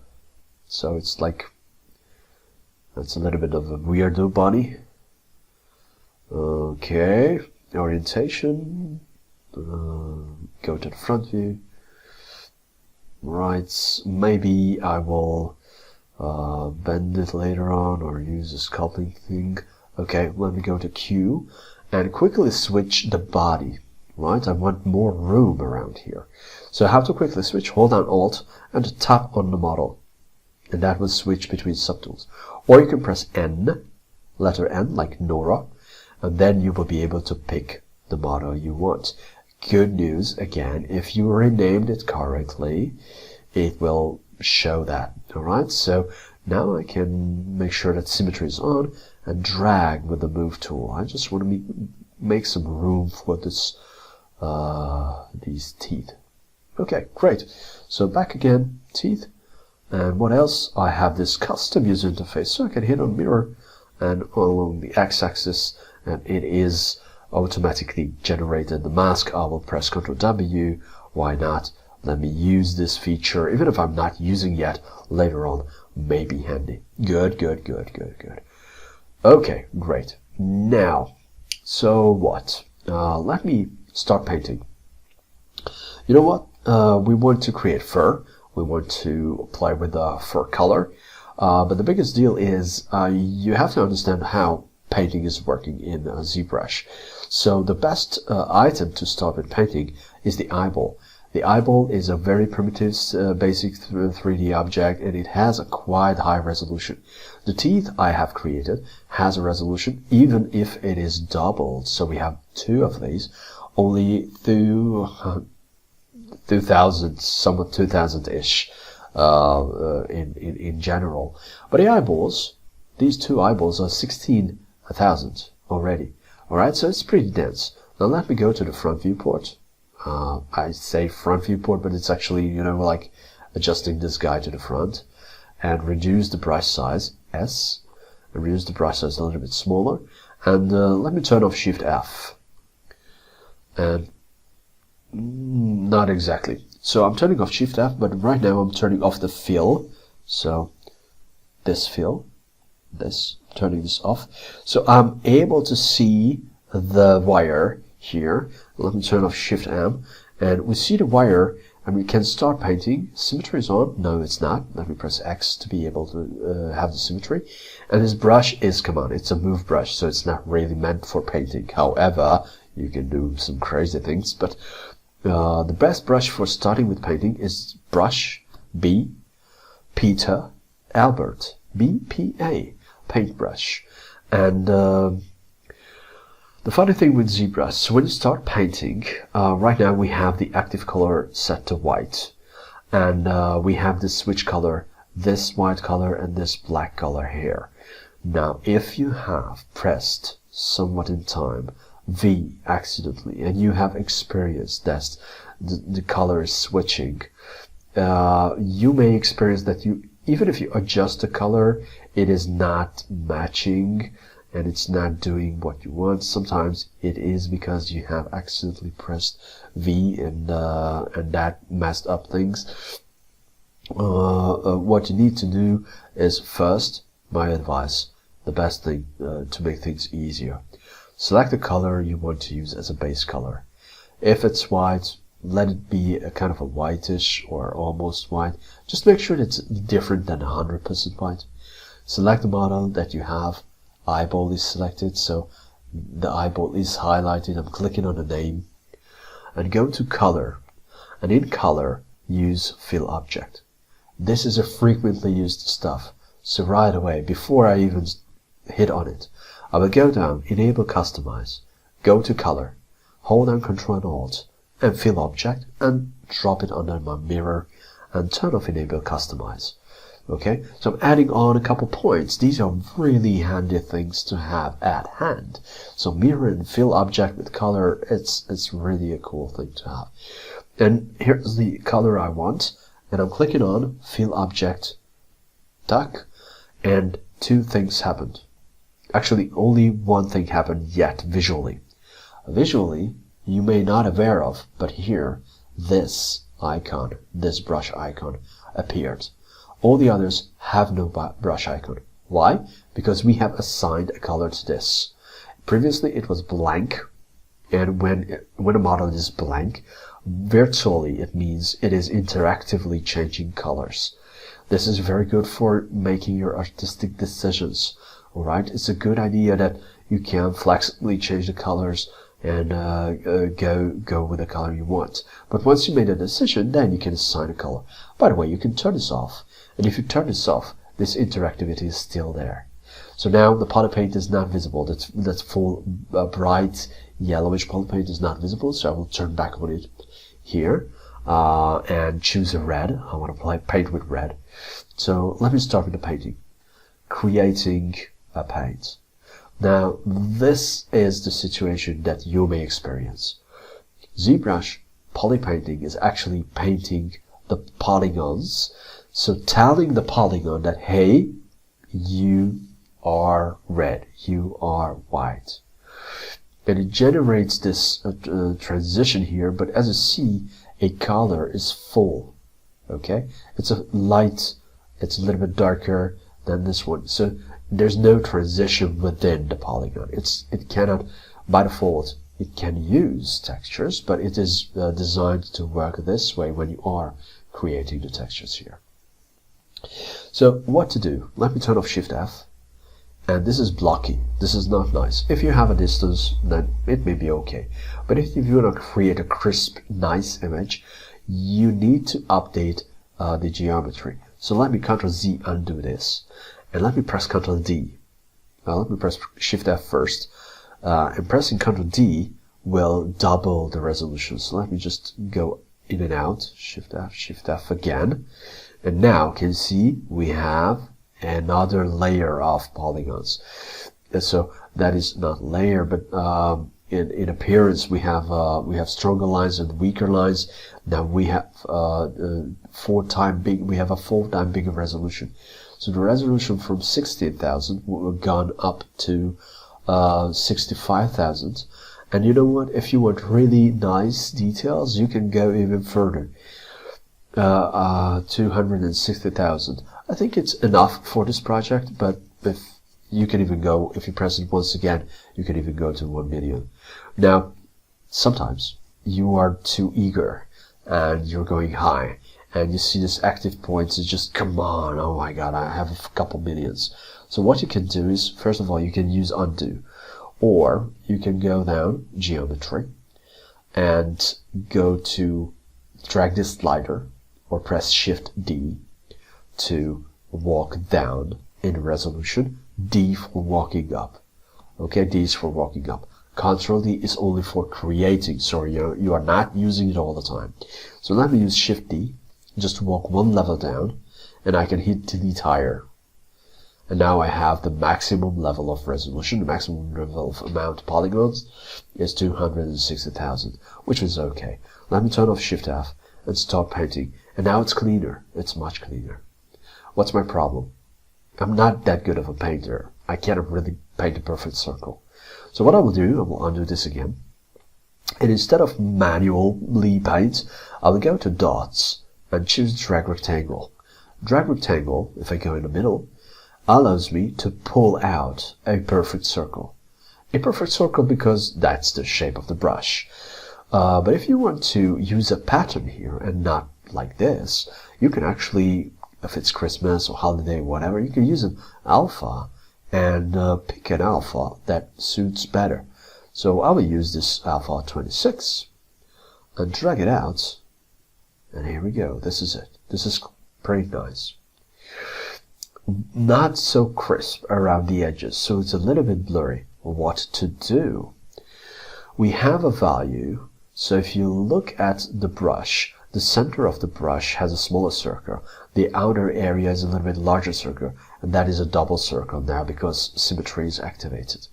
So it's like, that's a little bit of a weirdo bunny. Okay, orientation, go to the front view. Right, maybe I will bend it later on or use a sculpting thing. Okay, let me go to Q and quickly switch the body. Right, I want more room around here. So I have to quickly switch, hold down Alt and tap on the model. And that will switch between subtools. Or you can press N, letter N, like Nora, and then you will be able to pick the model you want. Good news, again, if you renamed it correctly, it will show that. Alright, so now I can make sure that symmetry is on and drag with the move tool. I just want to make some room for this, these teeth. Okay, great. So back again, teeth. And what else? I have this custom user interface, so I can hit on mirror and along the x-axis, and it is automatically generated the mask. I will press Ctrl+W. Why not? Let me use this feature, even if I'm not using yet, later on, may be handy. Good, good, good, good, good. Okay, great. Now, so what? Let me start painting. You know what? We want to create fur. We want to play with the fur color. But the biggest deal is you have to understand how painting is working in ZBrush. So the best item to start with painting is the eyeball. The eyeball is a very primitive, basic 3D object, and it has a quite high resolution. The teeth I have created has a resolution, even if it is doubled. So we have two of these, only 2000, somewhat 2000-ish in general. But the eyeballs, these two eyeballs are 16,000 already. Alright, so it's pretty dense. Now let me go to the front viewport. I say front viewport, but it's actually, you know, like adjusting this guy to the front, and reduce the brush size, S, and reduce the brush size a little bit smaller, and let me turn off Shift F. And not exactly. So I'm turning off Shift F, but right now I'm turning off the fill. So this fill, turning this off. So I'm able to see the wire here. Let me turn off Shift M, and we see the wire, and we can start painting. Symmetry is on. No, it's not. Let me press X to be able to have the symmetry. And this brush is, come on, it's a move brush, so it's not really meant for painting. However, you can do some crazy things, but the best brush for starting with painting is Brush B, Peter, Albert, BPA, paintbrush. And the funny thing with ZBrush, so when you start painting, right now we have the active color set to white, and we have this switch color, this white color and this black color here. Now, if you have pressed somewhat in time V accidentally, and you have experienced that the color is switching, you may experience that even if you adjust the color, it is not matching and it's not doing what you want. Sometimes it is because you have accidentally pressed V and that messed up things. What you need to do is, first, my advice, the best thing to make things easier, select the color you want to use as a base color. If it's white, let it be a kind of a whitish or almost white. Just make sure it's different than 100% white. Select the model that you have. Eyeball is selected, so the eyeball is highlighted. I'm clicking on the name and go to color, and in color use fill object. This is a frequently used stuff, so right away, before I even hit on it, I will go down, enable customize, go to color, hold down Ctrl and Alt and fill object and drop it under my mirror and turn off enable customize. Okay, so I'm adding on a couple points. These are really handy things to have at hand. So mirror and fill object with color, it's really a cool thing to have. And here's the color I want, and I'm clicking on fill object, duck, and two things happened. Actually, only one thing happened yet visually. Visually, you may not aware of, but here, this icon, this brush icon appeared. All the others have no brush icon. Why? Because we have assigned a color to this. Previously it was blank, and when a model is blank, Virtually, it means it is interactively changing colors. This is very good for making your artistic decisions. All right, it's a good idea that you can flexibly change the colors and go with the color you want. But once you made a decision, then you can assign a color. By the way, you can turn this off. And if you turn this off, this interactivity is still there. So now the polypaint is not visible. That's full bright yellowish polypaint is not visible. So I will turn back on it here and choose a red. I want to paint with red. So let me start with the painting. Creating a paint. Now this is the situation that you may experience. ZBrush polypainting is actually painting the polygons. So telling the polygon that, hey, you are red, you are white. And it generates this transition here, but as you see, a color is full. Okay? It's a light, it's a little bit darker than this one. So there's no transition within the polygon. It cannot, by default, it can use textures, but it is designed to work this way when you are creating the textures here. So what to do? Let me turn off Shift F. And this is blocky. This is not nice. If you have a distance, then it may be okay. But if you want to create a crisp, nice image, you need to update the geometry. So let me Ctrl+Z undo this. And let me press Ctrl+D. Let me press Shift F first. And pressing Ctrl+D will double the resolution. So let me just go in and out. Shift F again. And now you can see we have another layer of polygons. And so that is not layer, but in appearance we have stronger lines and weaker lines. Now we have we have a 4 times bigger resolution. So the resolution from 16,000 we've gone up to 65,000. And you know what? If you want really nice details, you can go even further. 260,000. I think it's enough for this project, but if you can even go, if you press it once again, you can even go to 1 million. Now, sometimes you are too eager and you're going high and you see this active points is just, come on, oh my god, I have a couple millions. So what you can do is, first of all, you can use undo, or you can go down geometry and go to drag this slider or press Shift D to walk down in resolution, D for walking up. Okay, D is for walking up. Ctrl D is only for creating, so you are not using it all the time. So let me use Shift D just to walk one level down, and I can hit delete higher. And now I have the maximum level of resolution, the maximum level of amount of polygons is 260,000, which is okay. Let me turn off Shift F and start painting. And now it's cleaner. It's much cleaner. What's my problem? I'm not that good of a painter. I can't really paint a perfect circle. So what I will do, I will undo this again. And instead of manually paint, I will go to dots and choose drag rectangle. Drag rectangle, if I go in the middle, allows me to pull out a perfect circle. A perfect circle because that's the shape of the brush. But if you want to use a pattern here and not like this, you can actually, if it's Christmas or holiday, whatever, you can use an alpha and pick an alpha that suits better. So I will use this alpha 26 and drag it out, and here we go. This is it. This is pretty nice. Not so crisp around the edges, so it's a little bit blurry. What to do? We have a value. So if you look at the brush, the center of the brush has a smaller circle. The outer area is a little bit larger circle, and that is a double circle now because symmetry is activated.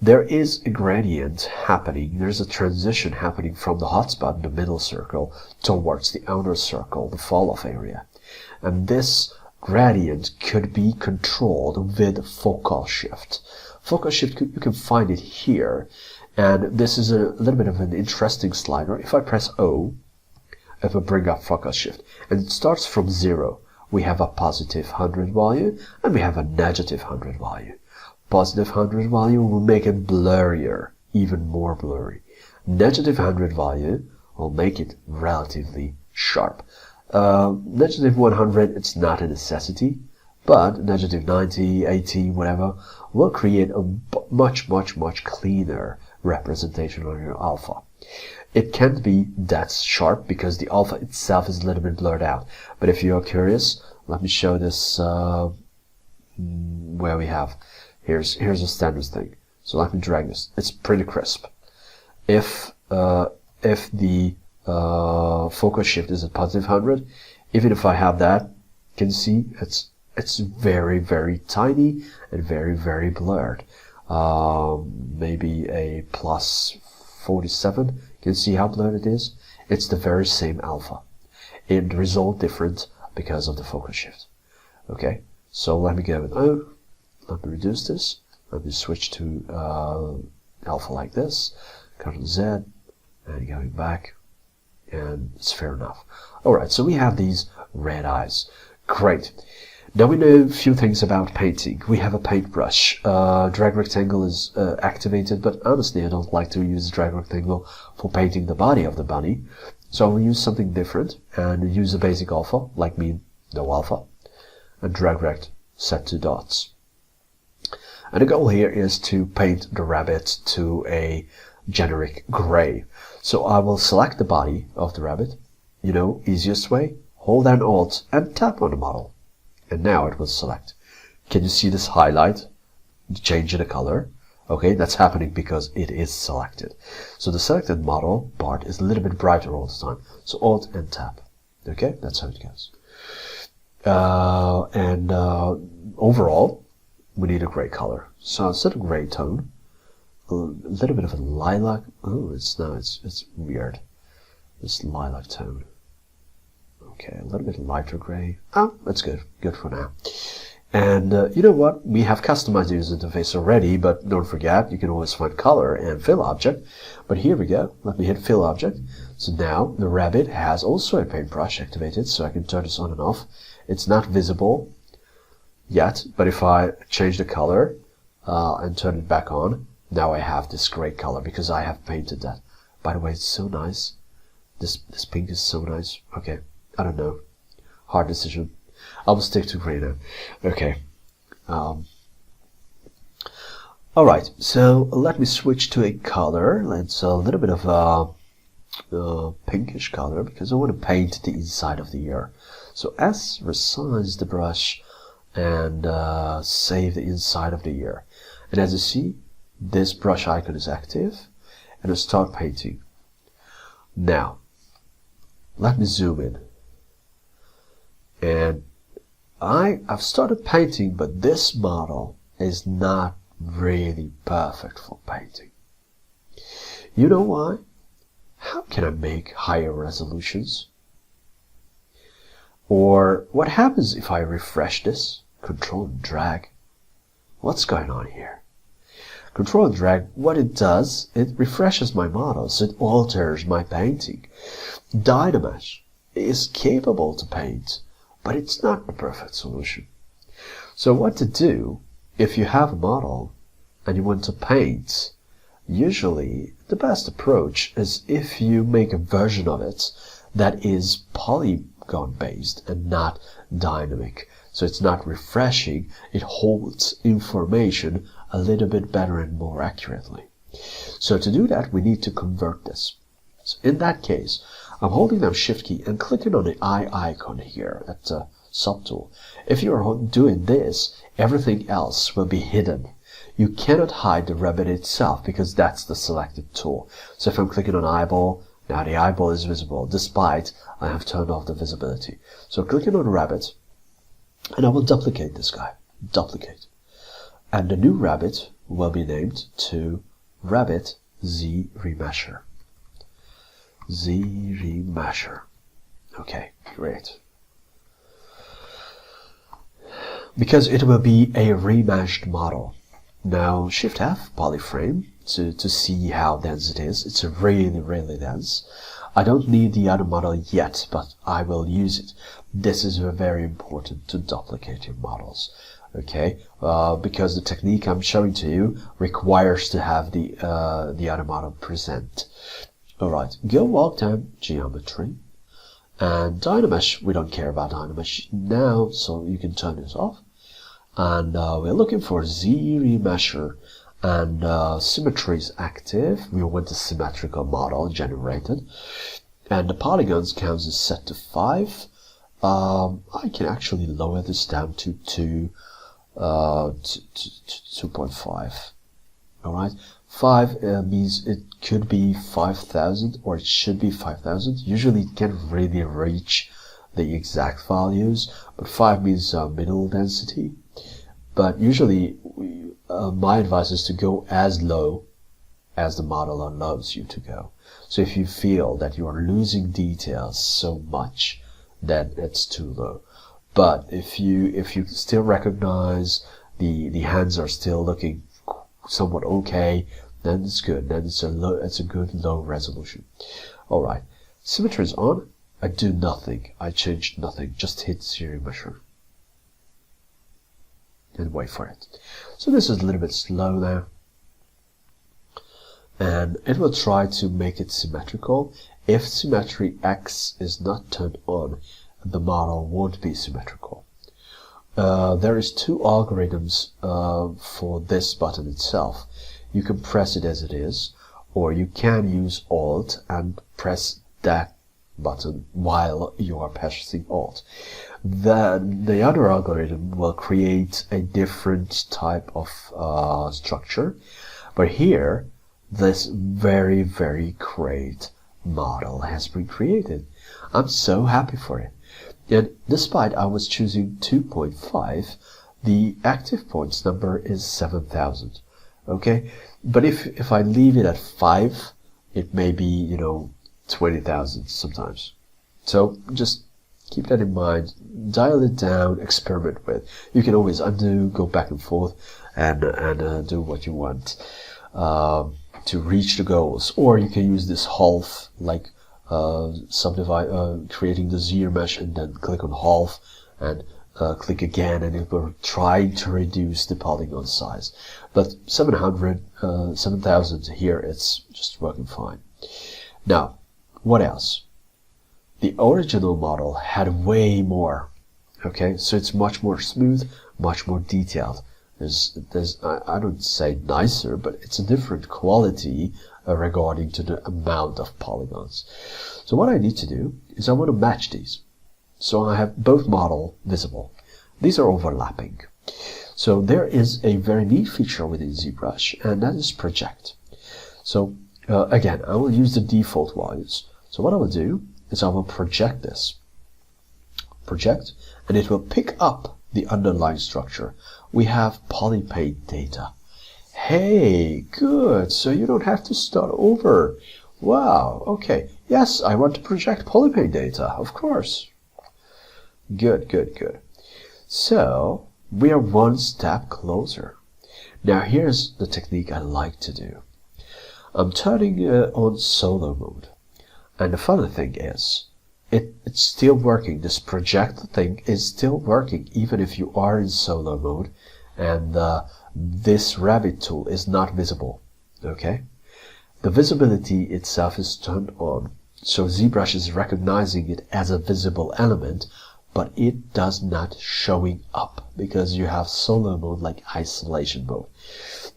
There is a gradient happening. There's a transition happening from the hotspot in the middle circle towards the outer circle, the fall-off area. And this gradient could be controlled with focal shift. Focal shift, you can find it here. And this is a little bit of an interesting slider. If I press O, if I bring up focal shift, and it starts from 0, we have a positive 100 value, and we have a negative 100 value. Positive 100 value will make it blurrier, even more blurry. Negative 100 value will make it relatively sharp. Negative 100, it's not a necessity, but negative 90, 80, whatever, will create a much cleaner representation on your alpha. It can't be that sharp because the alpha itself is a little bit blurred out. But if you're curious, let me show this where we have. Here's a standard thing. So let me drag this. It's pretty crisp. If the focus shift is at positive 100, even if I have that, you can see it's very tiny and very blurred. Maybe a plus 47. You can see how blurred it is. It's the very same alpha. It result different because of the focus shift. Okay, so let me go with O. Let me reduce this. Let me switch to alpha like this. Ctrl+Z, and going back, and it's fair enough. Alright, so we have these red eyes. Great. Now we know a few things about painting. We have a paintbrush. Drag rectangle is activated, but honestly I don't like to use drag rectangle for painting the body of the bunny. So I will use something different and use a basic alpha, like me, no alpha, and drag rect set to dots. And the goal here is to paint the rabbit to a generic gray. So I will select the body of the rabbit. You know, easiest way, hold down Alt and tap on the model. And now it will select. Can you see this highlight? Change in the color. Okay, that's happening because it is selected. So the selected model part is a little bit brighter all the time. So Alt and tap. Okay, that's how it goes. Overall, we need a gray color. So instead of gray tone, a little bit of a lilac. Oh, it's weird. This lilac tone. Okay, a little bit lighter gray. Oh, that's good. Good for now. And you know what? We have customized the user interface already, but don't forget, you can always find color and fill object. But here we go. Let me hit fill object. So now the rabbit has also a paintbrush activated, so I can turn this on and off. It's not visible yet, but if I change the color and turn it back on, now I have this gray color because I have painted that. By the way, it's so nice. This pink is so nice. Okay, I don't know. Hard decision. I will stick to gray now. Okay. Alright, so let me switch to a color. It's a little bit of a pinkish color because I want to paint the inside of the ear. So S, resize the brush and save the inside of the ear. And as you see, this brush icon is active and I start painting. Now, let me zoom in. And I've started painting, but this model is not really perfect for painting. You know why? How can I make higher resolutions? Or what happens if I refresh this? Control and drag. What's going on here? Control and drag, what it does, it refreshes my models, it alters my painting. DynaMesh is capable to paint, but it's not the perfect solution. So what to do if you have a model and you want to paint? Usually the best approach is if you make a version of it that is polygon based and not dynamic. So it's not refreshing, it holds information a little bit better and more accurately. So to do that, we need to convert this. So in that case, I'm holding down Shift key and clicking on the eye icon here at the subtool. If you're doing this, everything else will be hidden. You cannot hide the rabbit itself because that's the selected tool. So if I'm clicking on eyeball, now the eyeball is visible despite I have turned off the visibility. So clicking on rabbit, and I will duplicate this guy. Duplicate. And the new rabbit will be named to rabbit ZRemesher. ZRemesher. Okay, great. Because it will be a remeshed model. Now Shift F, polyframe, to see how dense it is. It's really dense. I don't need the other model yet, but I will use it. This is very important to duplicate your models. Okay, because the technique I'm showing to you requires to have the other model present. Alright, go walk down Geometry. And DynaMesh, we don't care about DynaMesh now, so you can turn this off. And we're looking for ZRemesher. And symmetry is active. We want a symmetrical model generated. And the polygons count is set to 5. I can actually lower this down to 2.5. Alright, 5 means it could be 5,000 or it should be 5,000. Usually it can't really reach the exact values, but 5 means middle density. But usually my advice is to go as low as the model allows you to go. So if you feel that you are losing details so much, then it's too low. But if you still recognize the hands are still looking somewhat okay, then it's good. Then it's a good low resolution. All right, symmetry is on. I do nothing. I changed nothing. Just hit ZRemesher and wait for it. So this is a little bit slow now, and it will try to make it symmetrical. If symmetry X is not turned on, the model won't be symmetrical. There is 2 algorithms for this button itself. You can press it as it is, or you can use Alt and press that button while you are pressing Alt. Then the other algorithm will create a different type of structure. But here, this very, very great model has been created. I'm so happy for it. And despite I was choosing 2.5, the active points number is 7,000. Okay, but if I leave it at 5, it may be 20,000 sometimes. So just keep that in mind. Dial it down, experiment with. You can always undo, go back and forth, and do what you want to reach the goals. Or you can use this half, like creating the ZRemesh and then click on half and click again, and it will try to reduce the polygon size. But 7,000 here, it's just working fine. Now, what else? The original model had way more. Okay, so it's much more smooth, much more detailed. I don't say nicer, but it's a different quality regarding to the amount of polygons. So what I need to do is I want to match these. So I have both model visible. These are overlapping. So there is a very neat feature within ZBrush, and that is project. So again, I will use the default values. So what I will do is I will project this. Project, and it will pick up the underlying structure. We have Polypaint data. Hey, good. So you don't have to start over. Wow, okay. Yes, I want to project Polypaint data, of course. Good, good, good. So we are one step closer. Now here's the technique I like to do. I'm turning on solo mode. And the funny thing is, it's still working. This project thing is still working even if you are in solo mode, and this rabbit tool is not visible. Okay? The visibility itself is turned on, so ZBrush is recognizing it as a visible element, but it does not showing up because you have solo mode like isolation mode.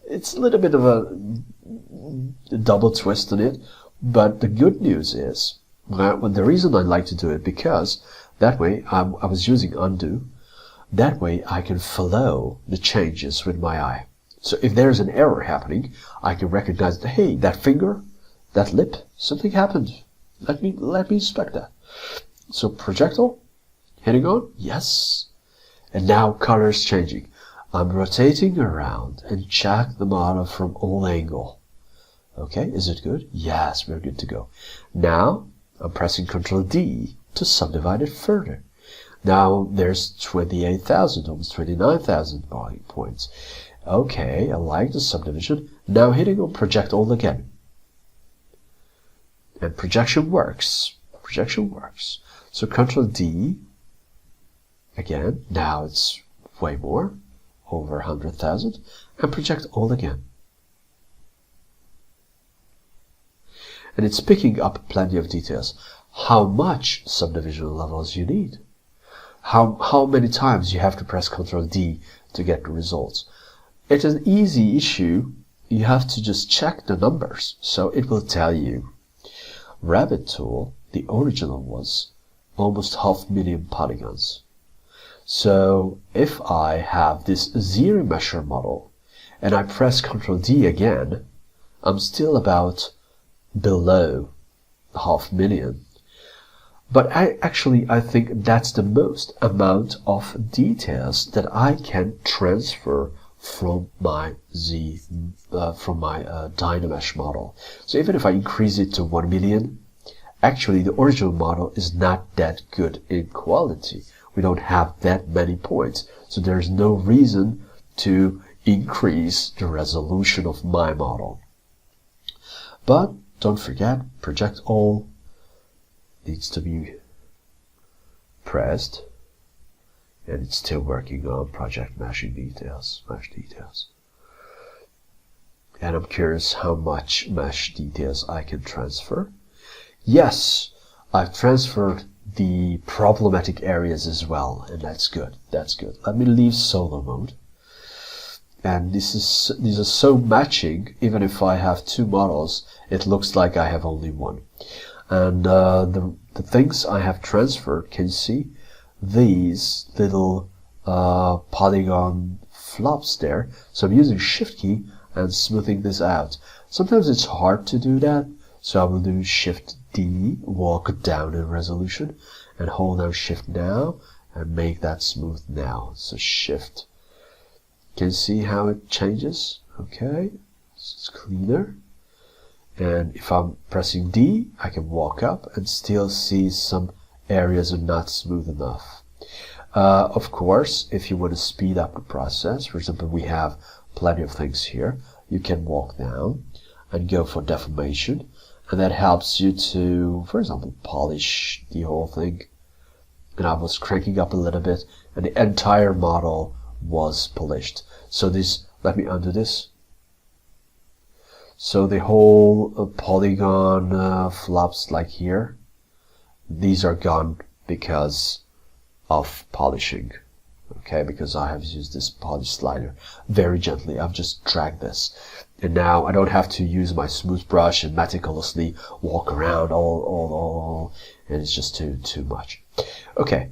It's a little bit of a double twist on it, but the good news is, the reason I like to do it, because that way I was using undo. That way I can follow the changes with my eye. So if there's an error happening, I can recognize that, hey, that finger, that lip, something happened. Let me inspect that. So projectile, hitting on, yes. And now color is changing. I'm rotating around and check the model from all angle. Okay, is it good? Yes, we're good to go. Now I'm pressing Ctrl+D to subdivide it further. Now there's 28,000, almost 29,000 points. Okay, I like the subdivision. Now hitting on project all again. And projection works. Projection works. So Ctrl+D again. Now it's way more, over 100,000. And project all again. and it's picking up plenty of details. How much subdivision levels you need, how many times you have to press Ctrl+D to get the results. It's an easy issue. You have to just check the numbers. So it will tell you Rabbit tool, the original was almost 500,000 polygons. So if I have this ZRemesher model and I press Ctrl+D again, I'm still about below 500,000. But I think that's the most amount of details that I can transfer from my DynaMesh model. So even if I increase it to 1 million, actually the original model is not that good in quality. We don't have that many points, so there's no reason to increase the resolution of my model. But don't forget, Project All needs to be pressed, and it's still working on project mesh details. And I'm curious how much mesh details I can transfer. Yes, I've transferred the problematic areas as well, and that's good. That's good. Let me leave solo mode. And these are so matching. Even if I have two models, it looks like I have only one. And the things I have transferred, can you see these little polygon flops there? So I'm using Shift key and smoothing this out. Sometimes it's hard to do that, so I will do Shift D, walk down in resolution, and hold down Shift now and make that smooth now. So Shift. Can you see how it changes? Okay, it's cleaner. And if I'm pressing D, I can walk up and still see some areas are not smooth enough. Of course, if you want to speed up the process, for example, we have plenty of things here. You can walk down and go for deformation, and that helps you to, for example, polish the whole thing. And I was cranking up a little bit, and the entire model was polished. So this, let me undo this. So the whole polygon flops like here, these are gone because of polishing. Okay, because I have used this polish slider very gently. I've just dragged this, and now I don't have to use my smooth brush and meticulously walk around all, and it's just too much. Okay,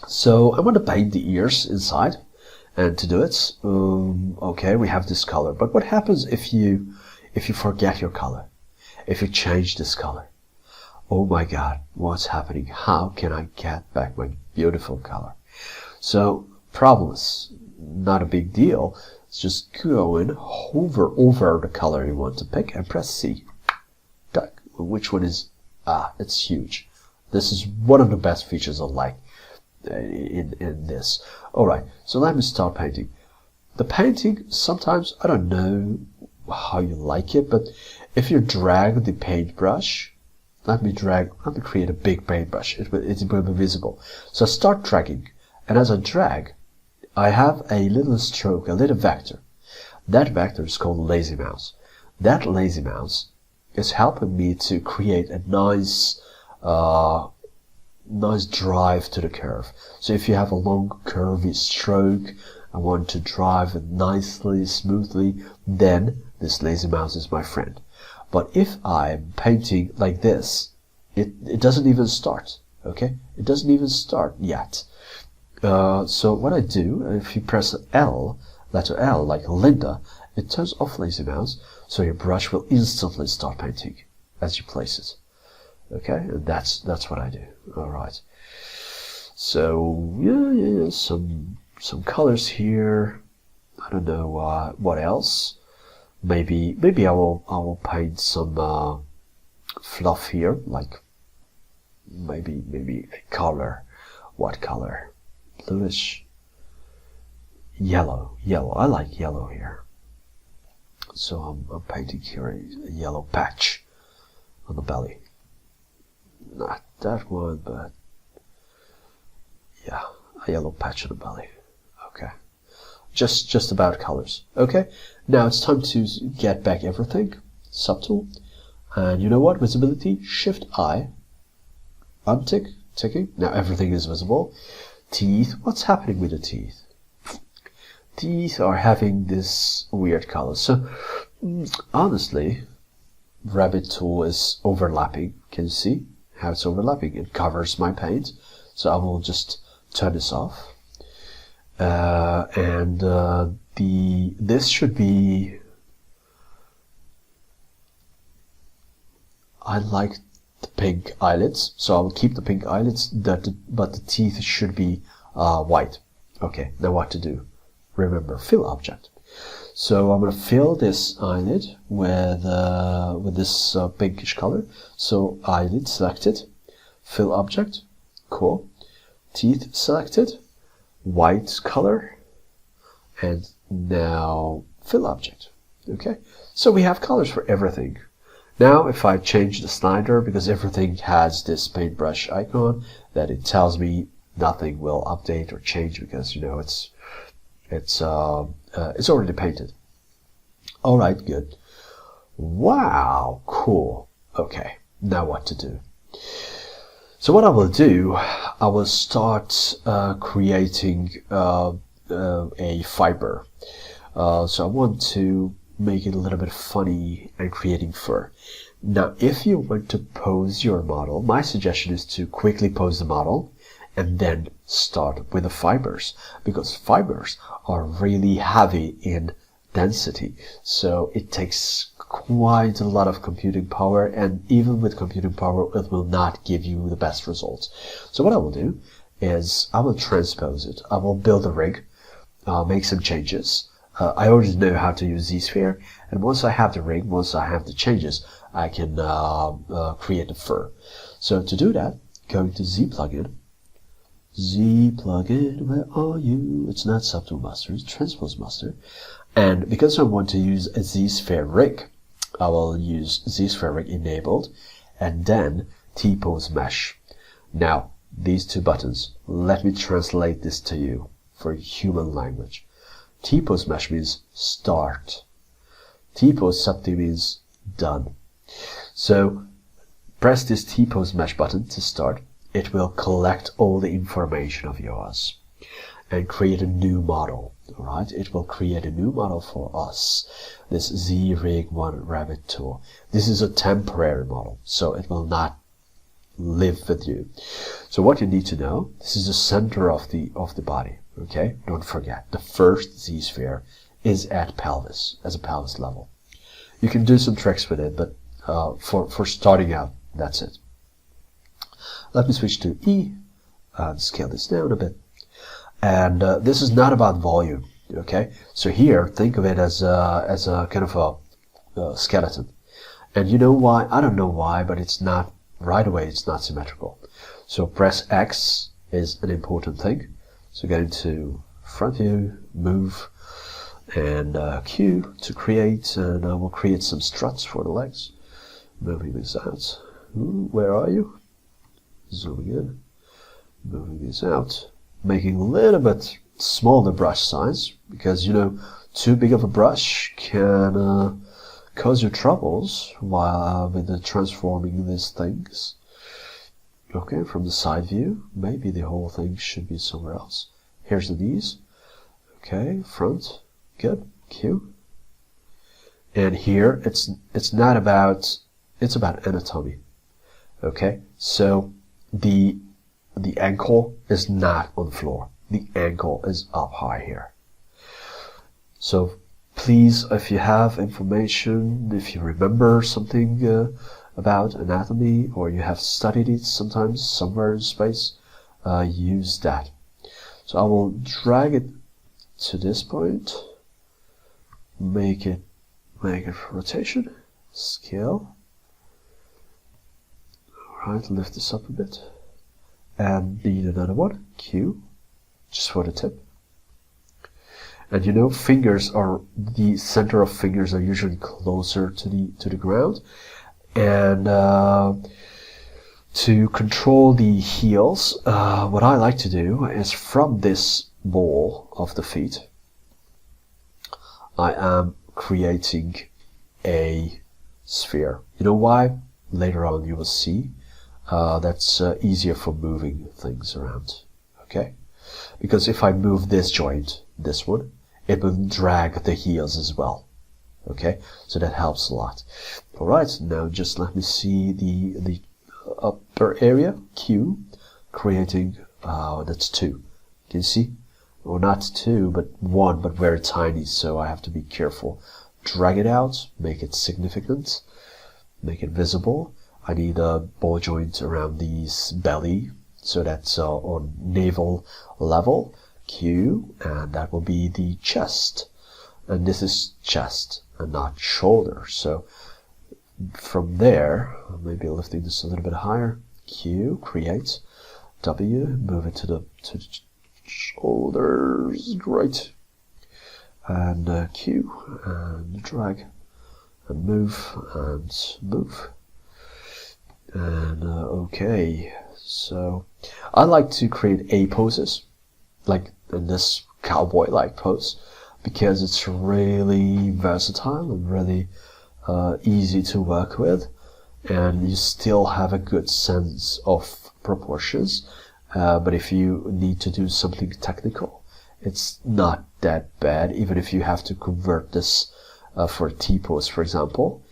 so I want to paint the ears inside, and to do it, okay, we have this color. But what happens if you forget your color? If you change this color? Oh my God, what's happening? How can I get back my beautiful color? So, problems, not a big deal. It's just go and hover over the color you want to pick and press C. Which one is, it's huge. This is one of the best features I like in this. Alright, so let me start painting. The painting, sometimes, I don't know how you like it, but if you drag the paintbrush, let me create a big paintbrush. It will be visible. So I start dragging. And as I drag, I have a little stroke, a little vector. That vector is called lazy mouse. That lazy mouse is helping me to create a nice drive to the curve. So if you have a long curvy stroke, I want to drive it nicely, smoothly, then this lazy mouse is my friend. But if I'm painting like this, it doesn't even start. Okay, it doesn't even start yet. So what I do, if you press L, letter L, like Linda, it turns off lazy mouse, so your brush will instantly start painting as you place it. Okay, and that's what I do. All right. So yeah, some colors here. I don't know what else. Maybe I will paint some fluff here, like maybe a color. What color? Bluish, yellow. I like yellow here. So I'm painting here a yellow patch on the belly. Not that one, but yeah, a yellow patch on the belly. Okay, just about colors. Okay, now it's time to get back everything. Subtool, And you know what? Visibility, Shift I, untick, ticking. Now everything is visible. Teeth, what's happening with the teeth? Teeth are having this weird color. So honestly, Rabbit tool is overlapping. Can you see how it's overlapping? It covers my paint. So I will just turn this off. This should be, I like the pink eyelids, so I will keep the pink eyelids, but the teeth should be white. Okay, now what to do? Remember, fill object. So I'm going to fill this eyelid with this pinkish color. So eyelid selected, fill object, cool. Teeth selected, white color, and now fill object. Okay, so we have colors for everything. Now if I change the slider, because everything has this paintbrush icon, that it tells me nothing will update or change, because you know it's already painted. All right, good. Wow, cool. Okay, now what to do? So what I will do, I will start creating a fiber. So I want to make it a little bit funny and creating fur. Now, if you want to pose your model, my suggestion is to quickly pose the model and then start with the fibers, because fibers are really heavy in density. So it takes quite a lot of computing power, and even with computing power, it will not give you the best results. So what I will do is I will transpose it. I will build a rig, make some changes. I already know how to use ZSphere, and once I have the rig, once I have the changes, I can create the fur. So to do that, going to Z plugin. Z plugin, where are you? It's not Subtool Master, it's Transpose Master. And because I want to use a ZSphere Rig, I will use ZSphere Rig enabled, and then T-pose mesh. Now, these two buttons, let me translate this to you for human language. T-pose mesh means start. T-pose subtool means done. So press this T-pose mesh button to start. It will collect all the information of yours and create a new model. All right, it will create a new model for us. This Z-Rig 1 Rabbit tool. This is a temporary model, so it will not live with you. So what you need to know, this is the center of the body. Okay, don't forget, the first Z-sphere is at pelvis, as a pelvis level. You can do some tricks with it, but for starting out, that's it. Let me switch to E and scale this down a bit. And this is not about volume, okay? So here, think of it as a kind of a skeleton. And you know why? I don't know why, but it's not, right away, it's not symmetrical. So press X is an important thing. So get into front view, move, and Q to create, and I will create some struts for the legs. Moving this out. Ooh, where are you? Zooming in, moving this out, making a little bit smaller brush size, because you know, too big of a brush can cause you troubles while with transforming these things. Okay, from the side view, maybe the whole thing should be somewhere else. Here's the knees. Okay, front, good, Q. And here, it's not about, it's about anatomy. Okay, so the ankle is not on the floor. The ankle is up high here. So please, if you have information, if you remember something about anatomy, or you have studied it sometimes somewhere in space, use that. So I will drag it to this point, make it rotation, scale. Alright, lift this up a bit. And need another one, Q, just for the tip. And you know, fingers are, the center of fingers are usually closer to the ground. And to control the heels, what I like to do is from this ball of the feet, I am creating a sphere. You know why? Later on you will see. That's easier for moving things around. Okay? Because if I move this joint, this one, it will drag the heels as well. Okay? So that helps a lot. Alright, now just let me see the upper area, Q, creating, that's 2. Can you see? Or not 2, but 1, but very tiny, so I have to be careful. Drag it out, make it significant, make it visible. I need a ball joint around the belly, so that's on navel level, Q, and that will be the chest. And this is chest and not shoulder. So from there, maybe lifting this a little bit higher, Q, create, W, move it to the shoulders, great, and Q, and drag, and move, and okay. So I like to create A poses, like in this cowboy-like pose, because it's really versatile and really easy to work with, and you still have a good sense of proportions. But if you need to do something technical, it's not that bad, even if you have to convert this for a T-pose, for example.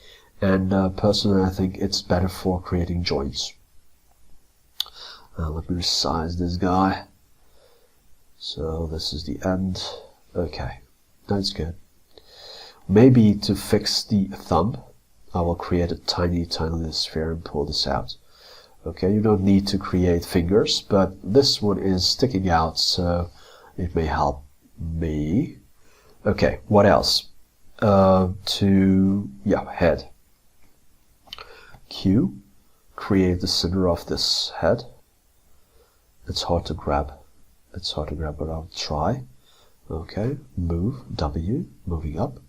And personally, I think it's better for creating joints. Let me resize this guy. So this is the end. Okay, that's good. Maybe to fix the thumb, I will create a tiny little sphere and pull this out. Okay, you don't need to create fingers, but this one is sticking out, so it may help me. Okay, what else? Head. Q, create the center of this head. It's hard to grab. But I'll try. Okay, move, W, moving up.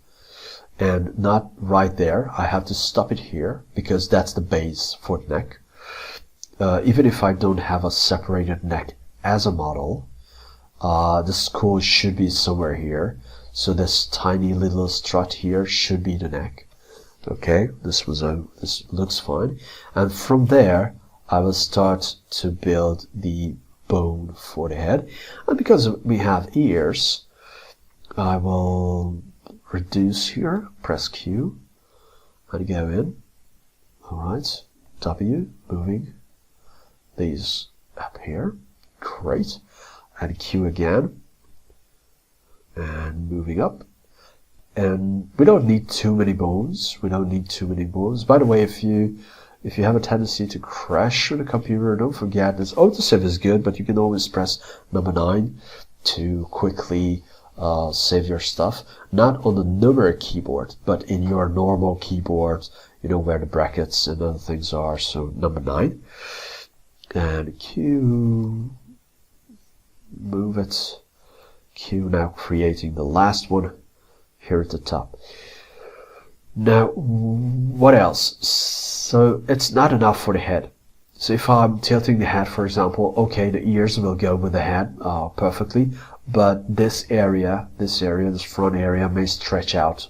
And not right there. I have to stop it here, because that's the base for the neck. Even if I don't have a separated neck as a model, the skull should be somewhere here. So this tiny little strut here should be the neck. Okay, this looks fine. And from there, I will start to build the bone for the head. And because we have ears, I will reduce here, press Q, and go in. Alright, W, moving these up here, great, and Q again, and moving up. And we don't need too many bones. By the way, if you have a tendency to crash with a computer, don't forget this. Autosave is good, but you can always press number 9 to quickly save your stuff. Not on the number keyboard, but in your normal keyboard, you know, where the brackets and other things are. So number 9. And Q, move it. Q, now creating the last one here at the top. Now, what else? So it's not enough for the head. So if I'm tilting the head, for example, okay, the ears will go with the head perfectly, but this front area may stretch out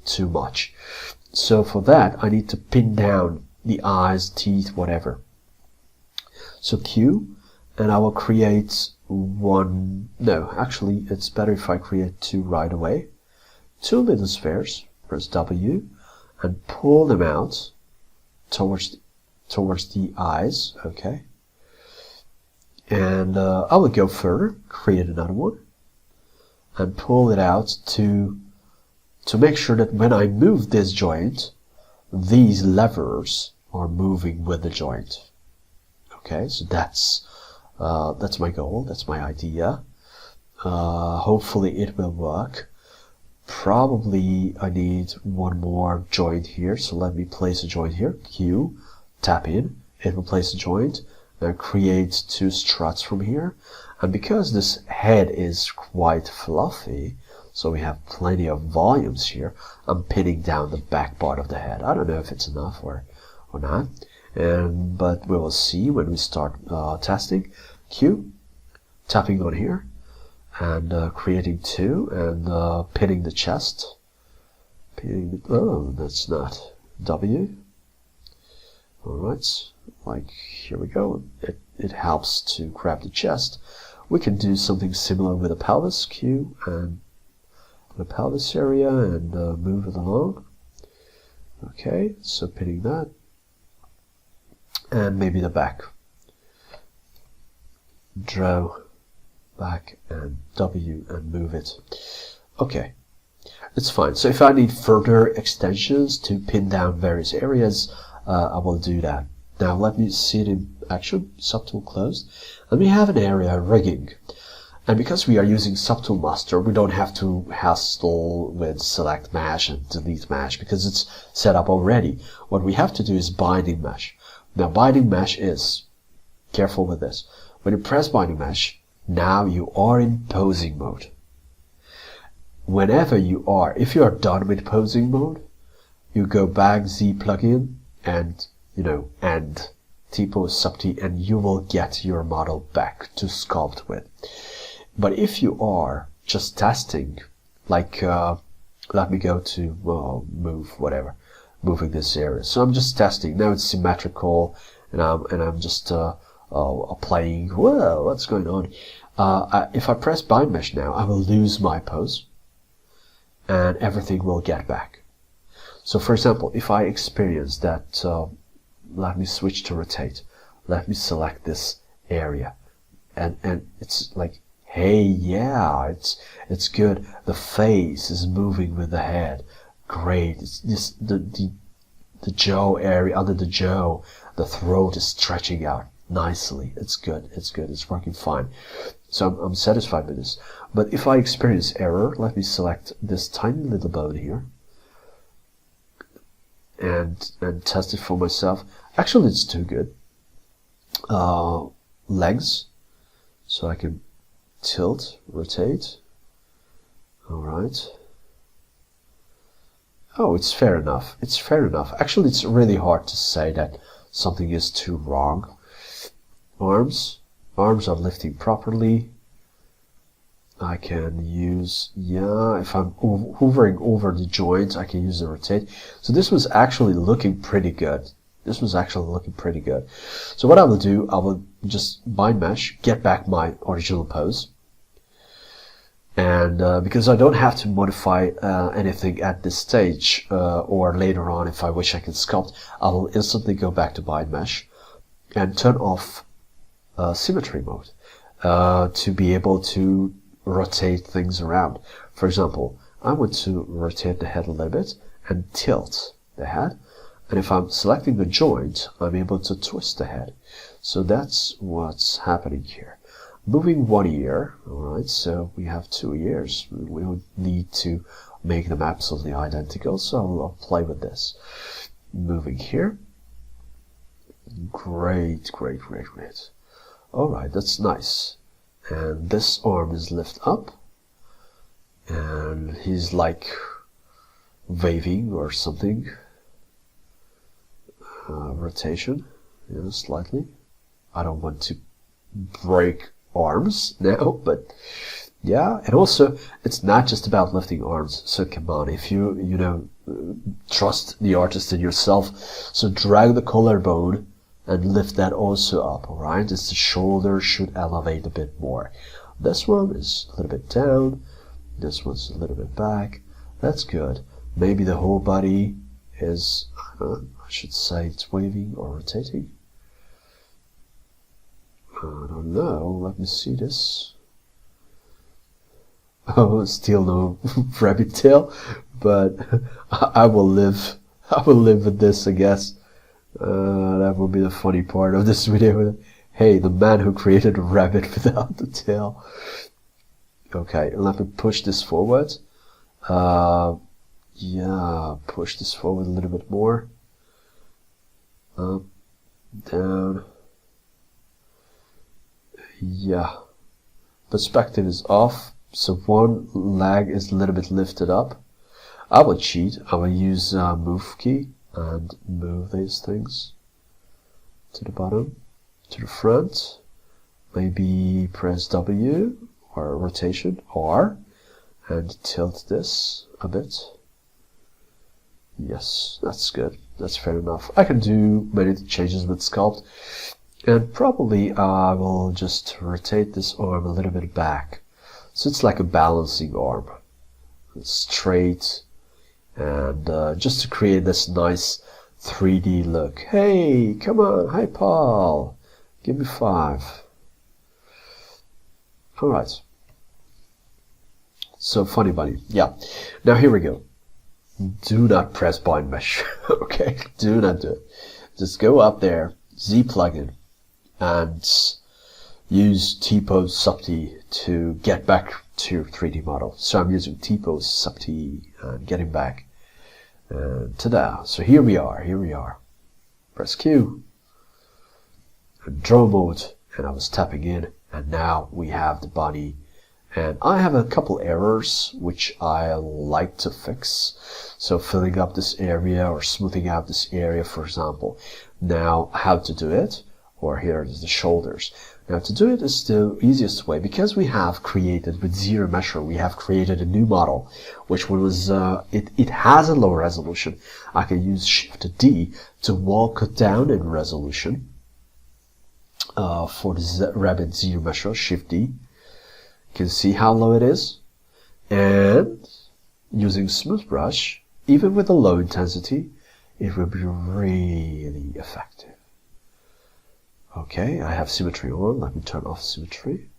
too much. So for that, I need to pin down the eyes, teeth, whatever. So Q, and I will create one. No, actually, it's better if I create 2 right away. 2 little spheres. Press W and pull them out towards the eyes. Okay, and I will go further, create another one, and pull it out to make sure that when I move this joint, these levers are moving with the joint. Okay, so that's my goal, that's my idea. Hopefully it will work. Probably I need one more joint here, so let me place a joint here. Q, tap in, it will place a joint, and create 2 struts from here. And because this head is quite fluffy, so we have plenty of volumes here, I'm pinning down the back part of the head. I don't know if it's enough or not, but we will see when we start testing. Q, tapping on here, and creating 2, and pinning the chest. Oh, that's not W. Alright, like here we go. It helps to grab the chest. We can do something similar with the pelvis, Q, and the pelvis area, and move it along. Okay, so pinning that. And maybe the back. Draw back and W and move it. Okay, it's fine. So if I need further extensions to pin down various areas, I will do that. Now let me see it in action. Subtool closed. And we have an area rigging. And because we are using Subtool Master, we don't have to hassle with select mesh and delete mesh because it's set up already. What we have to do is binding mesh. Now binding mesh is, careful with this, when you press binding mesh, now you are in posing mode. Whenever you are, if you are done with posing mode, you go back Z plugin and, and T-pose sub T, and you will get your model back to sculpt with. But if you are just testing, like, let me go to moving this area. So I'm just testing. Now it's symmetrical, and I'm just playing. Whoa, what's going on? If I press bind mesh now, I will lose my pose, and everything will get back. So, for example, if I experience that, let me switch to rotate. Let me select this area, and it's like, hey, yeah, it's good. The face is moving with the head. Great. It's this the jaw area under the jaw. The throat is stretching out nicely. It's good. It's good. It's working fine. So I'm satisfied with this. But if I experience error, let me select this tiny little bone here and test it for myself. Actually, it's too good. Legs, so I can tilt, rotate. All right. Oh, it's fair enough. It's fair enough. Actually, it's really hard to say that something is too wrong. Arms are lifting properly. I can use, if I'm hovering over the joint, I can use the rotate. So this was actually looking pretty good. So what I will do, I will just bind mesh, get back my original pose. And because I don't have to modify anything at this stage, or later on if I wish I can sculpt, I will instantly go back to bind mesh and turn off symmetry mode to be able to rotate things around. For example, I want to rotate the head a little bit and tilt the head. And if I'm selecting the joint, I'm able to twist the head. So that's what's happening here. Moving one ear, alright, so we have 2 ears. We don't need to make them absolutely identical, so I'll play with this. Moving here. Great. Alright, that's nice. And this arm is lift up. And he's like waving or something. Rotation, slightly. I don't want to break arms now, but yeah. And also, it's not just about lifting arms. So come on, if you trust the artist in yourself, so drag the collarbone and lift that also up. All right, the shoulder should elevate a bit more. This one is a little bit down. This one's a little bit back. That's good. Maybe the whole body is, I should say, it's waving or rotating. I don't know. Let me see this. Oh, still no rabbit tail, but I will live with this, I guess. That will be the funny part of this video. Hey, the man who created a rabbit without the tail. Okay, let me push this forward. Yeah, push this forward a little bit more. Up, down. Yeah. Perspective is off, so one leg is a little bit lifted up. I will cheat. I will use move key and move these things to the bottom, to the front. Maybe press W or rotation R and tilt this a bit. Yes, that's good. That's fair enough. I can do many changes with Sculpt, and probably I will just rotate this arm a little bit back. So it's like a balancing arm. It's straight, and just to create this nice 3D look. Hey, come on, hi Paul, give me 5. Alright. So funny bunny, yeah. Now here we go. Do not press bind mesh, okay? Do not do it. Just go up there, Z plugin, and use T-pose sub T to get back to your 3D model. So I'm using T-pose sub T and getting back. And ta-da! So here we are. Press Q, and draw mode, and I was tapping in, and now we have the body. And I have a couple errors which I like to fix. So filling up this area or smoothing out this area, for example. Now, how to do it? Or here is the shoulders. Now, to do it is the easiest way, because we have created with ZRemesher, we have created a new model, which was it has a low resolution. I can use Shift D to walk it down in resolution for the Rabbit ZRemesher. Shift D. You can see how low it is, and using smooth brush, even with a low intensity, it will be really effective. Okay, I have symmetry on. Let me turn off symmetry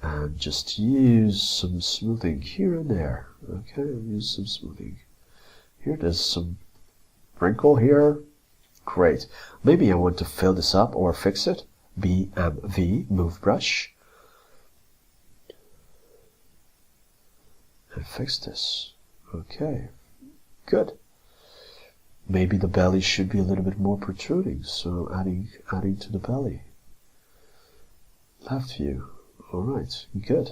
and just use some smoothing here and there. Okay, use some smoothing here. There's some wrinkle here. Great. Maybe I want to fill this up or fix it. BMV, move brush. And fix this. Okay, good. Maybe the belly should be a little bit more protruding, so adding to the belly. Left view. All right, good.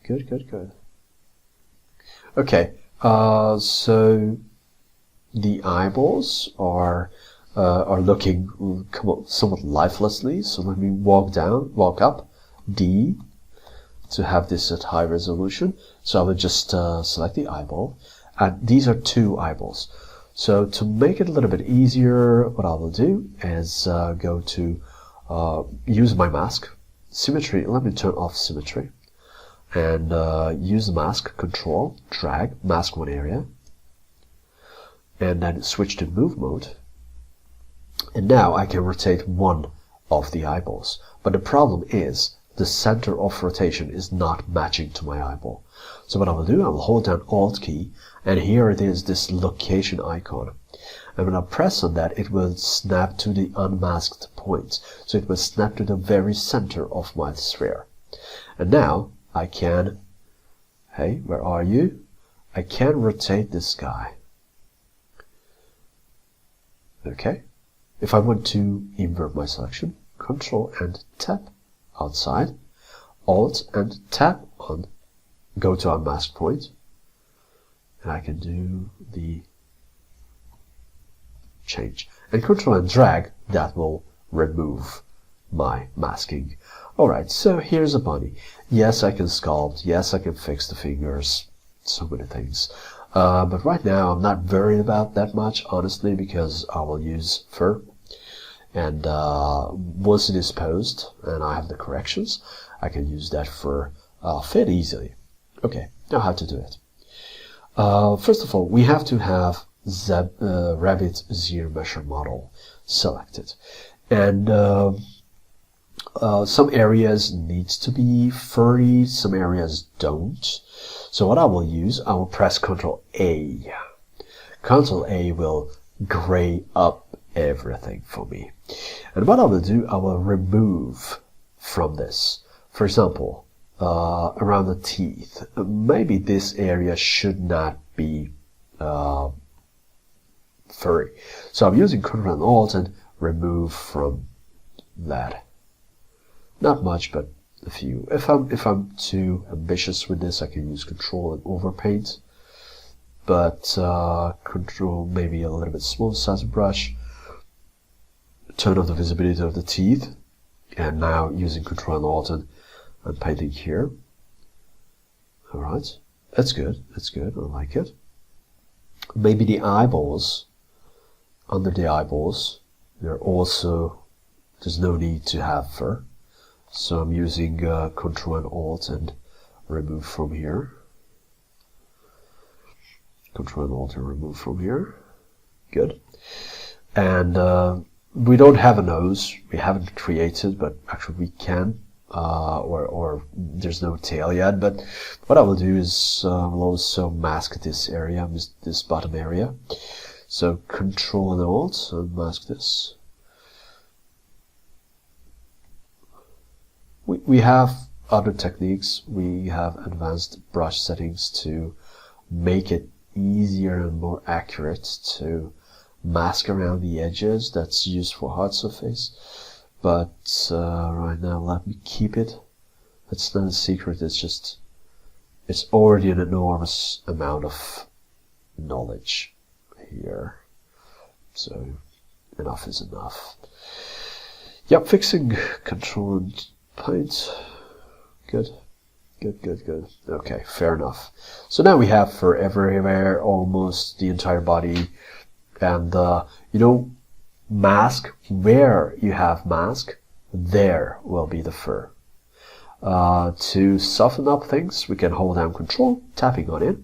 Good. Okay, so the eyeballs are looking somewhat lifelessly. So let me walk up, D, to have this at high resolution. So I will just select the eyeball, and these are 2 eyeballs. So to make it a little bit easier, what I will do is go to use my mask, symmetry. Let me turn off symmetry, and use the mask, Control, drag, mask one area, and then switch to move mode. And now I can rotate one of the eyeballs. But the problem is the center of rotation is not matching to my eyeball. So what I will do, I will hold down Alt key, and here it is, this location icon. And when I press on that, it will snap to the unmasked point. So it will snap to the very center of my sphere. And now I can, hey, where are you? I can rotate this guy. Okay. If I want to invert my selection, Control and tap outside, Alt and tap on, go to unmasked point, and I can do the change. And Control and drag, that will remove my masking. Alright, so here's a bunny. Yes, I can sculpt. Yes, I can fix the fingers. So many things. But right now, I'm not worried about that much, honestly, because I will use fur. And once it is posed, and I have the corrections, I can use that fur fairly easily. Okay, now how to do it. First of all, we have to have Rabbit ZRemesher model selected. And some areas need to be furry, some areas don't. So what I will use, I will press Ctrl+A. Ctrl+A will gray up everything for me. And what I will do, I will remove from this. For example, around the teeth, maybe this area should not be furry. So I'm using Ctrl and Alt and remove from that. Not much, but a few. If I'm too ambitious with this, I can use Control and overpaint. But Control, maybe a little bit smaller size brush. Turn off the visibility of the teeth. And now using Control and Alt and painting here. Alright, that's good, I like it. maybe the eyeballs, under the eyeballs, there's no need to have fur. So I'm using Ctrl and Alt and remove from here. Ctrl and Alt and remove from here. Good. And we don't have a nose. We haven't created, but actually we can. Or there's no tail yet. But what I will do is I'll also mask this area, this bottom area. So Ctrl and Alt and mask this. We have other techniques. We have advanced brush settings to make it easier and more accurate to mask around the edges. That's used for hard surface. But right now, let me keep it. It's not a secret. It's already an enormous amount of knowledge here. So enough is enough. Yep, fixing Control and Paint. Good. Okay, fair enough. So now we have for everywhere, almost the entire body, and mask, where you have mask, there will be the fur. To soften up things, we can hold down Control, tapping on it,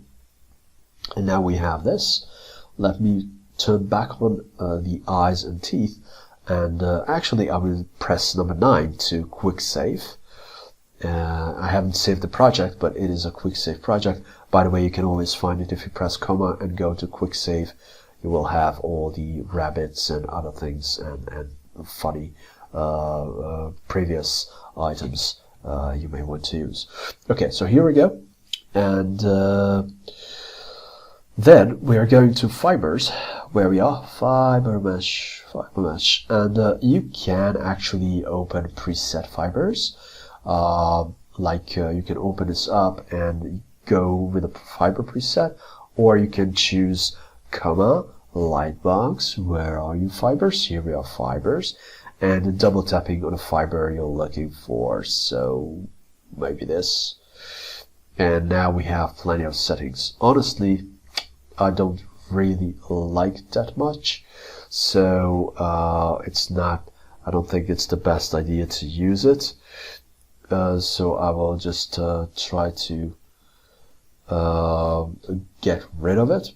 and now we have this. Let me turn back on the eyes and teeth. And actually I will press number 9 to quick save. I haven't saved the project, but it is a quick save project. By the way, you can always find it if you press comma and go to quick save. You will have all the rabbits and other things and funny previous items you may want to use. Okay, so here we go. And then we are going to fibers, where we are, FiberMesh, and you can actually open preset fibers, you can open this up and go with a fiber preset, or you can choose, LightBox, where are you fibers? Here we are fibers, and double tapping on a fiber you're looking for, so maybe this, and now we have plenty of settings. Honestly, I don't really like that much, so I don't think it's the best idea to use it. So I will just try to get rid of it.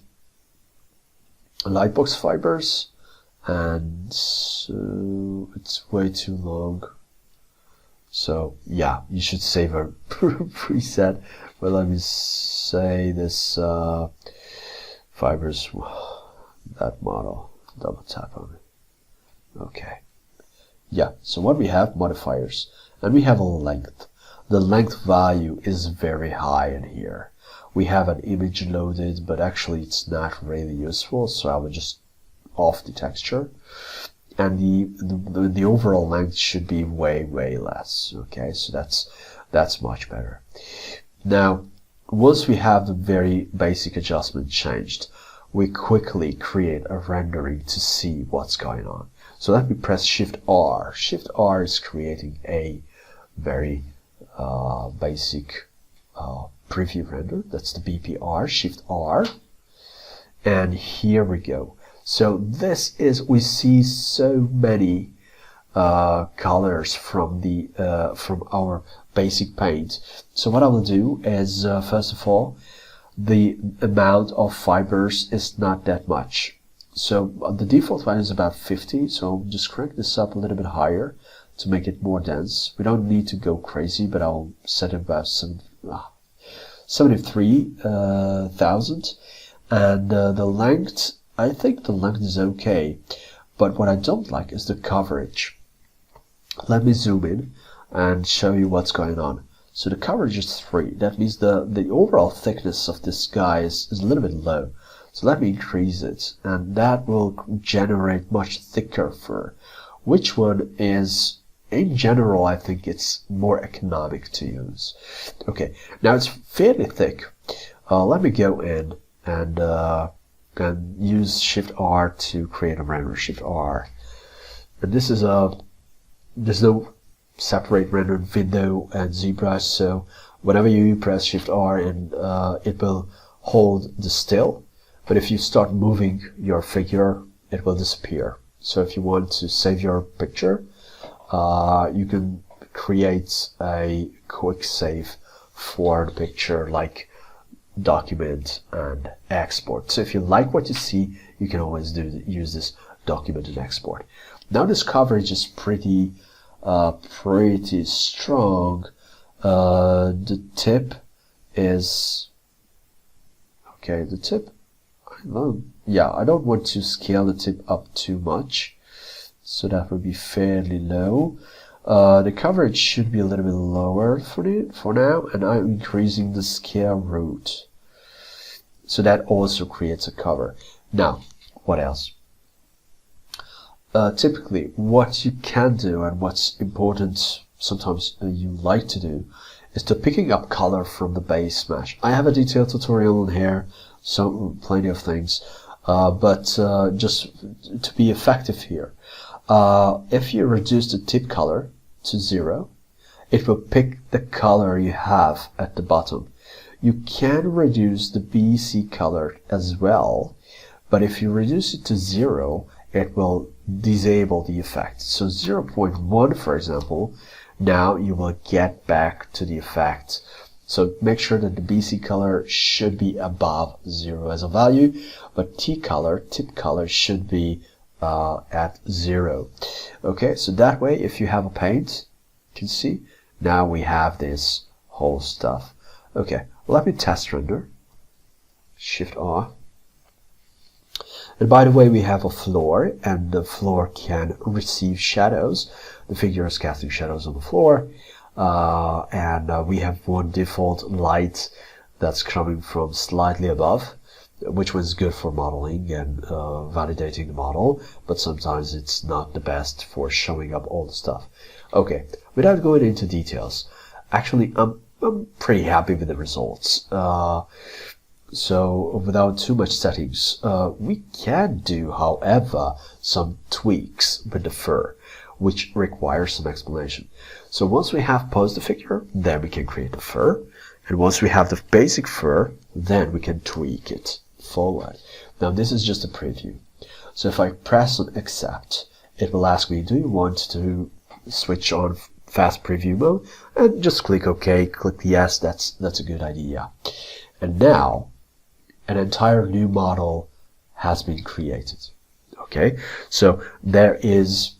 Lightbox fibers, and it's way too long. So yeah, you should save a preset. But let me say this. Fibers, that model, double tap on it. Okay. Yeah, so what we have, modifiers, and we have a length. The length value is very high in here. We have an image loaded, but actually it's not really useful, so I will just off the texture. And the overall length should be way less. Okay, so that's much better. Now, once we have the very basic adjustment changed, we quickly create a rendering to see what's going on. So let me press Shift R. Shift R is creating a very basic preview render. That's the BPR. Shift R. And here we go. So this is, we see so many colors from our basic paint. So what I will do is, first of all, the amount of fibers is not that much. So the default value is about 50, so I'll just crank this up a little bit higher to make it more dense. We don't need to go crazy, but I'll set it about 73,000. And the length, I think the length is okay, but what I don't like is the coverage. Let me zoom in and show you what's going on. So the coverage is 3. That means the overall thickness of this guy is a little bit low. So let me increase it, and that will generate much thicker fur. Which one is, in general, I think it's more economic to use. Okay, now it's fairly thick. Let me go in and use Shift R to create a render. Shift R, and this is there's no separate render window and ZBrush, so whenever you press Shift R, and it will hold the still, but if you start moving your figure, it will disappear. So if you want to save your picture, you can create a quick save for the picture, like document and export. So if you like what you see, you can always use this document and export. Now this coverage is pretty strong. The tip is okay. The tip, I don't want to scale the tip up too much, so that would be fairly low. The coverage should be a little bit lower for now, and I'm increasing the scale root, so that also creates a cover. Now, what else? Typically, what you can do and what's important, sometimes you like to do, is to picking up color from the base mesh. I have a detailed tutorial in here, so plenty of things, but just to be effective here, if you reduce the tip color to 0, it will pick the color you have at the bottom. You can reduce the BC color as well, but if you reduce it to 0, it will disable the effect. So 0.1, for example, now you will get back to the effect. So make sure that the BC color should be above 0 as a value, but tip color should be at 0. Okay, so that way, if you have a paint, you can see now we have this whole stuff. Okay, let me test render. Shift R. And by the way, we have a floor, and the floor can receive shadows. The figure is casting shadows on the floor, and we have one default light that's coming from slightly above, which was good for modeling and validating the model, but sometimes it's not the best for showing up all the stuff. Okay, without going into details, actually I'm pretty happy with the results. So without too much settings, we can do, however, some tweaks with the fur, which requires some explanation. So once we have posed the figure, then we can create the fur, and once we have the basic fur, then we can tweak it forward. Now this is just a preview. So if I press on accept, it will ask me, do you want to switch on fast preview mode? And just click OK, click yes, that's a good idea. And now an entire new model has been created. Okay, so there is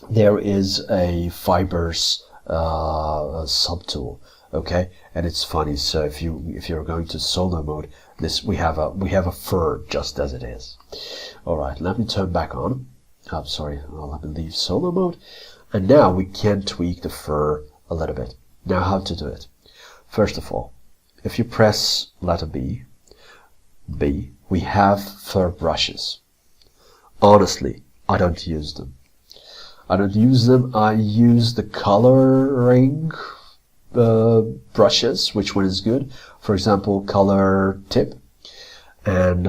a fibers subtool. Okay, and it's funny. So if you're going to solo mode, we have a fur just as it is. All right, let me turn back on. I'm sorry, let me leave solo mode, and now we can tweak the fur a little bit. Now, how to do it? First of all, if you press letter B, we have fur brushes. Honestly, I don't use them. I use the coloring brushes, which one is good. For example, color tip, and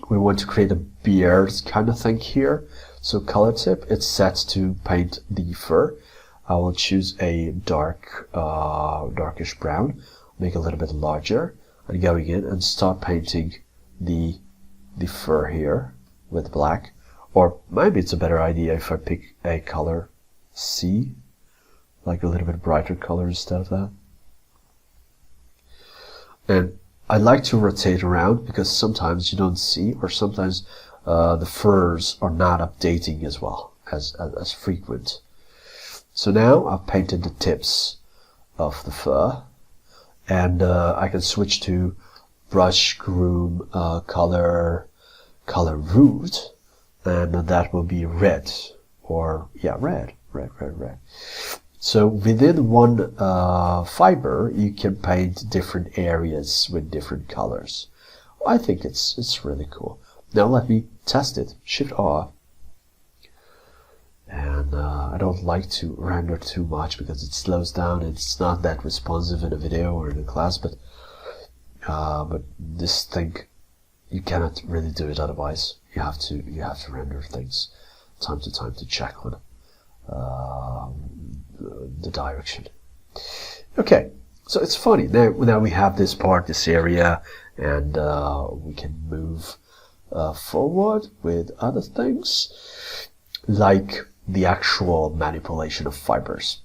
we want to create a beard kind of thing here. So color tip, it's set to paint the fur. I will choose a darkish brown, make it a little bit larger, and going in and start painting the fur here with black. Or maybe it's a better idea if I pick a color C, like a little bit brighter color instead of that. And I like to rotate around because sometimes you don't see, or sometimes the furs are not updating as well as frequent. So now I've painted the tips of the fur, and I can switch to brush, groom, color root, and that will be red, or yeah, red. So within one fiber, you can paint different areas with different colors. I think it's really cool. Now let me test it. Shift R. And I don't like to render too much because it slows down and it's not that responsive in a video or in a class, but this thing, you cannot really do it otherwise. You have to render things time to time to check on the direction. Okay, so it's funny. Now we have this part, this area, and we can move forward with other things like the actual manipulation of fibers.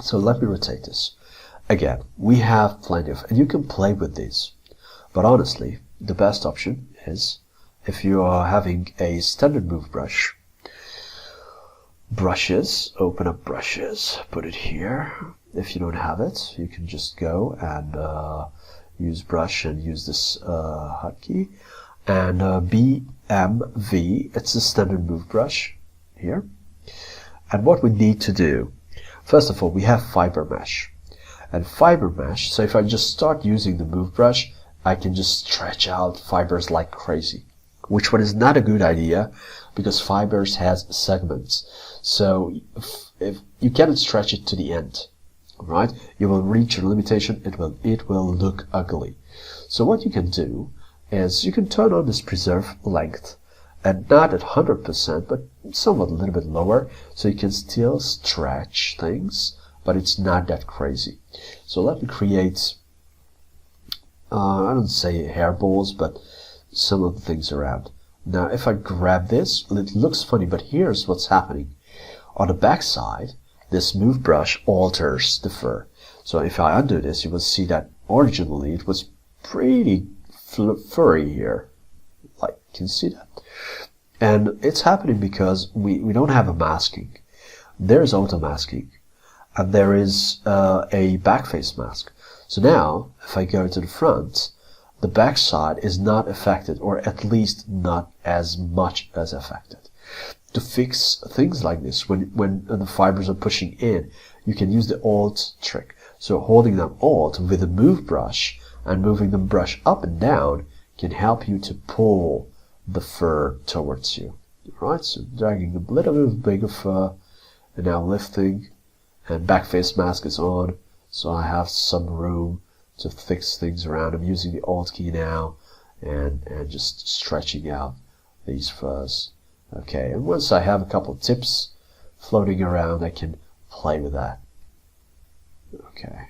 So let me rotate this. Again, we have plenty of, and you can play with these, but honestly the best option is if you are having a standard move brush, brushes, open up brushes, put it here. If you don't have it, you can just go and use brush and use this hotkey, and BMV, it's a standard move brush here. And what we need to do, first of all, we have FiberMesh. And FiberMesh, so if I just start using the move brush, I can just stretch out fibers like crazy, which one is not a good idea because fibers has segments. So if you cannot stretch it to the end, right? You will reach your limitation, it will look ugly. So what you can do is you can turn on this preserve length, and not at 100%, but somewhat a little bit lower, so you can still stretch things, but it's not that crazy. So let me create, I don't say hairballs, but some of the things around. Now if I grab this, it looks funny, but here's what's happening. On the back side, this move brush alters the fur. So if I undo this, you will see that originally it was pretty furry here. Like, can you see that? And it's happening because we don't have a masking. There's auto masking, and there is a backface mask. So now, if I go to the front, the back side is not affected, or at least not as much as affected. To fix things like this, when the fibers are pushing in, you can use the Alt trick. So holding them Alt with a move brush and moving the brush up and down can help you to pull the fur towards you. Right, so dragging a little bit bigger fur, and now lifting, and backface mask is on, so I have some room to fix things around. I'm using the Alt key now, and just stretching out these furs. Okay, and once I have a couple of tips floating around, I can play with that. Okay.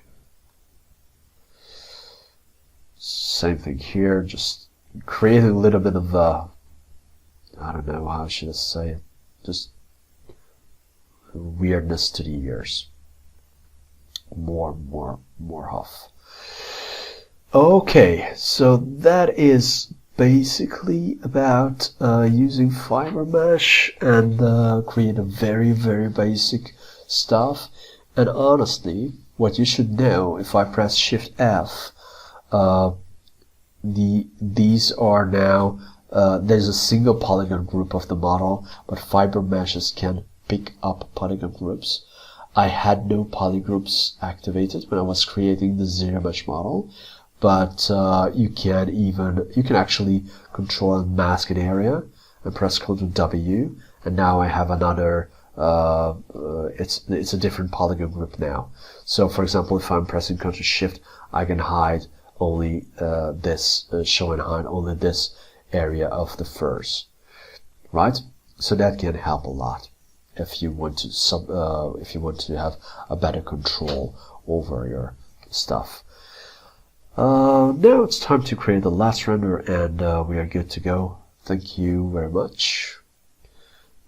Same thing here, just creating a little bit of I don't know, how should I say it, just weirdness to the ears. More huff. Okay, so that is basically about using FiberMesh and create a very basic stuff. And honestly, what you should know, if I press Shift F, these are now there's a single polygon group of the model, but FiberMeshes can pick up polygon groups. I had no polygroups activated when I was creating the ZRemesher model, but you can actually control and mask an area and press Ctrl+W, and now I have another it's a different polygon group now. So for example, if I'm pressing Ctrl+Shift, I can hide only show and hide only this area of the furs, right? So that can help a lot if you want to have a better control over your stuff. Now it's time to create the last render, and we are good to go. Thank you very much,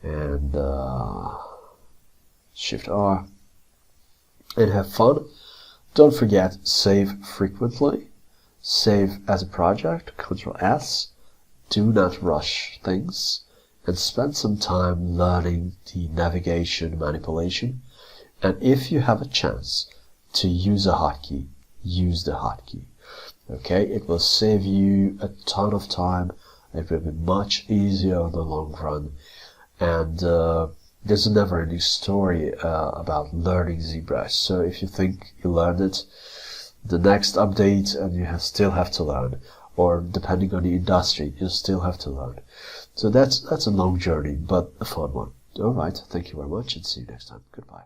and Shift R, and have fun. Don't forget, save frequently, save as a project, Ctrl+S. Do not rush things, and spend some time learning the navigation manipulation. And if you have a chance to use a hotkey, use the hotkey. Okay, it will save you a ton of time. It will be much easier in the long run. And there's a never-ending story about learning ZBrush. So if you think you learned it, the next update and you still have to learn, or depending on the industry, you still have to learn. So that's a long journey, but a fun one. All right, thank you very much, and see you next time. Goodbye.